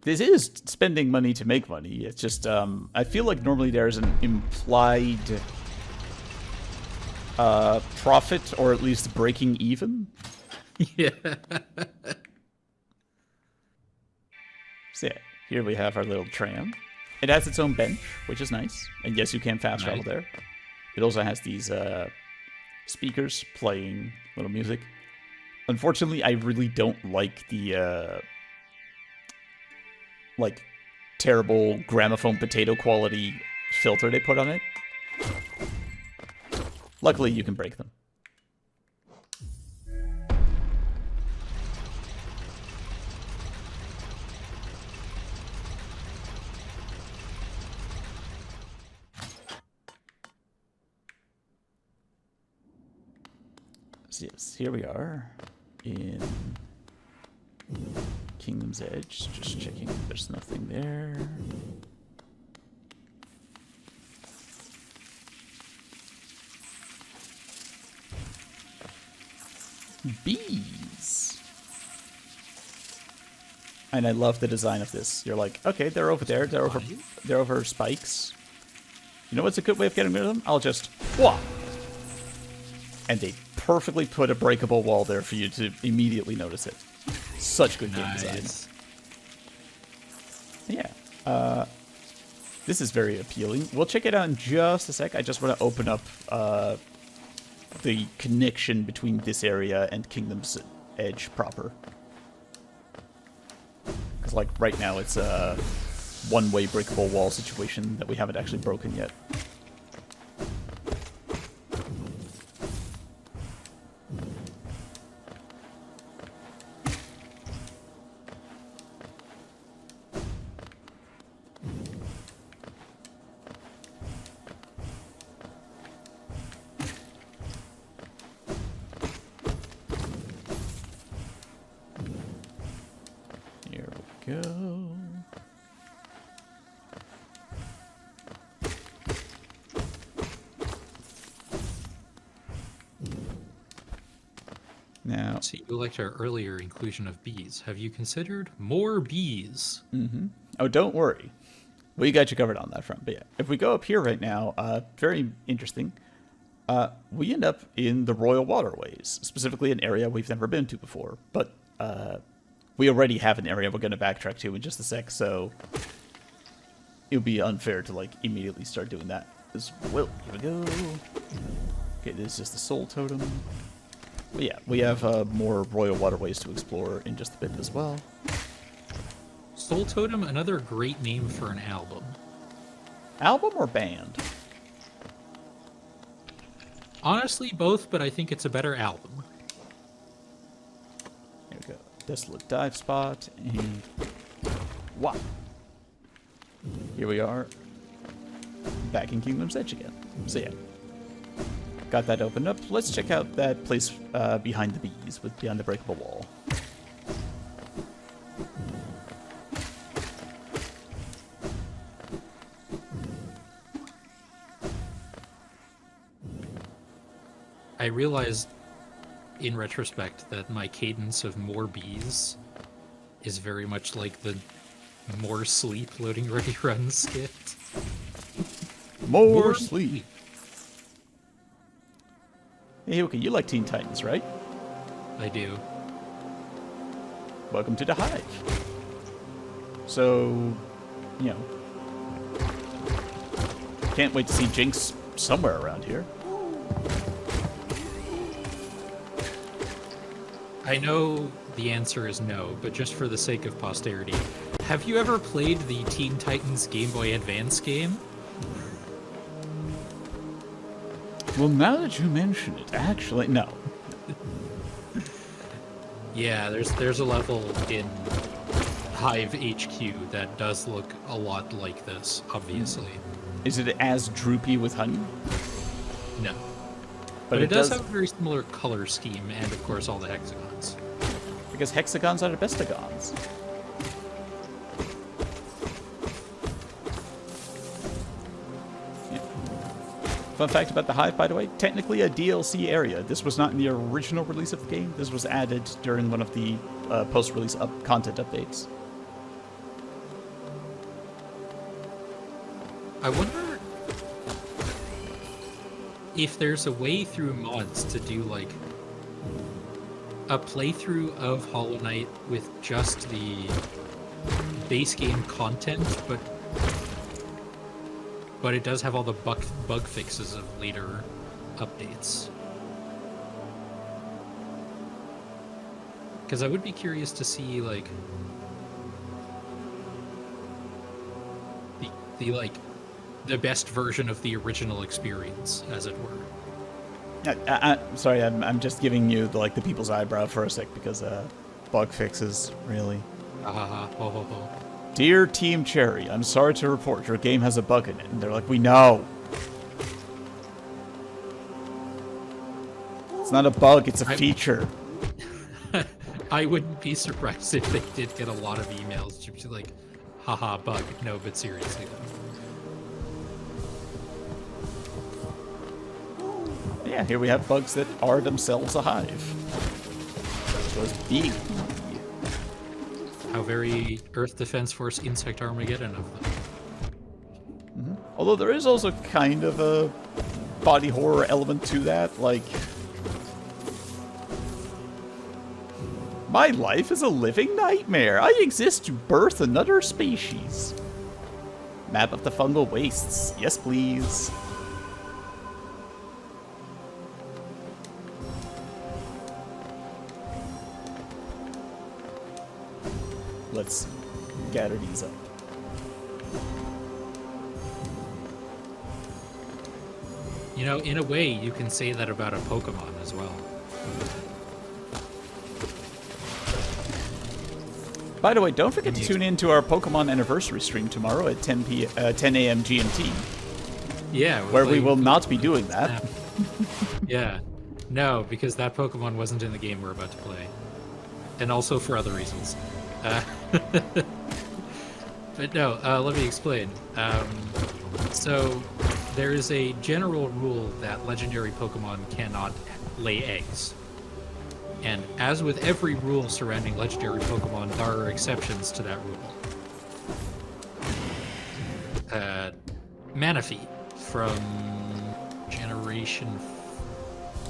This is spending money to make money. It's just, I feel like normally there's an implied profit, or at least breaking even. Yeah. So yeah, here we have our little tram. It has its own bench, which is nice. And yes, you can fast travel there. It also has these speakers playing little music. Unfortunately, I really don't like the like terrible gramophone potato quality filter they put on it. Luckily, you can break them. So yes, here we are in Kingdom's Edge. Just checking if there's nothing there. Bees. And I love the design of this. You're like, okay, they're over there. They're over spikes. You know what's a good way of getting rid of them? I'll just wah. And they perfectly put a breakable wall there for you to immediately notice it. Such good game design. Yeah. This is very appealing. We'll check it out in just a sec. I just want to open up the connection between this area and Kingdom's Edge proper. Because, like, right now it's a one-way breakable wall situation that we haven't actually broken yet. Go. Now, so you liked our earlier inclusion of bees. Have you considered more bees? Mm-hmm. Oh, don't worry. We got you covered on that front. But yeah, if we go up here right now, very interesting. We end up in the Royal Waterways, specifically an area we've never been to before. But we already have an area we're going to backtrack to in just a sec, so it would be unfair to like immediately start doing that as well. Here we go. Okay, this is just the Soul Totem. But yeah, we have more Royal Waterways to explore in just a bit as well. Soul Totem, another great name for an album. Album or band? Honestly, both, but I think it's a better album. Here we go. Desolate Dive Spot, and wow. Here we are, back in Kingdom's Edge again. So yeah, got that opened up. Let's check out that place behind the bees, behind the breakable wall. I realized in retrospect that my cadence of more bees is very much like the more sleep loading ready run skit. More sleep. Hey, okay, you like Teen Titans, right? I do. Welcome to the Hive. So, you know, can't wait to see Jinx somewhere around here. I know the answer is no, but just for the sake of posterity, have you ever played the Teen Titans Game Boy Advance game? Well, now that you mention it, actually, no. Yeah, there's a level in Hive HQ that does look a lot like this, obviously. Is it as droopy with honey? No. But it does have a very similar color scheme, and of course all the hexagons. Because hexagons are the bestagons. Yeah. Fun fact about the Hive, by the way, technically a DLC area. This was not in the original release of the game. This was added during one of the post-release content updates. I wonder if there's a way through mods to do like a playthrough of Hollow Knight with just the base game content, but it does have all the bug fixes of later updates. because I would be curious to see like the best version of the original experience, as it were. Sorry, I'm just giving you the people's eyebrow for a sec because bug fixes, really. Ha ha ha. Dear Team Cherry, I'm sorry to report your game has a bug in it. And they're like, we know. It's not a bug, it's a feature. I wouldn't be surprised if they did get a lot of emails just like, haha, bug. No, but seriously though. Yeah, here we have bugs that are themselves a hive. So it's big. How very Earth Defense Force Insect Armageddon of them. Although there is also kind of a body horror element to that, like... My life is a living nightmare. I exist to birth another species. Map of the fungal wastes. Yes, please. Let's gather these up. You know, in a way, you can say that about a Pokemon as well. By the way, don't forget to tune in to our Pokemon anniversary stream tomorrow at 10 a.m. GMT. Yeah. Where we will not be doing that. Yeah. No, because that Pokemon wasn't in the game we're about to play. And also for other reasons. But no, let me explain. So, there is a general rule that legendary Pokemon cannot lay eggs. And as with every rule surrounding legendary Pokemon, there are exceptions to that rule. Manaphy from Generation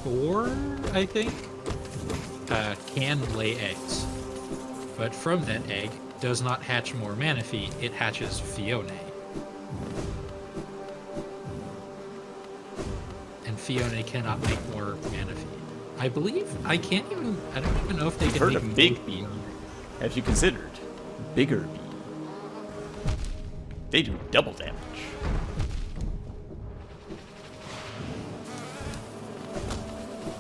4, I think, can lay eggs. But from that egg does not hatch more Manaphy, it hatches Fione. And Fione cannot make more Manaphy. I believe I don't even know if they can Heard make of Big Bee? Have you considered Bigger Bee? They do double damage.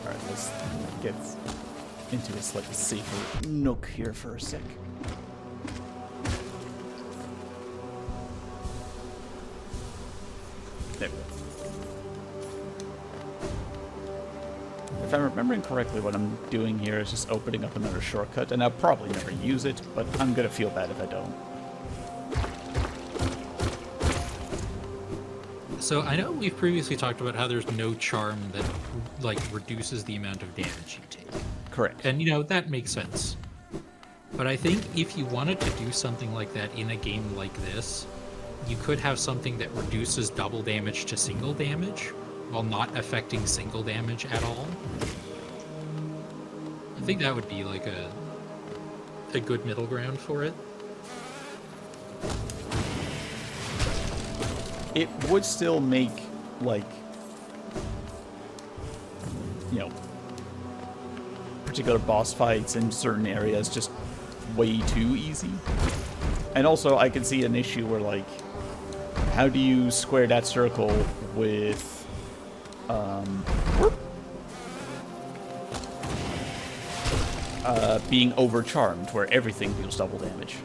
Alright, let's get into a slightly safer nook here for a sec. There we go. If I'm remembering correctly, what I'm doing here is just opening up another shortcut, and I'll probably never use it, but I'm gonna feel bad if I don't. So I know we've previously talked about how there's no charm that reduces the amount of damage you take. Correct. And that makes sense. But I think if you wanted to do something like that in a game like this, you could have something that reduces double damage to single damage while not affecting single damage at all. I think that would be like a good middle ground for it. It would still make, particular boss fights in certain areas just way too easy. And also, I can see an issue where, how do you square that circle with, being overcharmed, where everything deals double damage?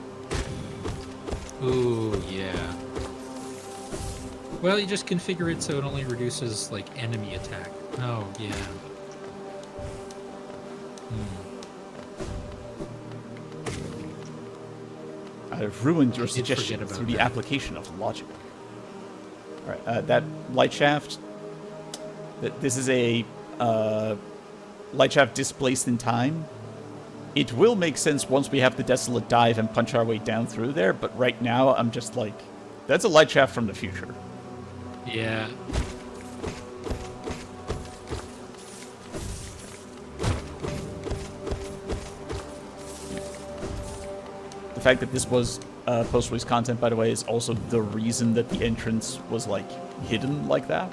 Ooh, yeah. Well, you just configure it so it only reduces, enemy attack. Oh, yeah. I've ruined your suggestion through the application of logic. Alright, that light shaft... This is a light shaft displaced in time. It will make sense once we have the Desolate Dive and punch our way down through there, but right now I'm just that's a light shaft from the future. Yeah. The fact that this was post-release content, by the way, is also the reason that the entrance was, hidden like that.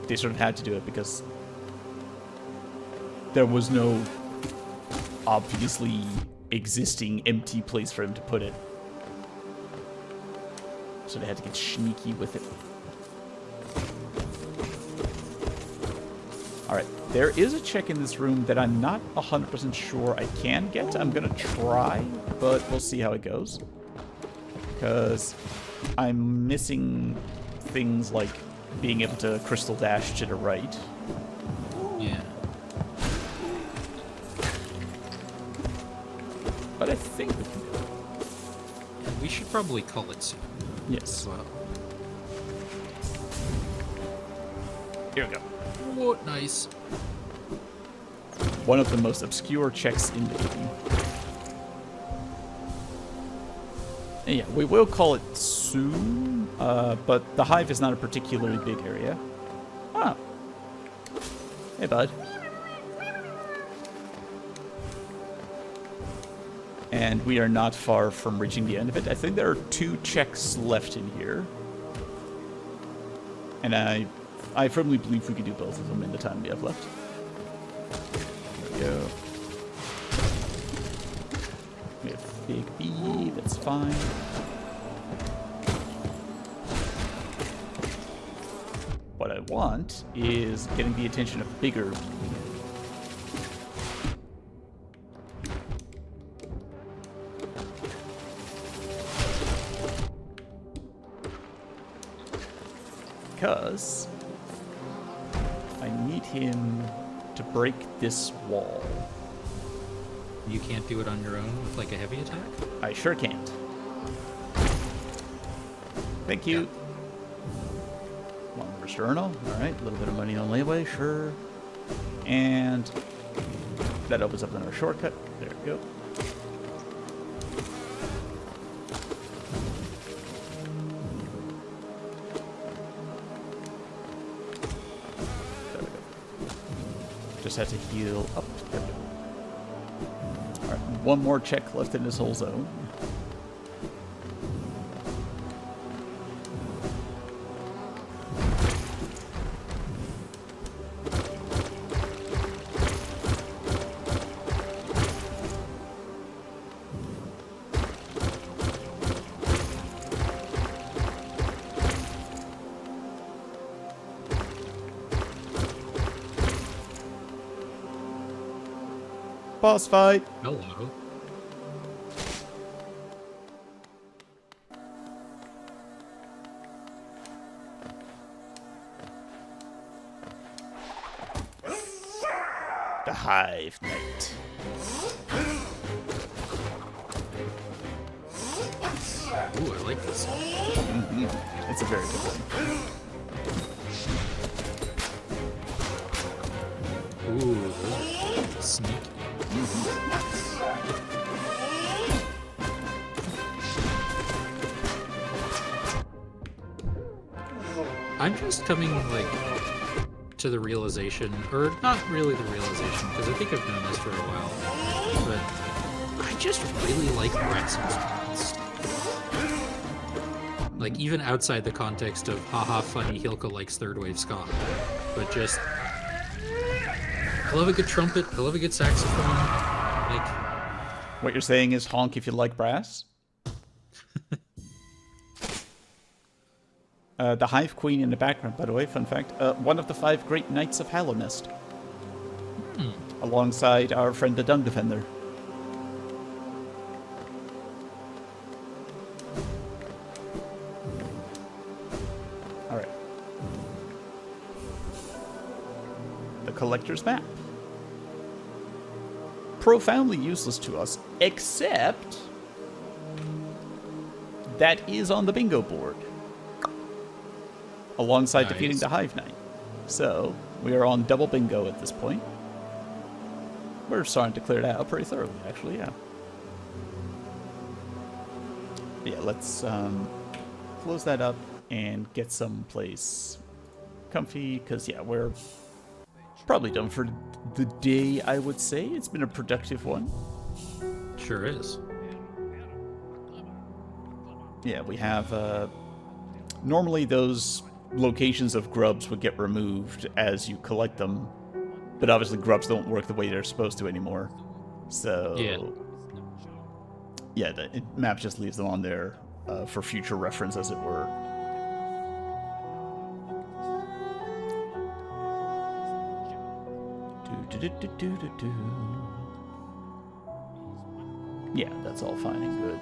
They sort of had to do it because there was no obviously existing empty place for him to put it. So they had to get sneaky with it. Alright, there is a check in this room that I'm not 100% sure I can get. I'm gonna try, but we'll see how it goes. Because I'm missing things like being able to crystal dash to the right. Yeah. But I think we can do it. We should probably call it soon Yes. as well. Here we go. Oh, nice. One of the most obscure checks in the game. And yeah, we will call it soon, but the hive is not a particularly big area. Ah. Hey, bud. And we are not far from reaching the end of it. I think there are 2 checks left in here. And I firmly believe we can do both of them in the time we have left. There we go. We have Big B, that's fine. What I want is getting the attention of Bigger B. Because I need him to break this wall. You can't do it on your own with like a heavy attack? I sure can't. Thank you. One more journal. Alright, a little bit of money on layaway, sure. And that opens up another shortcut. There we go. Just had to heal up. There we go. Alright, one more check left in this whole zone. Boss fight. Hello. The Hive Knight. Ooh, I like this. It's a very good one. Ooh, those are sneaky. I'm just coming, like, to the realization, or not really the realization, because I think I've known this for a while, but I just really like Braxton's parts. Like, even outside the context of, haha, funny, Hilka likes third wave ska, but just, I love a good trumpet, I love a good saxophone, like... What you're saying is honk if you like brass? The Hive Queen in the background, by the way, fun fact, one of the 5 great knights of Hallownest. Alongside our friend the Dung Defender. Alright. The Collector's Map. Profoundly useless to us, except that is on the bingo board. Alongside Nice. defeating the Hive Knight. So, we are on double bingo at this point. We're starting to clear that out pretty thoroughly, actually, yeah. Yeah, let's close that up and get someplace comfy, because, yeah, we're probably done for the day, I would say. It's been a productive one. Sure is. Yeah, we have, normally those locations of grubs would get removed as you collect them, But obviously grubs don't work the way they're supposed to anymore. So yeah, the map just leaves them on there for future reference, as it were. Yeah, that's all fine and good.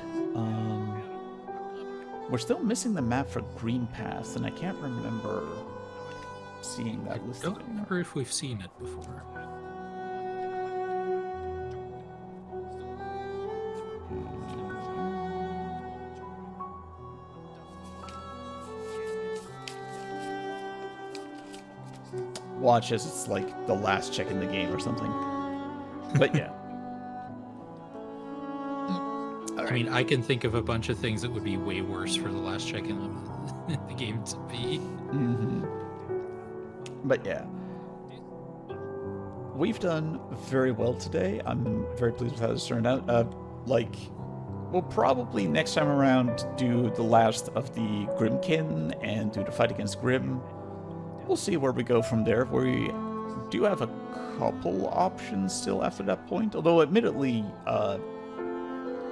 We're still missing the map for Green Pass, and I can't remember seeing that listed. I don't remember if we've seen it before. Watch as it's like the last check in the game or something. But yeah. I mean, I can think of a bunch of things that would be way worse for the last check-in of the game to be. Mm-hmm. But yeah. We've done very well today. I'm very pleased with how this turned out. We'll probably next time around do the last of the Grimkin and do the fight against Grim. We'll see where we go from there. We do have a couple options still after that point, although admittedly,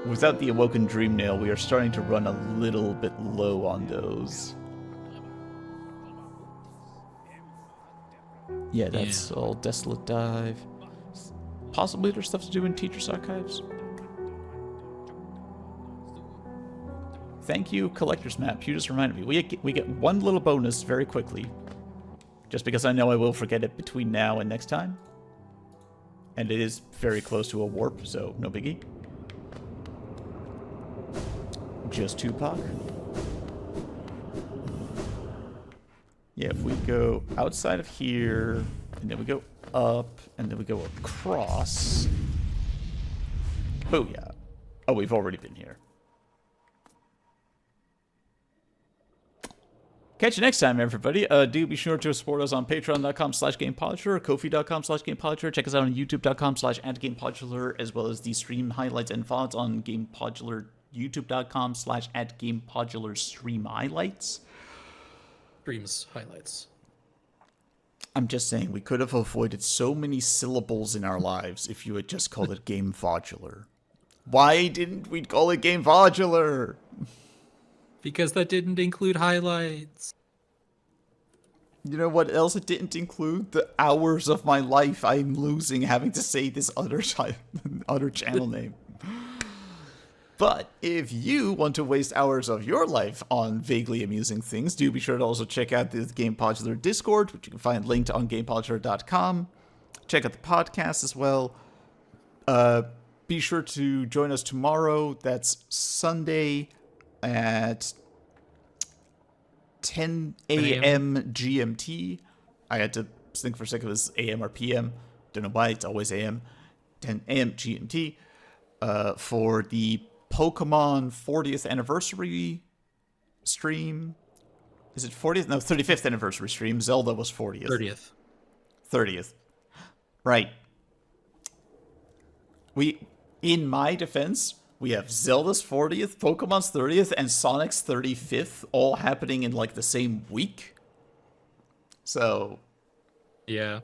without the Awoken Dream Nail, we are starting to run a little bit low on those. Yeah, that's all Desolate Dive. Possibly there's stuff to do in Teacher's Archives. Thank you, Collector's Map. You just reminded me. We get one little bonus very quickly. Just because I know I will forget it between now and next time. And it is very close to a warp, so no biggie. Just Tupac. Yeah, if we go outside of here, and then we go up, and then we go across. Booyah. Oh, we've already been here. Catch you next time, everybody. Do be sure to support us on patreon.com/gamepodular, ko-fi.com/gamepodular. Check us out on youtube.com/@gamepodular, as well as the stream highlights and VODs on Gamepodular, youtube.com/@gamepodular stream highlights. Streams highlights. I'm just saying, we could have avoided so many syllables in our lives if you had just called it Gamepodular. Why didn't we call it Gamepodular? Because that didn't include highlights. You know what else it didn't include? The hours of my life I'm losing having to say this other channel name. But if you want to waste hours of your life on vaguely amusing things, do be sure to also check out the Gamepodular Discord, which you can find linked on Gamepodular.com. Check out the podcast as well. Be sure to join us tomorrow. That's Sunday at 10 a.m. GMT. I had to think for a second if it was AM or PM. Don't know why, it's always AM. 10 a.m. GMT for the Pokemon 40th anniversary stream. Is it 40th? No, 35th anniversary stream. Zelda was 40th. 30th. Right. In my defense, we have Zelda's 40th, Pokemon's 30th, and Sonic's 35th all happening in like the same week. So, yeah.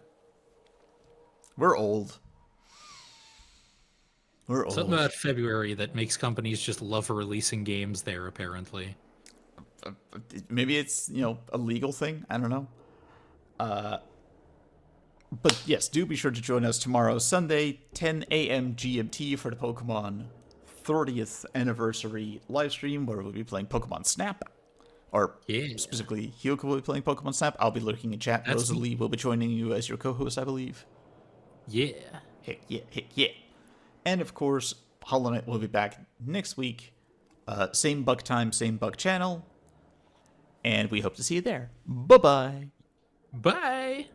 We're old. We're old. Something about February that makes companies just love releasing games there, apparently. Maybe it's, a legal thing. I don't know. But yes, do be sure to join us tomorrow, Sunday, 10 a.m. GMT for the Pokemon 30th anniversary live stream where we'll be playing Pokemon Snap. Or specifically, Hyuka will be playing Pokemon Snap. I'll be lurking in chat. Rosalie will be joining you as your co-host, I believe. Yeah. Heck yeah. And of course, Hollow Knight will be back next week. Same bug time, same bug channel. And we hope to see you there. Bye-bye. Bye.